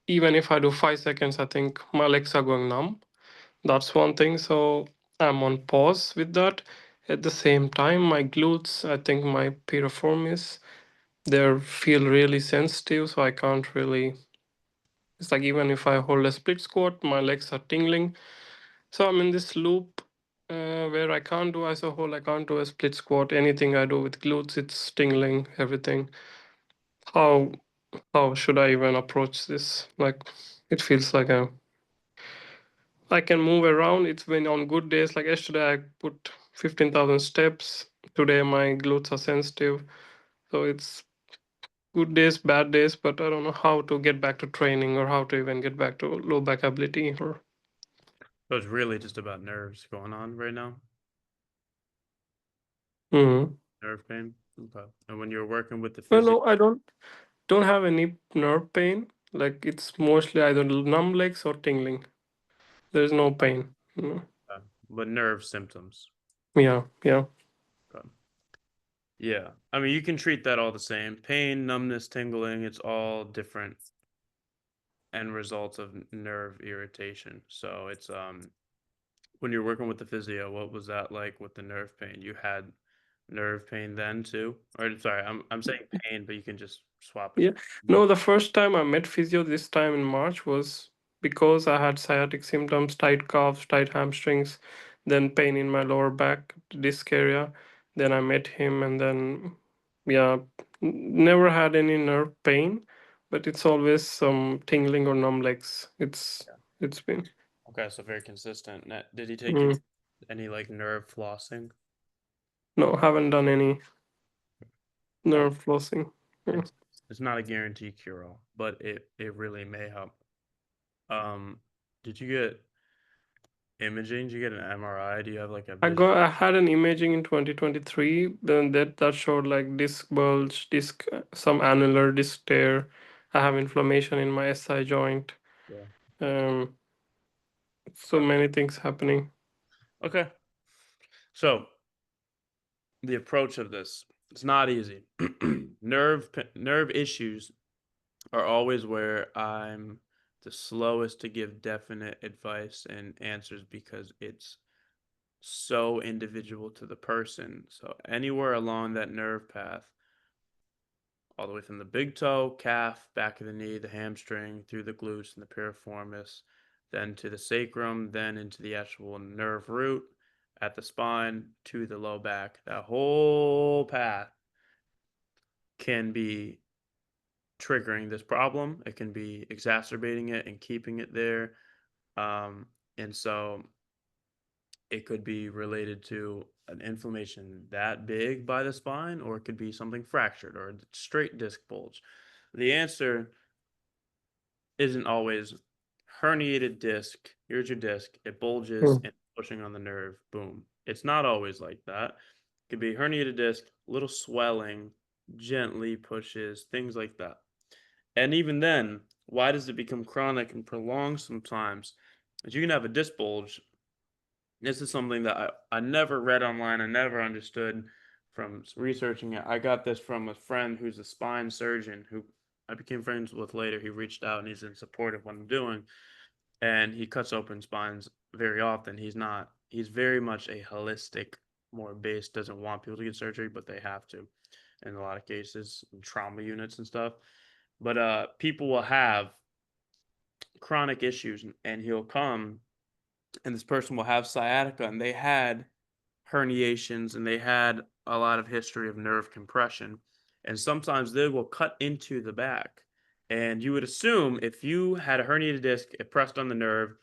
even if I do 5 seconds, I think my legs are going numb. That's one thing. So I'm on pause with that. At the same time, my glutes, I think my piriformis, they feel really sensitive, so I can't really. It's like even if I hold a split squat, my legs are tingling. So I'm in this loop where I can't do iso hold, I can't do a split squat. Anything I do with glutes, it's tingling, everything. How should I even approach this? Like it feels like I can move around. It's been on good days. Like yesterday, I put 15,000 steps. Today, my glutes are sensitive. So it's good days, bad days, but I don't know how to get back to training or how to even get back to low back ability. Or So it's really just about nerves going on right now. Mhm. Nerve pain. Okay. And when you're working with the Well, physio, no, I don't have any nerve pain. Like it's mostly either numb legs or tingling. There's no pain. but nerve symptoms. Yeah, yeah. Okay. Yeah. I mean, you can treat that all the same. Pain, numbness, tingling, it's all different end results of nerve irritation. So it's when you're working with the physio, what was that like with the nerve pain? You had nerve pain then too? Or sorry, I'm saying pain, but you can just swap it. Yeah. No, the first time I met physio this time in March was because I had sciatic symptoms, tight calves, tight hamstrings, then pain in my lower back, disc area. Then I met him, and then, yeah, never had any nerve pain, but it's always some tingling or numb legs. It's been. Okay, so very consistent. Did he take Mm. any like nerve flossing? No, haven't done any nerve flossing. Yeah. It's not a guarantee cure all, but it really may help. Did you get imaging? Did you get an MRI? Do you have like a I had an imaging in 2023, then that showed like disc bulge, some annular disc tear. I have inflammation in my SI joint. Yeah. So many things happening. Okay. So the approach of this, it's not easy. Nerve issues are always where I'm the slowest to give definite advice and answers because it's so individual to the person. So anywhere along that nerve path, all the way from the big toe, calf, back of the knee, the hamstring, through the glutes and the piriformis, then to the sacrum, then into the actual nerve root at the spine to the low back. That whole path can be triggering this problem. It can be exacerbating it and keeping it there. And so it could be related to an inflammation that big by the spine, or it could be something fractured or a straight disc bulge. The answer isn't always herniated disc. Here's your disc. It bulges and pushing on the nerve. Boom. It's not always like that. It could be herniated disc, little swelling, gently pushes, things like that. And even then, why does it become chronic and prolonged sometimes? Is you can have a disc bulge. This is something that I never read online. I never understood from researching it. I got this from a friend who's a spine surgeon who I became friends with later. He reached out and he's in support of what I'm doing. And he cuts open spines very often. He's very much a holistic, more based, doesn't want people to get surgery, but they have to in a lot of cases, trauma units and stuff. But people will have chronic issues and he'll come and this person will have sciatica and they had herniations and they had a lot of history of nerve compression. And sometimes they will cut into the back. And you would assume if you had a herniated disc, it pressed on the nerve,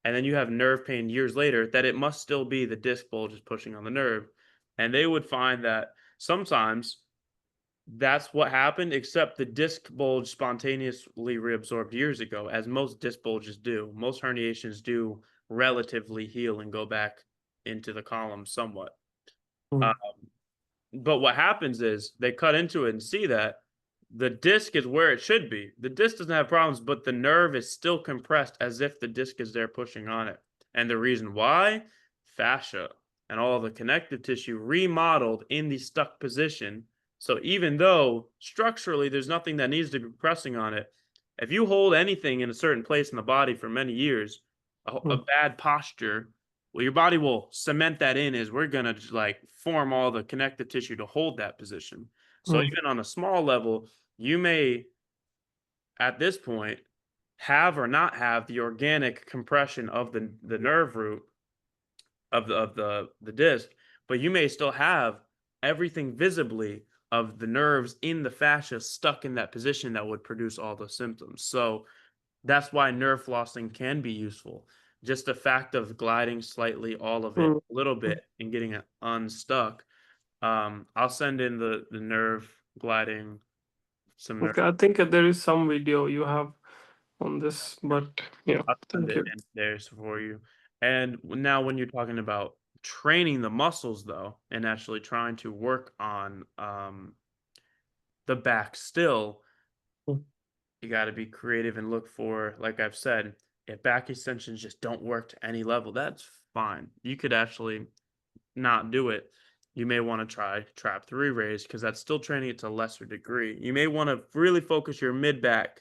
and then you have nerve pain years later, that it must still be the disc bulge is pushing on the nerve. And they would find that sometimes that's what happened, except the disc bulge spontaneously reabsorbed years ago, as most disc bulges do. Most herniations do relatively heal and go back into the column somewhat. But what happens is they cut into it and see that the disc is where it should be. The disc doesn't have problems, but the nerve is still compressed as if the disc is there pushing on it. And the reason why? Fascia and all the connective tissue remodeled in the stuck position. So even though structurally there's nothing that needs to be pressing on it, if you hold anything in a certain place in the body for many years, a bad posture, well, your body will cement that in as we're gonna like form all the connective tissue to hold that position. So even on a small level, you may at this point have or not have the organic compression of the nerve root of the disc, but you may still have everything visibly of the nerves in the fascia stuck in that position that would produce all the symptoms. So that's why nerve flossing can be useful. Just the fact of gliding slightly all of it a little bit and getting it unstuck. I'll send in the nerve gliding. Some nerve. Okay, I think there is some video you have on this, but yeah, I'll send thank it you. in there for you. And now when you're talking about training the muscles though, and actually trying to work on the back still, you got to be creative and look for, like I've said, if back extensions just don't work to any level, that's fine. You could actually not do it. you may want to try trap 3 raise because that's still training it to a lesser degree. You may want to really focus your mid back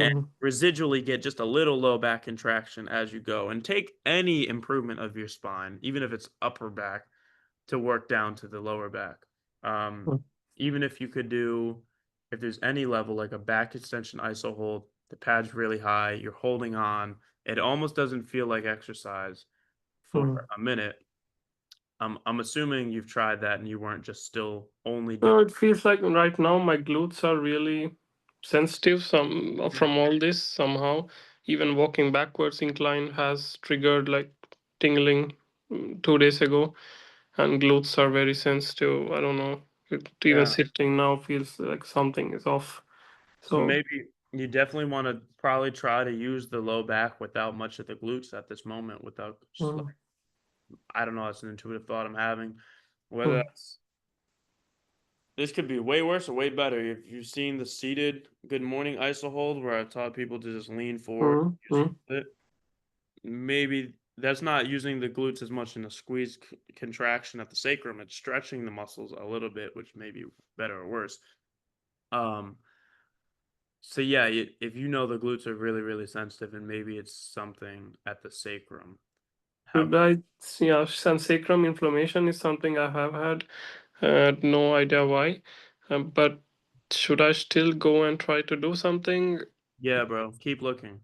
and residually get just a little low back contraction as you go, and take any improvement of your spine, even if it's upper back, to work down to the lower back. Even if you could do, if there's any level like a back extension iso hold, the pad's really high, you're holding on, it almost doesn't feel like exercise for a minute. I'm assuming you've tried that and you weren't just still only doing. No, it feels like right now my glutes are really sensitive from all this somehow. Even walking backwards incline has triggered like tingling 2 days ago, and glutes are very sensitive. I don't know. Even sitting now feels like something is off. So maybe you definitely want to probably try to use the low back without much of the glutes at this moment, without just like, I don't know, that's an intuitive thought I'm having. Whether that's, this could be way worse or way better. If you've seen the seated good morning iso hold where I've taught people to just lean forward, maybe that's not using the glutes as much in a squeeze contraction at the sacrum. It's stretching the muscles a little bit, which may be better or worse. So yeah, if you know the glutes are really, really sensitive, and maybe it's something at the sacrum. Some sacrum inflammation is something I have had. No idea why, but should I still go and try to do something? Yeah, bro, keep looking,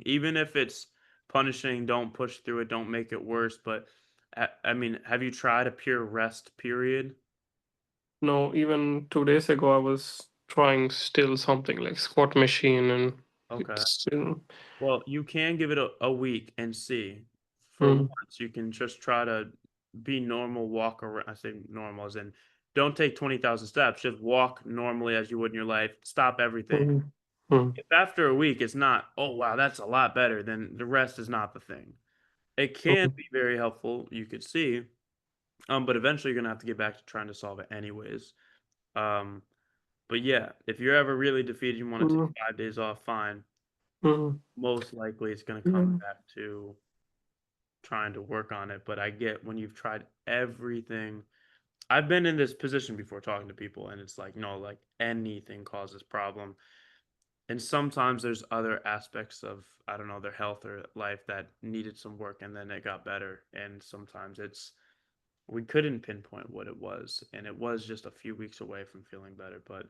even if it's punishing, don't push through it, don't make it worse. But I mean, have you tried a pure rest period? No, even 2 days ago I was trying still something like squat machine, and Okay. still... Well, you can give it a week and see. For once, you can just try to be normal, walk around. I say normal as in don't take 20,000 steps, just walk normally as you would in your life, stop everything. If after a week it's not, oh wow, that's a lot better, then the rest is not the thing. It can be very helpful, you could see, but eventually you're gonna have to get back to trying to solve it anyways. But yeah, if you're ever really defeated, you want to take 5 days off, fine. Most likely it's going to come back to trying to work on it. But I get when you've tried everything. I've been in this position before talking to people, and it's like, no, like anything causes problem. And sometimes there's other aspects of, I don't know, their health or life that needed some work and then it got better. And sometimes we couldn't pinpoint what it was, and it was just a few weeks away from feeling better. But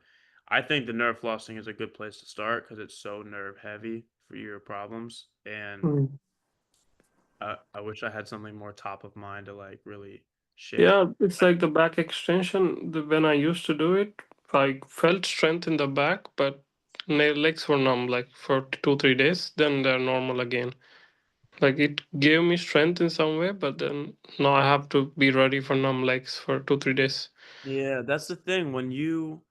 I think the nerve flossing is a good place to start because it's so nerve heavy for your problems. And I wish I had something more top of mind to like really share. Yeah, it's like the back extension. When I used to do it, I felt strength in the back, but legs were numb like for 2-3 days. Then they're normal again. Like it gave me strength in some way, but then now I have to be ready for numb legs for 2-3 days. Yeah, that's the thing.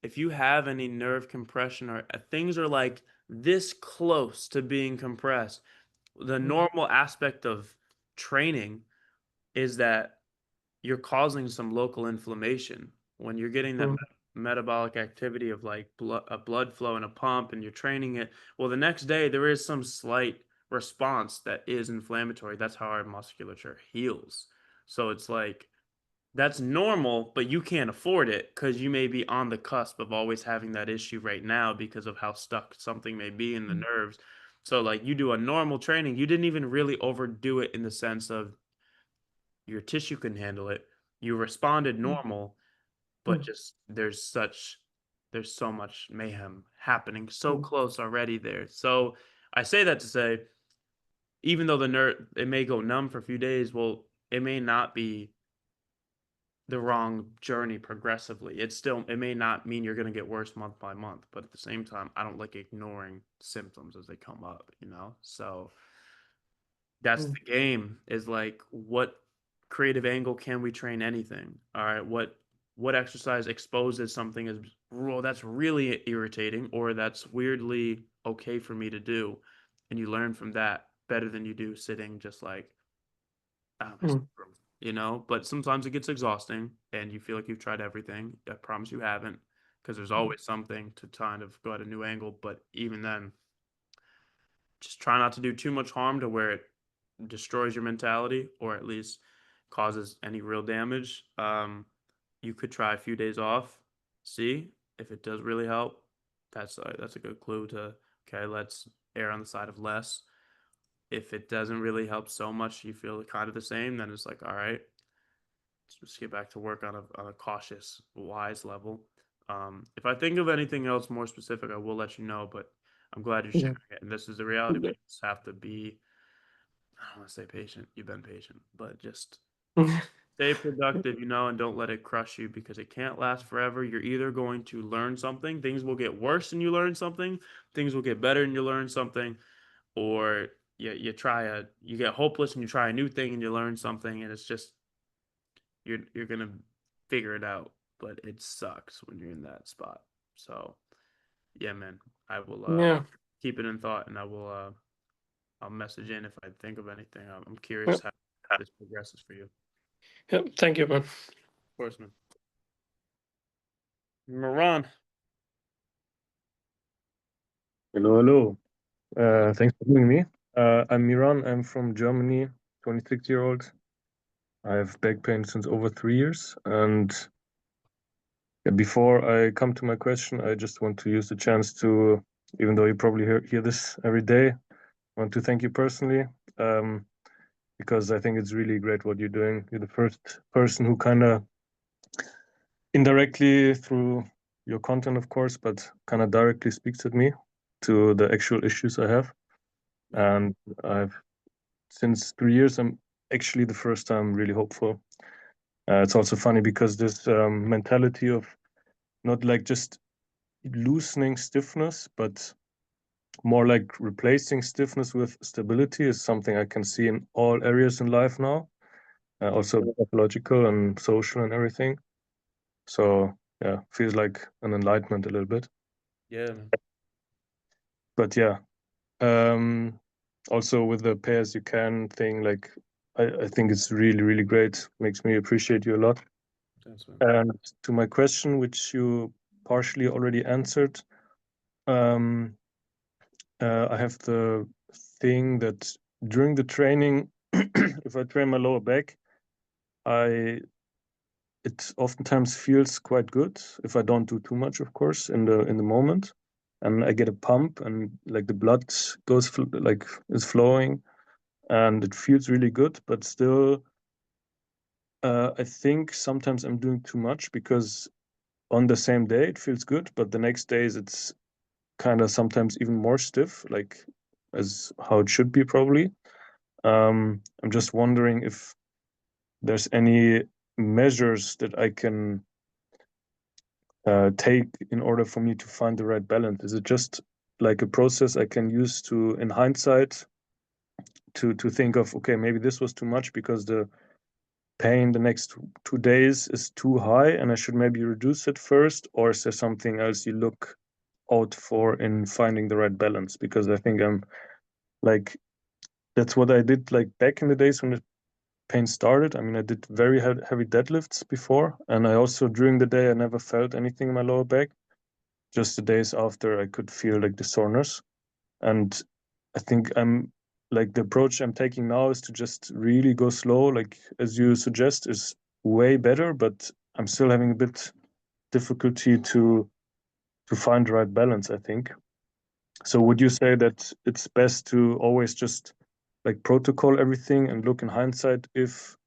If you have any nerve compression or things are like this close to being compressed, the normal aspect of training is that you're causing some local inflammation when you're getting that metabolic activity of like a blood flow and a pump, and you're training it. Well, the next day there is some slight response that is inflammatory. That's how our musculature heals. So it's like that's normal, but you can't afford it because you may be on the cusp of always having that issue right now because of how stuck something may be in the nerves. So like you do a normal training, you didn't even really overdo it in the sense of your tissue can handle it. You responded normal, but just there's so much mayhem happening so close already there. So I say that to say, even though the nerve it may go numb for a few days, well, it may not be the wrong journey progressively. It may not mean you're going to get worse month by month, but at the same time, I don't like ignoring symptoms as they come up, you know? So that's the game, is like what creative angle can we train anything? All right, what exercise exposes something as, well, that's really irritating, or that's weirdly okay for me to do, and you learn from that better than you do sitting just like, you know. But sometimes it gets exhausting and you feel like you've tried everything. I promise you haven't, because there's always something to kind of go at a new angle. But even then, just try not to do too much harm to where it destroys your mentality, or at least causes any real damage, you could try a few days off, see if it does really help. That's a good clue to, okay, let's err on the side of less. If it doesn't really help so much, you feel kind of the same, then it's like, all right, let's just get back to work on a cautious, wise level. If I think of anything else more specific, I will let you know, but I'm glad you're sharing it. And this is the reality. We just have to be, I don't want to say patient. You've been patient, but just stay productive, and don't let it crush you because it can't last forever. You're either going to learn something, things will get worse and you learn something, things will get better and you learn something, or you get hopeless and you try a new thing and you learn something, and it's just you're gonna figure it out, but it sucks when you're in that spot. So yeah, man, I will Yeah. keep it in thought, and I'll message in if I think of anything. I'm curious Yep. how this progresses for you. Yep. Thank you, man. Of course, man. Moran. Hello, hello. Thanks for having me. I'm Miran. I'm from Germany, 26-year-old. I have back pain since over 3 years. And before I come to my question, I just want to use the chance to, even though you probably hear this every day, I want to thank you personally, because I think it's really great what you're doing. You're the first person who kind of indirectly through your content, of course, but kind of directly speaks at me to the actual issues I have. And I've since 3 years, I'm actually the first time really hopeful. It's also funny because this mentality of not like just loosening stiffness, but more like replacing stiffness with stability is something I can see in all areas in life now, also psychological and social and everything. So yeah, feels like an enlightenment a little bit. Yeah, man. But yeah, also with the pay as you can thing, like I think it's really, really great. Makes me appreciate you a lot. Thanks, man. And to my question, which you partially already answered, I have the thing that during the training, if I train my lower back, it oftentimes feels quite good if I don't do too much, of course, in the moment, and I get a pump and like the blood is flowing, and it feels really good. But still, I think sometimes I'm doing too much because on the same day it feels good, but the next days it's kind of sometimes even more stiff, like as how it should be probably. I'm just wondering if there's any measures that I can take in order for me to find the right balance. Is it just like a process I can use to, in hindsight, to think of, okay, maybe this was too much because the pain the next 2 days is too high and I should maybe reduce it first? Or is there something else you look out for in finding the right balance? Because I think I'm like, that's what I did like back in the days when the pain started. I mean, I did very heavy deadlifts before, and I also during the day I never felt anything in my lower back. Just the days after I could feel like the soreness. And I think I'm like the approach I'm taking now is to just really go slow, like as you suggest, is way better, but I'm still having a bit difficulty to find the right balance, I think. So would you say that it's best to always just like protocol everything and look in hindsight if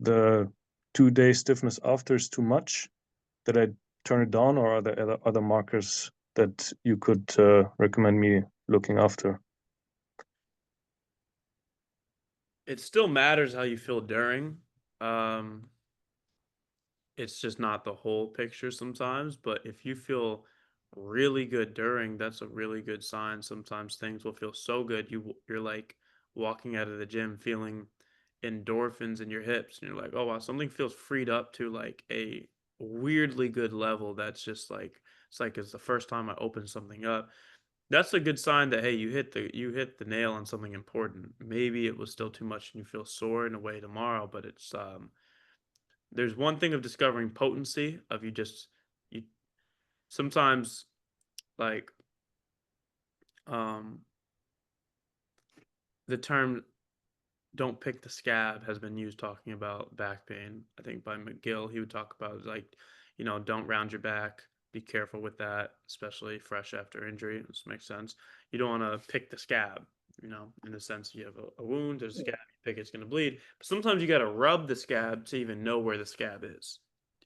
the 2 day stiffness after is too much, that I turn it down, or are there other markers that you could recommend me looking after? It still matters how you feel during. Um, it's just not the whole picture sometimes, but if you feel really good during, that's a really good sign. Sometimes things will feel so good you're like walking out of the gym feeling endorphins in your hips, and you're like, "Oh wow, something feels freed up to like a weirdly good level." That's just like it's the first time I open something up. That's a good sign that hey, you hit the nail on something important. Maybe it was still too much and you feel sore in a way tomorrow, but it's there's one thing of discovering potency of you sometimes like um the term don't pick the scab has been used talking about back pain. I think by McGill, he would talk about like, don't round your back. Be careful with that, especially fresh after injury. This makes sense. You don't want to pick the scab, in the sense you have a wound, there's a scab, you pick it's going to bleed. But sometimes you got to rub the scab to even know where the scab is.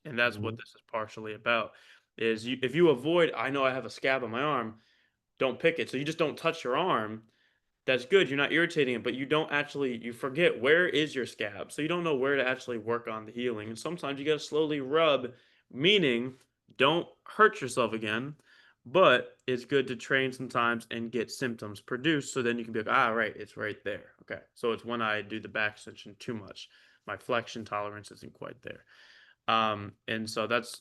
And that's what this is partially about. Is if you avoid, I know I have a scab on my arm, don't pick it. So you just don't touch your arm. That's good. You're not irritating it, but you forget where is your scab. So you don't know where to actually work on the healing. And sometimes you got to slowly rub, meaning don't hurt yourself again, but it's good to train sometimes and get symptoms produced. So then you can be like, right, it's right there. Okay. So it's when I do the back extension too much. My flexion tolerance isn't quite there. And so that's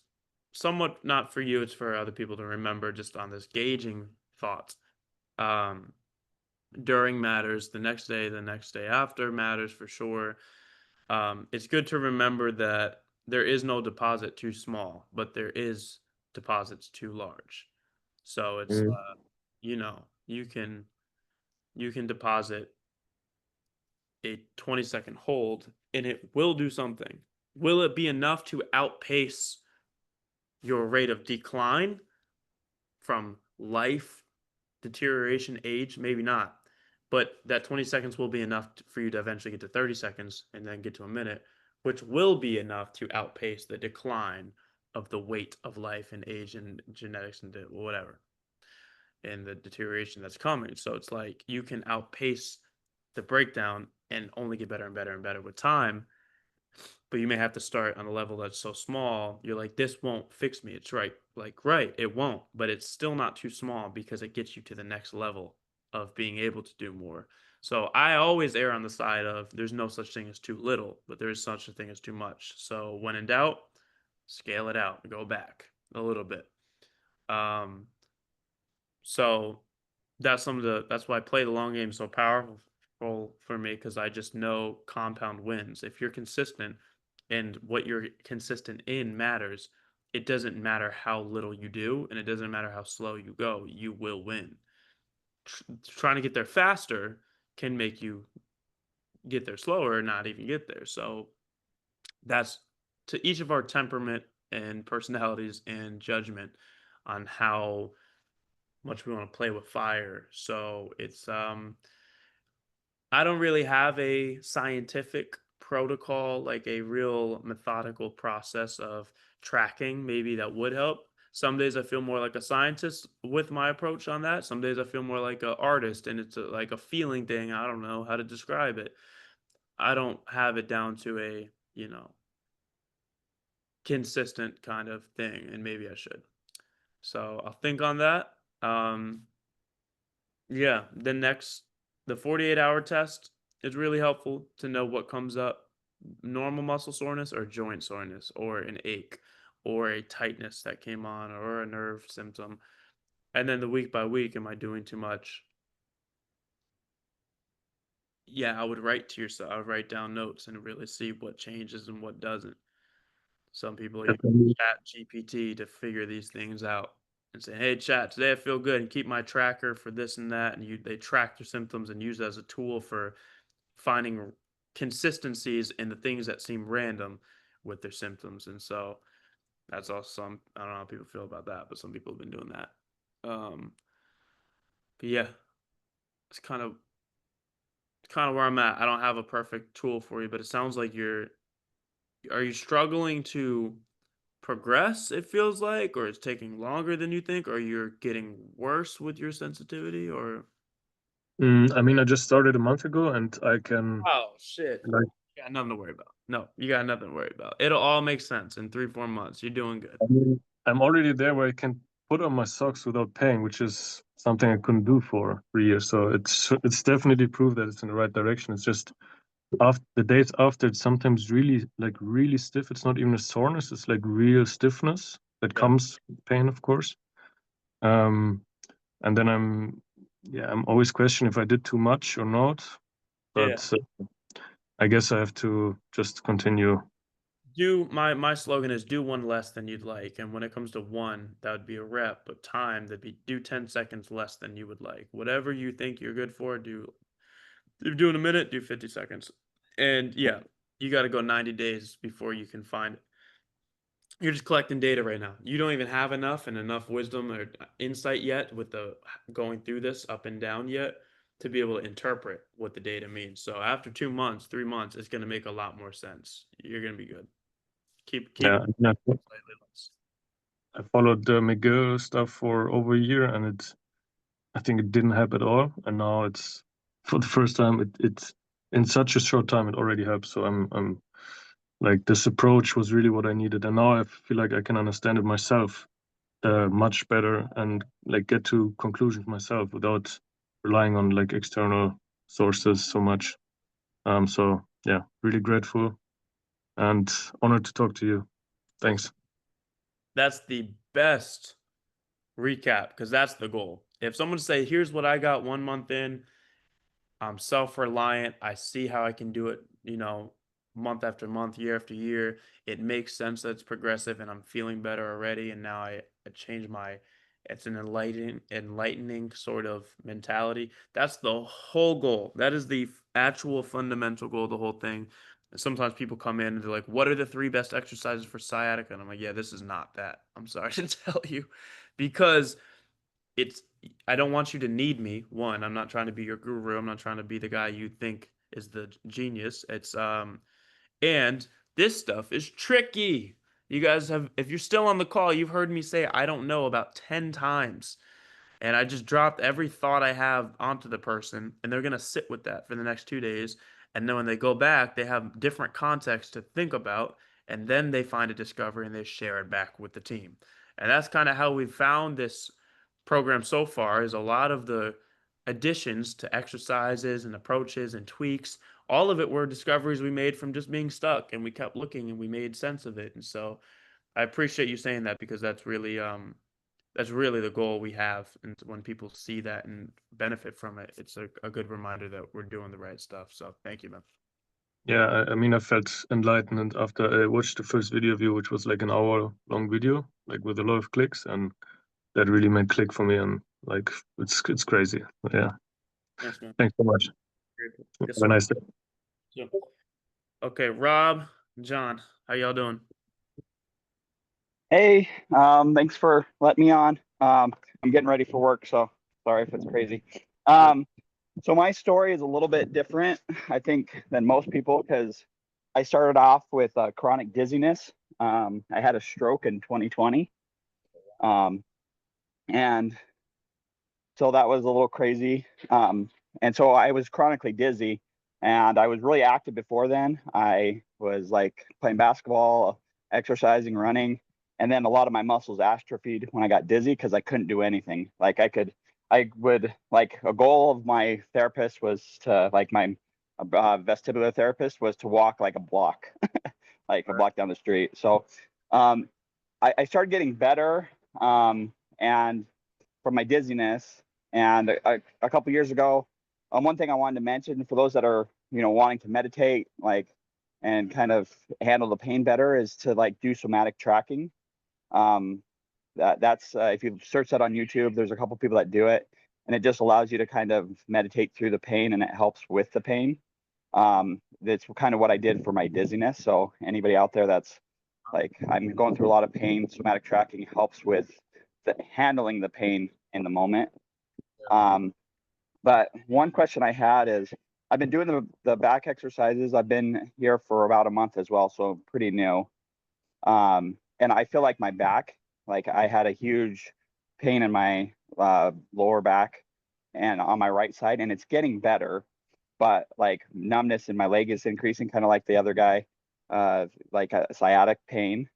somewhat not for you. It's for other people to remember just on this gauging thought. During matters, the next day after matters for sure. It's good to remember that there is no deposit too small, but there is deposits too large. So it's you can deposit a 20-second hold and it will do something. Will it be enough to outpace your rate of decline from life, deterioration, age? Maybe not. But that 20 seconds will be enough for you to eventually get to 30 seconds and then get to a minute, which will be enough to outpace the decline of the weight of life and age and genetics and whatever, and the deterioration that's coming. So it's like you can outpace the breakdown and only get better and better and better with time. But you may have to start on a level that's so small, you're like, this won't fix me. It's right. Like, right, it won't, but it's still not too small because it gets you to the next level of being able to do more. So I always err on the side of there's no such thing as too little, but there is such a thing as too much. So when in doubt, scale it out, go back a little bit. So that's that's why play the long game is so powerful for me, because I just know compound wins. If you're consistent and what you're consistent in matters, it doesn't matter how little you do and it doesn't matter how slow you go, you will win. Trying to get there faster can make you get there slower or not even get there. So that's to each of our temperament and personalities and judgment on how much we want to play with fire. So it's I don't really have a scientific protocol, like a real methodical process of tracking. Maybe that would help. Some days I feel more like a scientist with my approach on that. Some days I feel more like an artist, and it's like a feeling thing. I don't know how to describe it. I don't have it down to a, consistent kind of thing, and maybe I should. So I'll think on that. Yeah, the 48-hour test is really helpful to know what comes up: normal muscle soreness or joint soreness or an ache or a tightness that came on or a nerve symptom. And then the week by week, am I doing too much? Yeah, I would write to yourself. I would write down notes and really see what changes and what doesn't. Some people use Chat GPT to figure these things out and say, "Hey, Chat, today I feel good," and keep my tracker for this and that. And they track their symptoms and use it as a tool for finding consistencies in the things that seem random with their symptoms. And so that's also I don't know how people feel about that, but some people have been doing that. But yeah, it's kind of where I'm at. I don't have a perfect tool for you, but it sounds like are you struggling to progress, it feels like, or it's taking longer than you think, or you're getting worse with your sensitivity, or I mean, I just started a month ago, and I can. oh shit, Like, you got nothing to worry about. No, you got nothing to worry about. It'll all make sense in 3-4 months. You're doing good. I mean, I'm already there where I can put on my socks without paying, which is something I couldn't do for 3 years. So it's definitely proof that it's in the right direction. It's just after the days after, it's sometimes really stiff. It's not even a soreness; it's like real stiffness that comes with pain, of course. And then I'm always questioning if I did too much or not. But I guess I have to just continue. My slogan is do one less than you'd like, and when it comes to one, that would be a rep, but time, that'd be do 10 seconds less than you would like. Whatever you think you're good for, do if you're doing a minute, do 50 seconds. And yeah, you got to go 90 days before you can find it. You're just collecting data right now. You don't even have enough wisdom or insight yet with the going through this up and down yet to be able to interpret what the data means. So after 2 months, 3 months, it's going to make a lot more sense. You're going to be good. Keep Yeah, slightly less. I followed the McGill stuff for over a year, and I think it didn't help at all. And now it's for the first time, it's in such a short time, it already helps. So I'm like, this approach was really what I needed, and now I feel like I can understand it myself much better and like get to conclusions myself without relying on like external sources so much. So yeah, really grateful and honored to talk to you. Thanks. That's the best recap because that's the goal. If someone say, "Here's what I got 1 month in," I'm self-reliant. I see how I can do it, month after month, year after year. It makes sense that it's progressive and I'm feeling better already. And now I change it's an enlightening sort of mentality. That's the whole goal. That is the actual fundamental goal of the whole thing. And sometimes people come in and they're like, what are the 3 best exercises for sciatica? And I'm like, yeah, this is not that. I'm sorry to tell you, because I don't want you to need me. One, I'm not trying to be your guru. I'm not trying to be the guy you think is the genius. And this stuff is tricky. You guys if you're still on the call, you've heard me say I don't know about 10 times. And I just dropped every thought I have onto the person, and they're going to sit with that for the next 2 days. And then when they go back, they have different context to think about, and then they find a discovery and they share it back with the team. And that's kind of how we've found this program so far, is a lot of the additions to exercises and approaches and tweaks. All of it were discoveries we made from just being stuck, and we kept looking and we made sense of it. And so I appreciate you saying that, because that's really the goal we have. And when people see that and benefit from it, it's a good reminder that we're doing the right stuff. So thank you, man. Yeah, I mean, I felt enlightened after I watched the first video of you, which was like an hour-long video, like with a lot of clicks, and that really made click for me. And like, it's crazy. Yeah. Thanks, man. Thanks so much. Yes, Have sir. a nice day. Yeah. Okay, Rob, John, how y'all doing? Hey, thanks for letting me on. I'm getting ready for work, so sorry if it's crazy. So my story is a little bit different, I think, than most people, because I started off with chronic dizziness. I had a stroke in 2020. And so that was a little crazy. And so I was chronically dizzy, and I was really active before then. I was like playing basketball, exercising, running. And then a lot of my muscles atrophied when I got dizzy because I couldn't do anything. Like I would, like, a goal of my therapist was to, like, my vestibular therapist was to walk like a block, like a block down the street. So I started getting better, and from my dizziness. And a couple years ago, one thing I wanted to mention for those that are, wanting to meditate, like, and kind of handle the pain better, is to like do somatic tracking. That's if you search that on YouTube, there's a couple people that do it, and it just allows you to kind of meditate through the pain, and it helps with the pain. That's kind of what I did for my dizziness. So anybody out there that's like, I'm going through a lot of pain, somatic tracking helps with handling the pain in the moment. But one question I had is, I've been doing the back exercises. I've been here for about a month as well, so pretty new. And I feel like my back, like I had a huge pain in my lower back and on my right side, and it's getting better, but like numbness in my leg is increasing, kind of like the other guy, like a sciatic pain.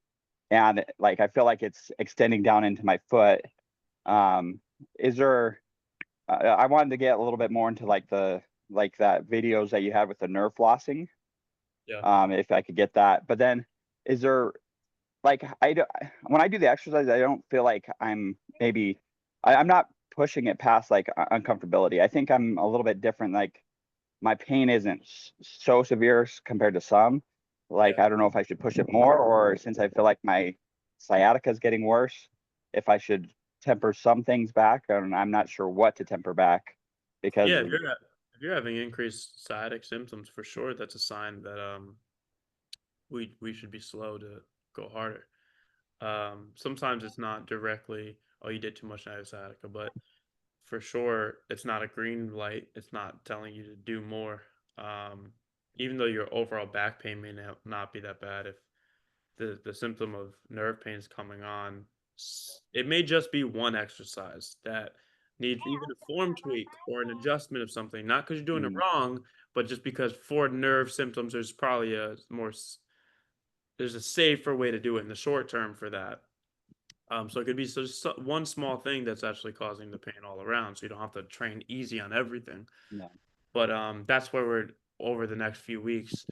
And like, I feel like it's extending down into my foot. Is there, I wanted to get a little bit more into like that videos that you had with the nerve flossing. Yeah. If I could get that. But then is there, like, when I do the exercise, I don't feel like I'm not pushing it past like uncomfortability. I think I'm a little bit different. Like, my pain isn't so severe compared to some. Like, Yeah. I don't know if I should push it more, or since I feel like my sciatica is getting worse, if I should temper some things back, and I'm not sure what to temper back, because Yeah, if If you're having increased sciatic symptoms, for sure, that's a sign that we should be slow to go harder. Sometimes it's not directly, oh, you did too much sciatica, but for sure, it's not a green light. It's not telling you to do more. Um, Even though your overall back pain may not be that bad, if the symptom of nerve pain is coming on, it may just be one exercise that needs even a form tweak or an adjustment of something, not because you're doing it Mm, wrong, but just because for nerve symptoms, there's probably there's a safer way to do it in the short term for that. So it could be just one small thing that's actually causing the pain all around, so you don't have to train easy on everything. yeah. But that's where we're over the next few weeks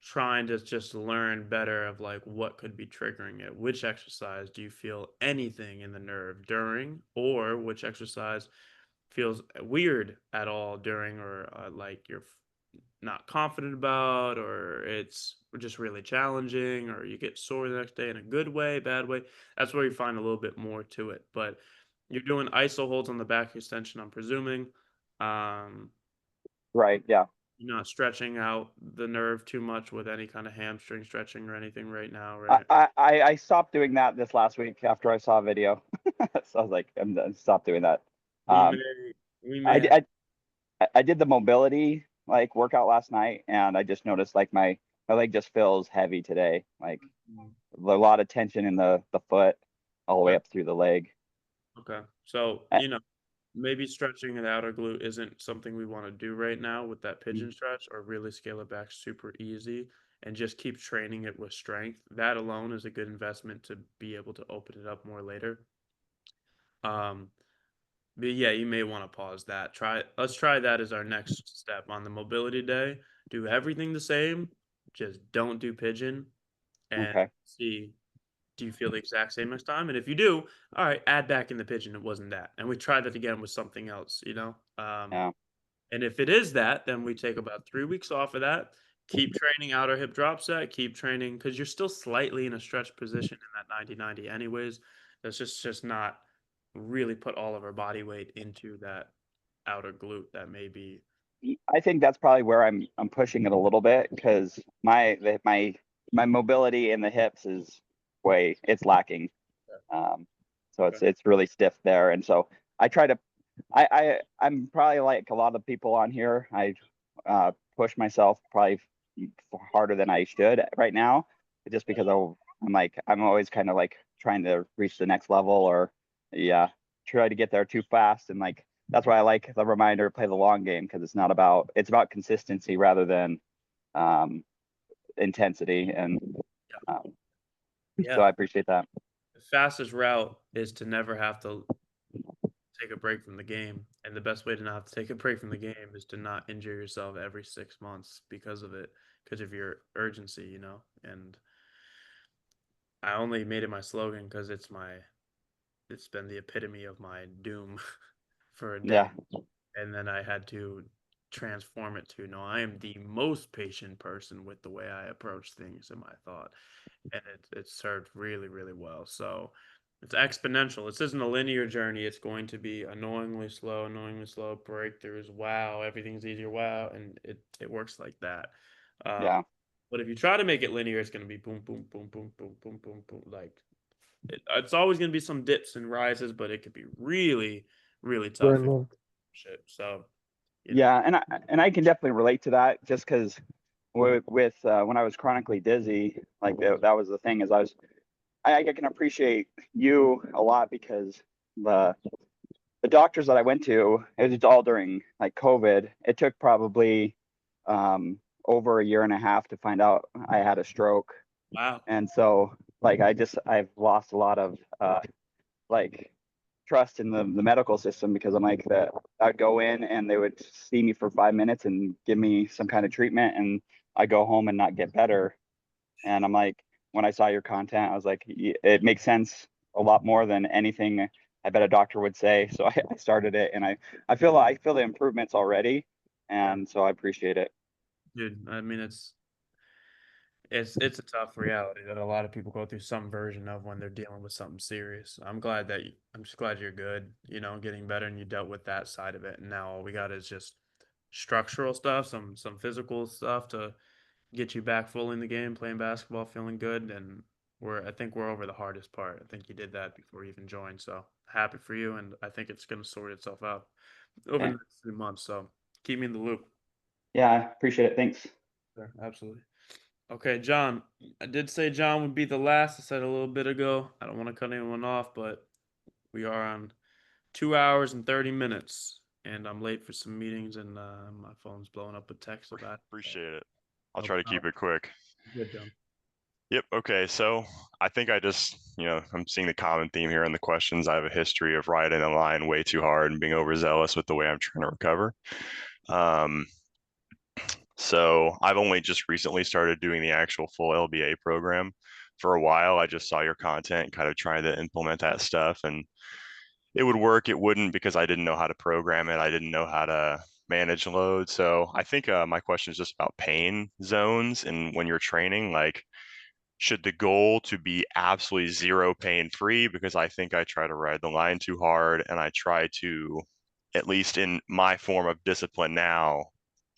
trying to just learn better of like what could be triggering it. Which exercise do you feel anything in the nerve during, or which exercise feels weird at all during, or like you're not confident about, or it's just really challenging, or you get sore the next day in a good way, bad way. That's where you find a little bit more to it. But you're doing iso holds on the back extension, I'm presuming. Um, Right. Yeah. you're not stretching out the nerve too much with any kind of hamstring stretching or anything right now, I, right? I stopped doing that this last week after I saw a video. So I was like, I'm done. Stop doing that. We Um, may we may I, have di- I did the mobility like workout last night, and I just noticed like my leg just feels heavy today. Like a lot of tension in the foot all the way okay. up through the leg. Okay. So, Uh, maybe stretching the outer glute isn't something we want to do right now with that pigeon stretch, or really scale it back super easy and just keep training it with strength. That alone is a good investment to be able to open it up more later. Um, but yeah, you may want to pause that. Let's try that as our next step on the mobility day. Do everything the same, just don't do pigeon and Okay. see, do you feel the exact same next time? And if you do, all right, add back in the pigeon. It wasn't that. And we try that again with something else. Yeah. And if it is that, then we take about 3 weeks off of that. Keep training outer hip drop set. Keep training because you're still slightly in a stretch position in that 90-90 anyways. That's just not really put all of our body weight into that outer glute that may be. I think that's probably where I'm pushing it a little bit because my mobility in the hips is it's lacking. So it's really stiff there, and so I try to I'm probably like a lot of people on here. I push myself probably harder than I should right now, just because I'm always kind of like trying to reach the next level, or yeah, try to get there too fast, and like that's why I like the reminder to play the long game, because it's about consistency rather than um, intensity, and um, so Yeah. I appreciate that. The fastest route is to never have to take a break from the game. And the best way to not have to take a break from the game is to not injure yourself every 6 months because of it, because of your urgency. And I only made it my slogan because it's been the epitome of my doom for a day. Yeah, And then I had to transform it to, no, I am the most patient person with the way I approach things in my thought. And it served really, really well. So it's exponential. This isn't a linear journey. It's going to be annoyingly slow, breakthroughs. Wow, everything's easier. Wow, and it works like that. yeah, But if you try to make it linear, it's going to be boom, boom, boom, boom, boom, boom, boom, boom. Like it's always going to be some dips and rises, but it could be really, really tough. Shit. So, yeah, and I can definitely relate to that, just because with when I was chronically dizzy, like that was the thing, is I can appreciate you a lot, because the the doctors that I went to, it was all during like COVID. It took probably over a year and a half to find out I had a stroke. wow. And so like I've lost a lot of like trust in the medical system, because I'm like that I'd go in and they would see me for 5 minutes and give me some kind of treatment, and I go home and not get better. And I'm like, when I saw your content, I was like, it makes sense a lot more than anything I bet a doctor would say. So I started it, and I feel the improvements already, and so I appreciate it. Dude, I mean it's a tough reality that a lot of people go through some version of when they're dealing with something serious. I'm just glad you're good, getting better, and you dealt with that side of it. And now all we got is just structural stuff, some physical stuff to get you back fully in the game, playing basketball, feeling good, and I think we're over the hardest part. I think you did that before you even joined, so happy for you, and I think it's going to sort itself out over the next 3 months. So keep me in the loop. Yeah, I appreciate it. Thanks. Sure, absolutely. Okay, John. I did say John would be the last. I said a little bit ago. I don't want to cut anyone off, but we are on 2 hours and 30 minutes, and I'm late for some meetings, and my phone's blowing up with texts about it. Appreciate it. I'll No try to keep problem. it quick. Good, John. Yep. Okay. So I think I just, I'm seeing the common theme here in the questions. I have a history of riding a line way too hard and being overzealous with the way I'm trying to recover. So I've only just recently started doing the actual full LBA program. For a while, I just saw your content and kind of tried to implement that stuff, and it would work, it wouldn't, because I didn't know how to program it. I didn't know how to manage load. So I think my question is just about pain zones. And when you're training, like, should the goal to be absolutely zero pain free? Because I think I try to ride the line too hard, and I try to, at least in my form of discipline now,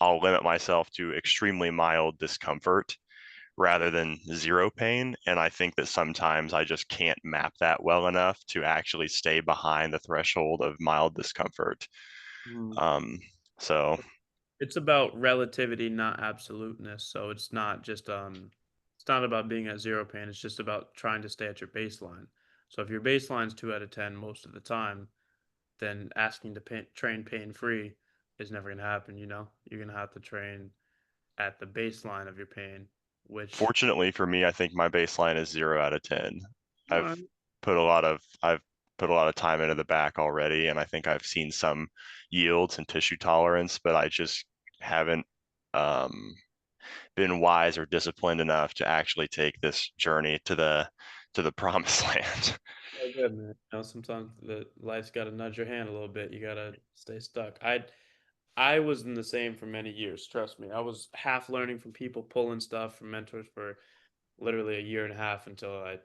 I'll limit myself to extremely mild discomfort rather than zero pain. And I think that sometimes I just can't map that well enough to actually stay behind the threshold of mild discomfort. So It's about relativity, not absoluteness. So it's not just it's not about being at zero pain. It's just about trying to stay at your baseline. So if your baseline's 2 out of 10 most of the time, then asking to train pain free is never gonna happen. You're gonna have to train at the baseline of your pain, which fortunately for me, I think my baseline is 0 out of 10. I've uh, put a lot of I've put a lot of time into the back already, and I think I've seen some yields and tissue tolerance, but I just haven't been wise or disciplined enough to actually take this journey to the promised land. oh, good, man. Sometimes the life's got to nudge your hand a little bit. You gotta stay stuck. I was in the same for many years. Trust me. I was half learning from people, pulling stuff from mentors for literally a year and a half until I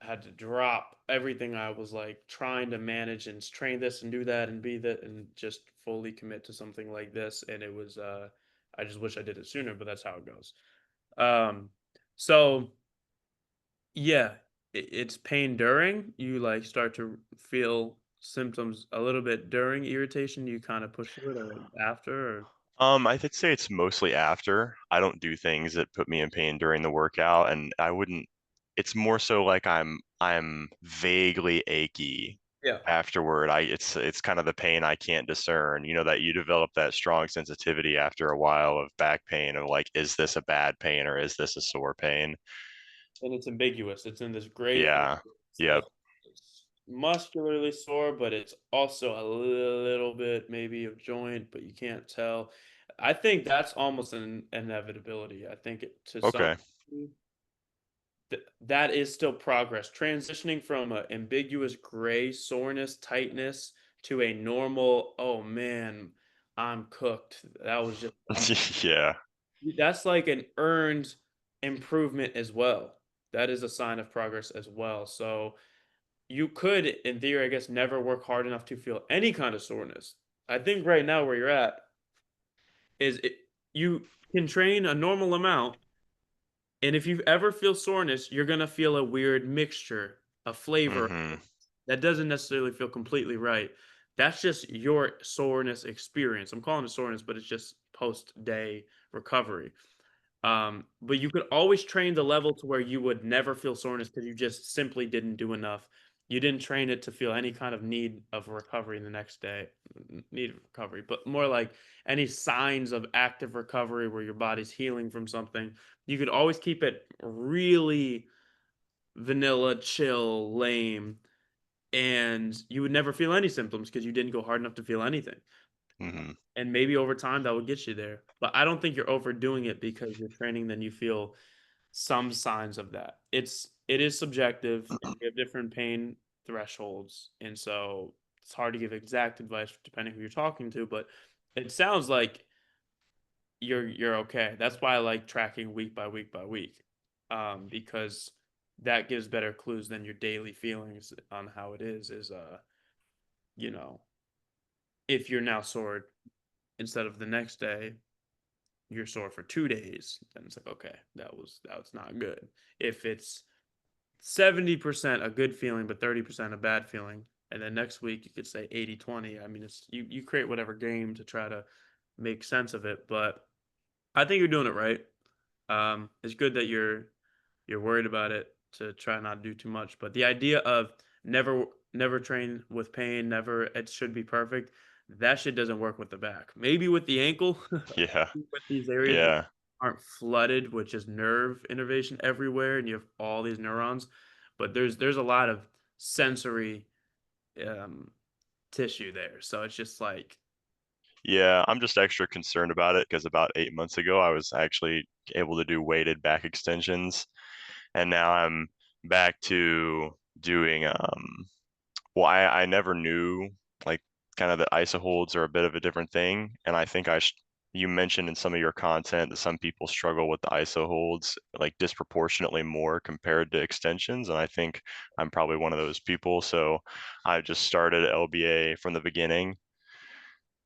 had to drop everything I was like trying to manage and train this and do that and be that and just fully commit to something like this. And it was I just wish I did it sooner, but that's how it goes. Um so yeah, it's pain during. You like start to feel symptoms a little bit during irritation. You kind of push through it or after or I would say it's mostly after. I don't do things that put me in pain during the workout, and I wouldn't. It's more so like I'm vaguely achy yeah. afterward. It's kind of the pain I can't discern. That you develop that strong sensitivity after a while of back pain of like, is this a bad pain or is this a sore pain? And it's ambiguous. It's in this gray area. Yeah. Yep. It's muscularly sore, but it's also a little bit maybe of joint, but you can't tell. I think that's almost an inevitability. I think to some Okay. degree, that is still progress. Transitioning from an ambiguous gray soreness, tightness to a normal, oh man, I'm cooked. That was just Yeah. that's like an earned improvement as well. That is a sign of progress as well. So you could, in theory, I guess, never work hard enough to feel any kind of soreness. I think right now where you're at is you can train a normal amount, and if you ever feel soreness, you're gonna feel a weird mixture, a flavor Hmm. that doesn't necessarily feel completely right. That's just your soreness experience. I'm calling it soreness, but it's just post day recovery. But you could always train the level to where you would never feel soreness because you just simply didn't do enough. You didn't train it to feel any kind of need of recovery the next day, need of recovery, but more like any signs of active recovery where your body's healing from something. You could always keep it really vanilla, chill, lame, and you would never feel any symptoms because you didn't go hard enough to feel anything. Hmm. And maybe over time that would get you there. But I don't think you're overdoing it because you're training, then you feel some signs of that. It is subjective and we have different pain thresholds. And so it's hard to give exact advice depending who you're talking to, but it sounds like you're okay. That's why I like tracking week by week by week. Because that gives better clues than your daily feelings on how it is you know, if you're now sore instead of the next day you're sore for 2 days, then it's like, okay, that was not good. If it's 70% a good feeling but 30% a bad feeling, and then next week you could say 80-20. I mean, it's you create whatever game to try to make sense of it, but I think you're doing it right. It's good that you're worried about it to try not to do too much, but the idea of never train with pain, never it should be perfect, that shit doesn't work with the back. Maybe with the ankle, Yeah. with these areas that Yeah. aren't flooded with just nerve innervation everywhere, and you have all these neurons, but there's a lot of sensory um, tissue there, so it's just like, Yeah, I'm just extra concerned about it because about 8 months ago, I was actually able to do weighted back extensions, and now I'm back to doing well, I never knew like kind of the iso holds are a bit of a different thing, and I think you mentioned in some of your content that some people struggle with the iso holds like disproportionately more compared to extensions, and I think I'm probably one of those people. So I just started LBA from the beginning,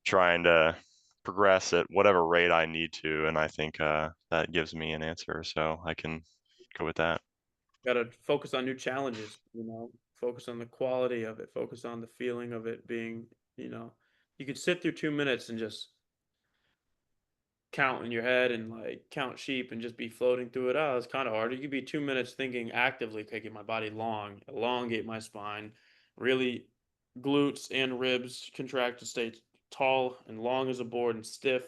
trying to progress at whatever rate I need to, and I think that gives me an answer, so I can go with that. gotta focus on new challenges, focus on the quality of it, focus on the feeling of it being, you could sit through 2 minutes and just count in your head and like count sheep and just be floating through it. Oh, it's kind of hard. You could be 2 minutes thinking actively, okay, get my body long, elongate my spine, really glutes and ribs contract to stay tall and long as a board and stiff,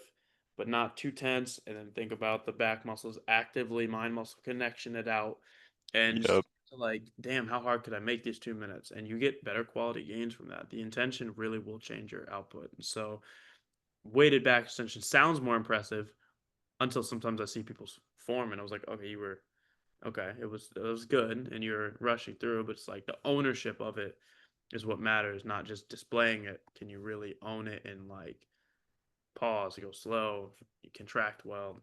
but not too tense. And then think about the back muscles actively, mind muscle connection it out. And just Yep. like, damn, how hard could I make these 2 minutes? And you get better quality gains from that. The intention really will change your output. And so weighted back extension sounds more impressive until sometimes I see people's form and I was like, okay, it was good and you're rushing through, but it's like the ownership of it is what matters, not just displaying it. Can you really own it and like pause, go slow, you contract well,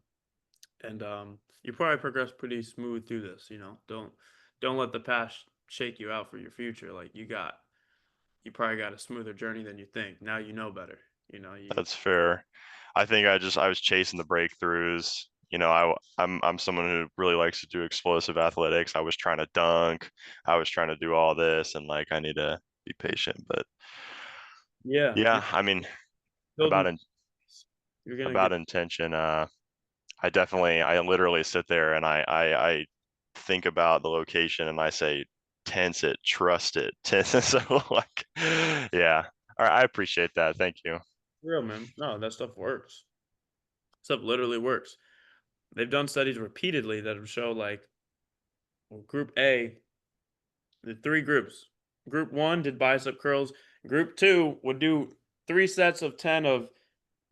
and you probably progress pretty smooth through this. Don't let the past shake you out for your future. Like you probably got a smoother journey than you think. Now you know better. That's fair. I think I was chasing the breakthroughs. I'm someone who really likes to do explosive athletics. I was trying to dunk. I was trying to do all this, and like I need to be patient. But Yeah, yeah, I mean, building. about in, You're gonna about get. intention. I literally sit there and I think about the location and I say, tense it, trust it. So like, yeah. All right, I appreciate that. Thank you. Real, man. No, that stuff works. Stuff literally works. They've done studies repeatedly that have shown like, well, group A, the three groups. Group one did bicep curls. Group two would do 3 sets of 10 of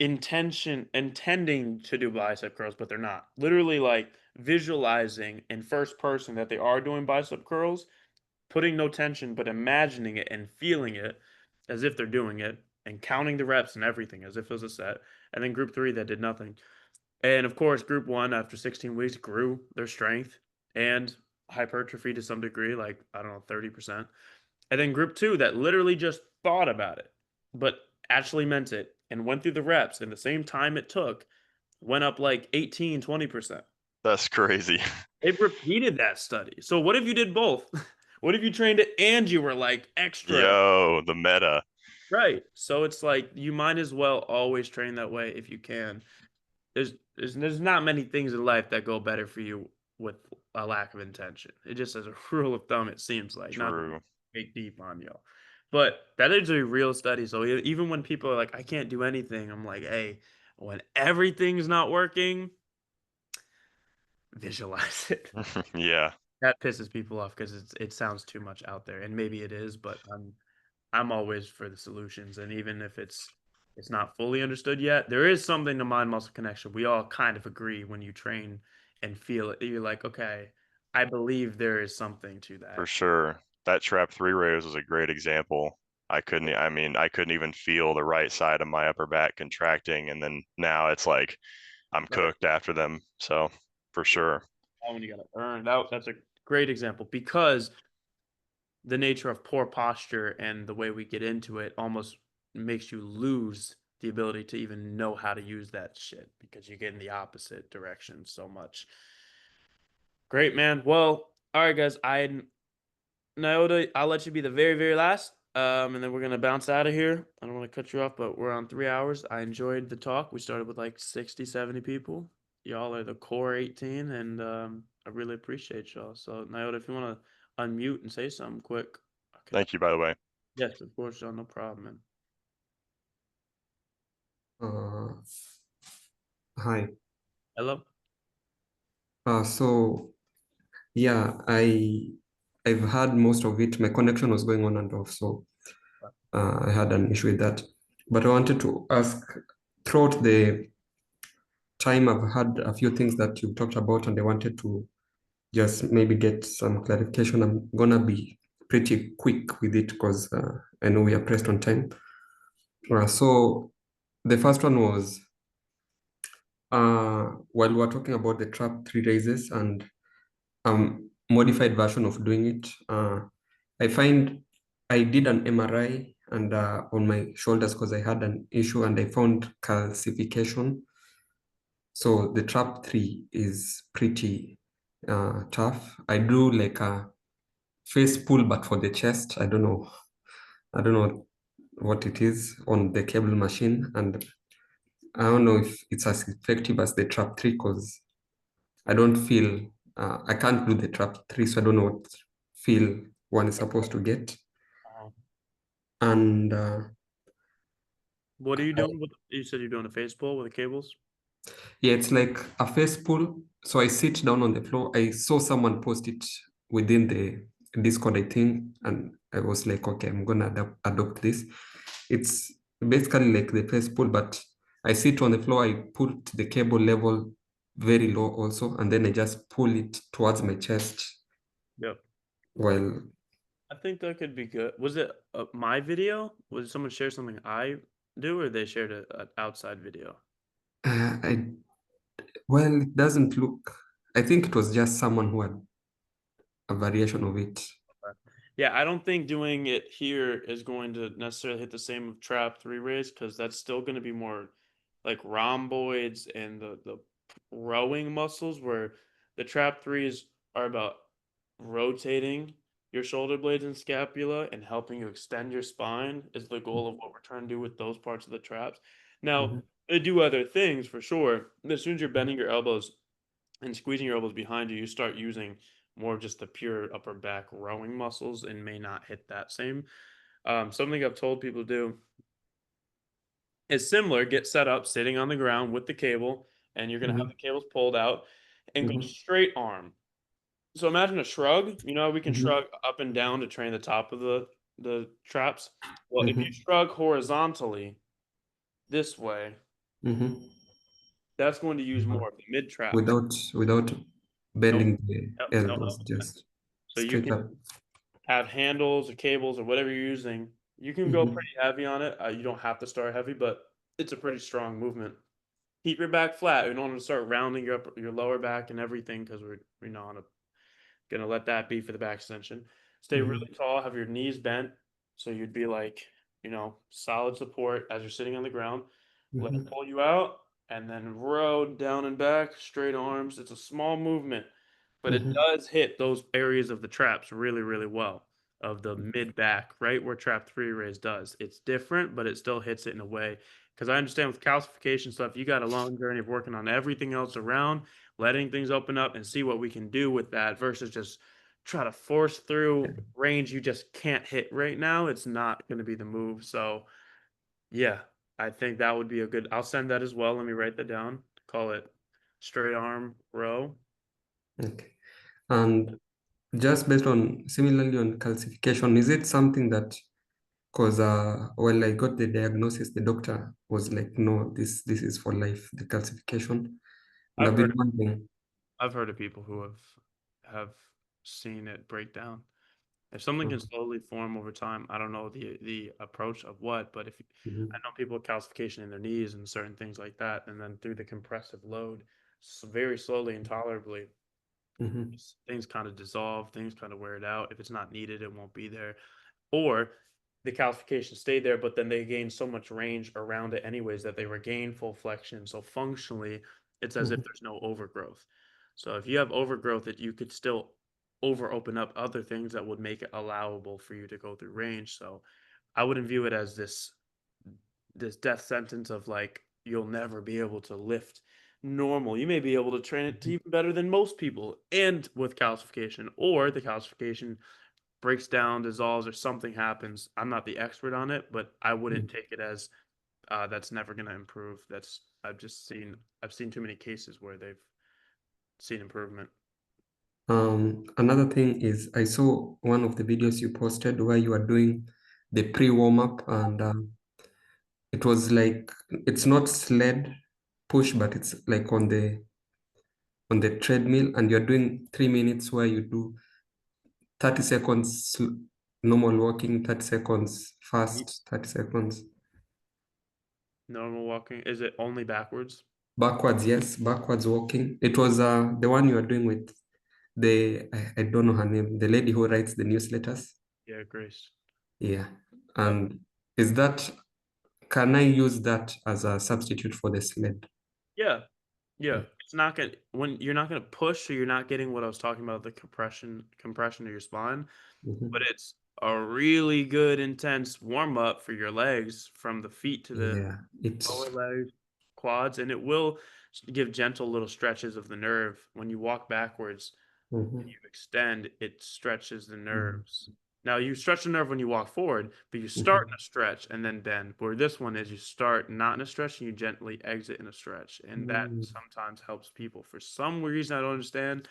intending to do bicep curls, but they're not. Literally like visualizing in first person that they are doing bicep curls, putting no tension, but imagining it and feeling it as if they're doing it and counting the reps and everything as if it was a set. And then group three that did nothing. And of course, group one, after 16 weeks, grew their strength and hypertrophy to some degree, like, I don't know, 30%. And then group two, that literally just thought about it, but actually meant it and went through the reps in the same time it took, went up like 18, 20%. That's crazy. They've repeated that study. So what if you did both? What if you trained it and you were like extra? Yo, the meta. Right. So it's like you might as well always train that way if you can. There's not many things in life that go better for you with a lack of intention. It just as a rule of thumb, it seems like not to True. make deep on you, but that is a real study. So even when people are like, I can't do anything, I'm like, hey, when everything's not working, visualize it. Yeah, That pisses people off because it sounds too much out there, and maybe it is, but I'm always for the solutions, and even if it's not fully understood yet, there is something to mind muscle connection. We all kind of agree when you train and feel it. You're like, okay, I believe there is something to for that. sure. That trap three raise was a great example. I couldn't even feel the right side of my upper back contracting. And then now it's like I'm Right. cooked after them. So for sure. That one you got to earn. That's a great example because the nature of poor posture and the way we get into it almost makes you lose the ability to even know how to use that shit because you get in the opposite direction so much. Great, man. Well, all right, guys. Nyota, I'll let you be the very, very last. And then we're gonna bounce out of here. I don't want to cut you off, but we're on 3 hours. I enjoyed the talk. We started with like 60, 70 people. Y'all are the core 18, and I really appreciate y'all. So Nyota, if you want to unmute and say something quick. Okay. Thank you, by the way. Yes, of course, John. No problem, man. Hi. Hello. So yeah, I've had most of it. My connection was going on and off, so I had an issue with that. But I wanted to ask, throughout the time, I've had a few things that you talked about, and I wanted to just maybe get some clarification. I'm gonna be pretty quick with it because I know we are pressed on time. So the first one was while we were talking about the trap 3 raises and modified version of doing it, I find I did an MRI and on my shoulders because I had an issue and I found calcification. So the trap 3 is pretty tough. I do like a face pull, but for the chest, I don't know what it is on the cable machine, and I don't know if it's as effective as the trap 3 because I don't feel I can't do the trap 3, so I don't know what feel one is supposed to get. And What are you doing? You said you're doing a face pull with the cables? yeah, it's like a face pull. So I sit down on the floor. I saw someone post it within the Discord, I think, and I was like, okay, I'm gonna adopt this. It's basically like the face pull, but I sit on the floor. I put the cable level very low also, and then I just pull it towards my chest. Yep. While I think that could be good. Was it my video? Was someone share something I do, or they shared an outside video? Well, it doesn't look. I think it was just someone who had a variation of it. Yeah, I don't think doing it here is going to necessarily hit the same with trap 3 raise because that's still going to be more like rhomboids and the rowing muscles, where the trap 3s are about rotating your shoulder blades and scapula and helping you extend your spine is the goal of what we're trying to do with those parts of the traps. Now, they do other things for sure. As soon as you're bending your elbows and squeezing your elbows behind you, you start using more of just the pure upper back rowing muscles and may not hit that same. Something I've told people to do is similar. Get set up sitting on the ground with the cable, and you're going to have the cables pulled out and go straight arm. So imagine a shrug. You know, we can shrug up and down to train the top of the traps. Well, if you shrug horizontally this way, that's going to use more of the mid trap. Without bending the elbows, Nope. just So you straight can up. have handles or cables or whatever you're using. You can go pretty heavy on it. You don't have to start heavy, but it's a pretty strong movement. Keep your back flat. We don't want to start rounding your lower back and everything because we're not gonna let that be for the back extension. Stay really tall. Have your knees bent, so you'd be like, solid support as you're sitting on the ground. Let it pull you out, and then row down and back, straight arms. It's a small movement, but it does hit those areas of the traps really, really well, of the mid back, right where trap 3 raise does. It's different, but it still hits it in a way. Because I understand with calcification stuff, you got a long journey of working on everything else around, letting things open up and see what we can do with that versus just try to force through range you just can't hit right now. It's not going to be the move. So, yeah, I think that would be a good. I'll send that as well. Let me write that down. Call it straight arm row. Okay. And just based on similarly on calcification, is it something that because when I got the diagnosis, the doctor was like, no, this is for life, the calcification. And I've been wondering. I've heard of people who have seen it break down. If something can slowly form over time, I don't know the approach of what, but if I know people with calcification in their knees and certain things like that, and then through the compressive load, very slowly and tolerably, things kind of dissolve, things kind of wear it out. If it's not needed, it won't be there. Or the calcification stayed there, but then they gained so much range around it anyways that they regain full flexion. So functionally, it's as if there's no overgrowth. So if you have overgrowth, that you could still over open up other things that would make it allowable for you to go through range. So I wouldn't view it as this death sentence of like you'll never be able to lift normal. You may be able to train it to even better than most people and with calcification, or the calcification breaks down, dissolves, or something happens. I'm not the expert on it, but I wouldn't take it as that's never going to improve. That's I've seen too many cases where they've seen improvement. Another thing is I saw one of the videos you posted where you are doing the pre-warm-up, and it was like it's not sled push, but it's like on the treadmill, and you're doing 3 minutes where you do 30 seconds normal walking, 30 seconds fast, 30 seconds Normal walking, is it only backwards? backwards. Yes, backwards walking. It was the one you are doing with I don't know her name, the lady who writes the newsletters. Yeah, Grace. Yeah. And is that, can I use that as a substitute for the sled? Yeah. It's not gonna you're not gonna push, so you're not getting what I was talking about, the compression of your spine. But it's a really good intense warm up for your legs, from the feet to the Yeah, it's lower legs, quads, and it will give gentle little stretches of the nerve. When you walk backwards and you extend, it stretches the nerves. Now you stretch the nerve when you walk forward, but you start in a stretch and then bend. Where this one is, you start not in a stretch and you gently exit in a stretch, and that sometimes helps people. For some reason I don't understand,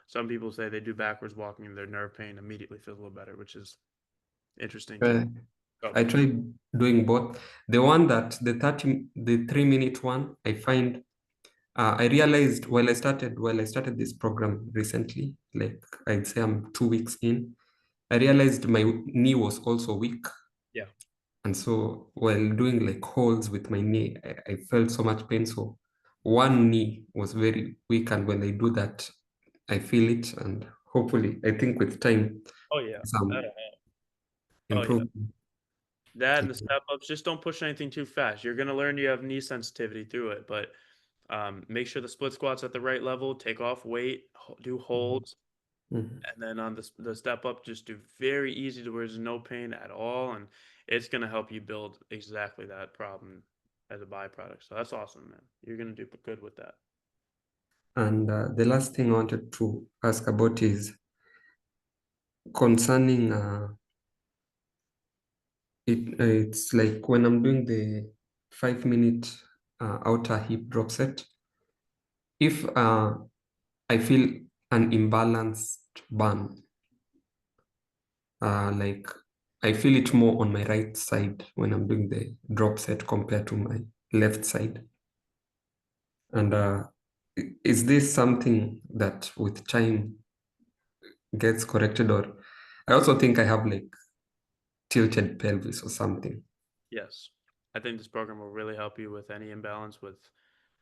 some people say they do backwards walking and their nerve pain immediately feels a little better, which is interesting to me. I tried doing both. The one that the 3-minute one, I find I realized while I started this program recently, like I'd say I'm 2 weeks in, I realized my knee was also weak. Yeah. And so while doing like holds with my knee, I felt so much pain. So one knee was very weak, and when I do that, I feel it, and hopefully, I think with time, Oh yeah. some Oh, yeah. improvement. That and the step ups, just don't push anything too fast. You're gonna learn you have knee sensitivity through it, but make sure the split squat's at the right level. Take off weight, do holds, and then on the step up, just do very easy to where there's no pain at all, and it's gonna help you build exactly that problem as a byproduct. So that's awesome, man. You're gonna do good with that. And the last thing I wanted to ask about is concerning it's like when I'm doing the 5-minute outer hip drop set, if I feel an imbalanced burn, like I feel it more on my right side when I'm doing the drop set compared to my left side. And is this something that with time gets corrected? Or I also think I have like tilted pelvis or something. Yes. I think this program will really help you with any imbalance with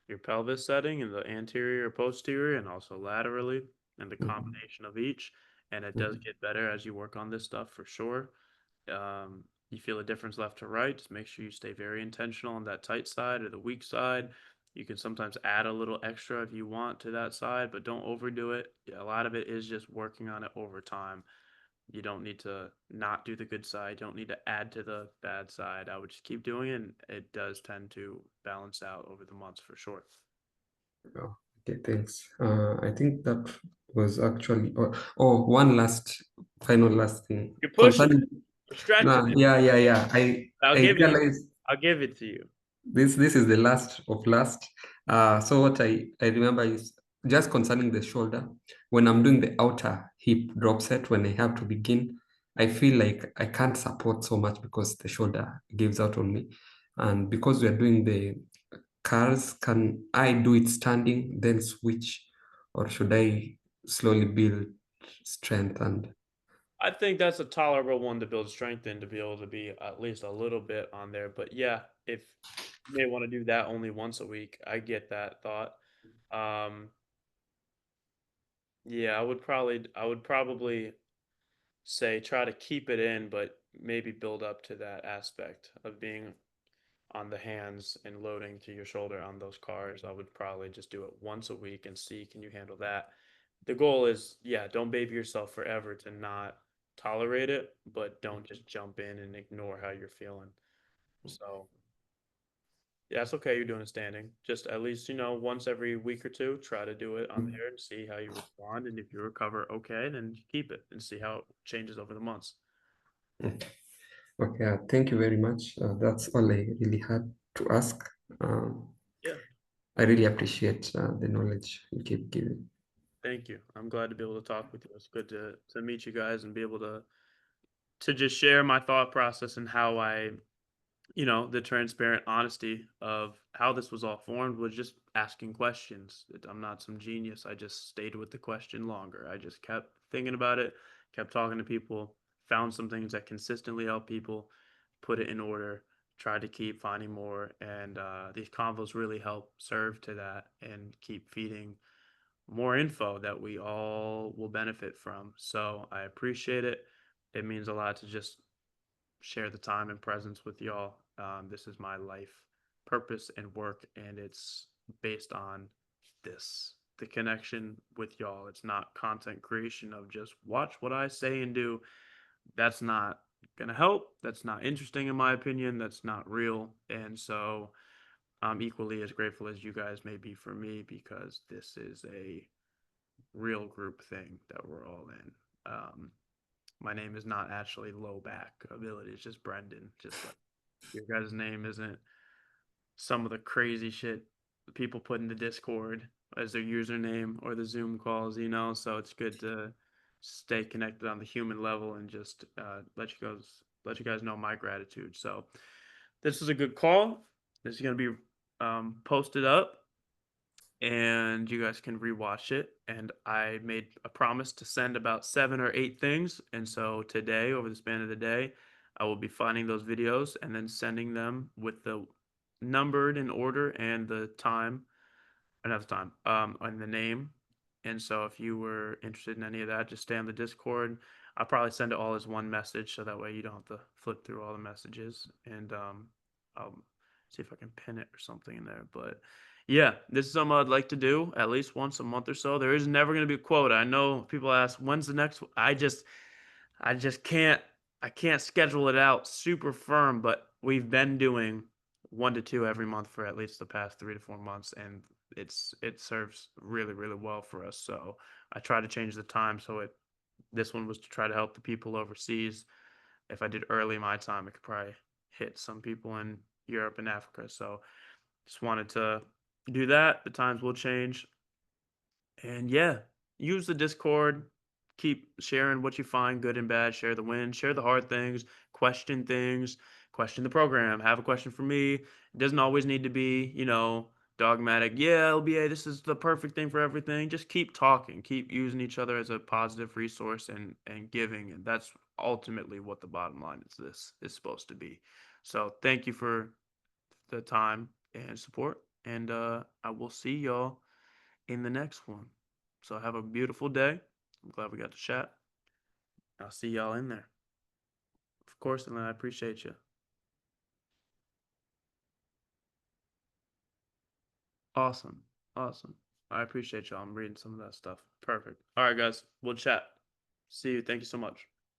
your pelvis setting in the anterior or posterior, and also laterally, and the combination of each. And it does get better as you work on this stuff for sure. You feel a difference left to right. Just make sure you stay very intentional on that tight side or the weak side. You can sometimes add a little extra if you want to that side, but don't overdo it. Yeah, a lot of it is just working on it over time. You don't need to not do the good side. You don't need to add to the bad side. I would just keep doing it, and it does tend to balance out over the months for sure. Oh, okay, thanks. I think that was actually one final last thing. You're pushing. You're stretching. Yeah. I'll I give realized I'll give it to you. this is the last of last. So what I remember is just concerning the shoulder. When I'm doing the outer hip drop set, when I have to begin, I feel like I can't support so much because the shoulder gives out on me. And because we are doing the cars, can I do it standing, then switch, or should I slowly build strength? And I think that's a tolerable one to build strength in, to be able to be at least a little bit on there. But yeah, if you may want to do that only once a week, I get that thought. Yeah, I would probably say try to keep it in, but maybe build up to that aspect of being on the hands and loading to your shoulder on those cars. I would probably just do it once a week and see, can you handle that? The goal is, yeah, don't baby yourself forever to not tolerate it, but don't just jump in and ignore how you're feeling. So yeah, it's okay you're doing a standing. Just at least, once every week or two, try to do it on there and see how you respond. And if you recover okay, then you keep it and see how it changes over the months. Okay, thank you very much. That's all I really had to ask. Yeah. I really appreciate the knowledge you keep giving. Thank you. I'm glad to be able to talk with you. It's good to meet you guys and be able to just share my thought process and how I, the transparent honesty of how this was all formed was just asking questions. I'm not some genius. I just stayed with the question longer. I just kept thinking about it, kept talking to people, found some things that consistently help people, put it in order, tried to keep finding more. And these convos really help serve to that and keep feeding more info that we all will benefit from. So I appreciate it. It means a lot to just share the time and presence with y'all. This is my life purpose and work, and it's based on this the connection with y'all. It's not content creation of just watch what I say and do. That's not going to help. That's not interesting, in my opinion. That's not real. And so I'm equally as grateful as you guys may be for me because this is a real group thing that we're all in. My name is not actually low back ability. It's just Brendan. Just like your guys' name isn't some of the crazy shit people put in the Discord as their username or the Zoom calls, So it's good to stay connected on the human level and just let you guys know my gratitude. So this is a good call. This is gonna be posted up and you guys can rewatch it. And I made a promise to send about 7 or 8 things. And so today, over the span of the day, I will be finding those videos and then sending them with the numbered in order and the time, or not the time, and the name. And so if you were interested in any of that, just stay on the Discord. I'll probably send it all as one message so that way you don't have to flip through all the messages. And I'll see if I can pin it or something in there. But yeah, this is something I'd like to do at least once a month or so. There is never going to be a quota. I know people ask, when's the next one? I just can't schedule it out super firm, but we've been doing 1 to 2 every month for at least the past 3 to 4 months, and it serves really, really well for us. So I try to change the time. So this one was to try to help the people overseas. If I did early my time, it could probably hit some people in Europe and Africa. So just wanted to do that. The times will change. And yeah, use the Discord. Keep sharing what you find, good and bad. Share the wins, share the hard things, question the program. Have a question for me. It doesn't always need to be, dogmatic. Yeah, LBA, this is the perfect thing for everything. Just keep talking, keep using each other as a positive resource and giving. And that's ultimately what the bottom line is this is supposed to be. So thank you for the time and support. And I will see y'all in the next one. So have a beautiful day. I'm glad we got to chat. I'll see y'all in there. Of course, and I appreciate you. Awesome. Awesome. I appreciate y'all. I'm reading some of that stuff. Perfect. All right, guys. We'll chat. See you. Thank you so much.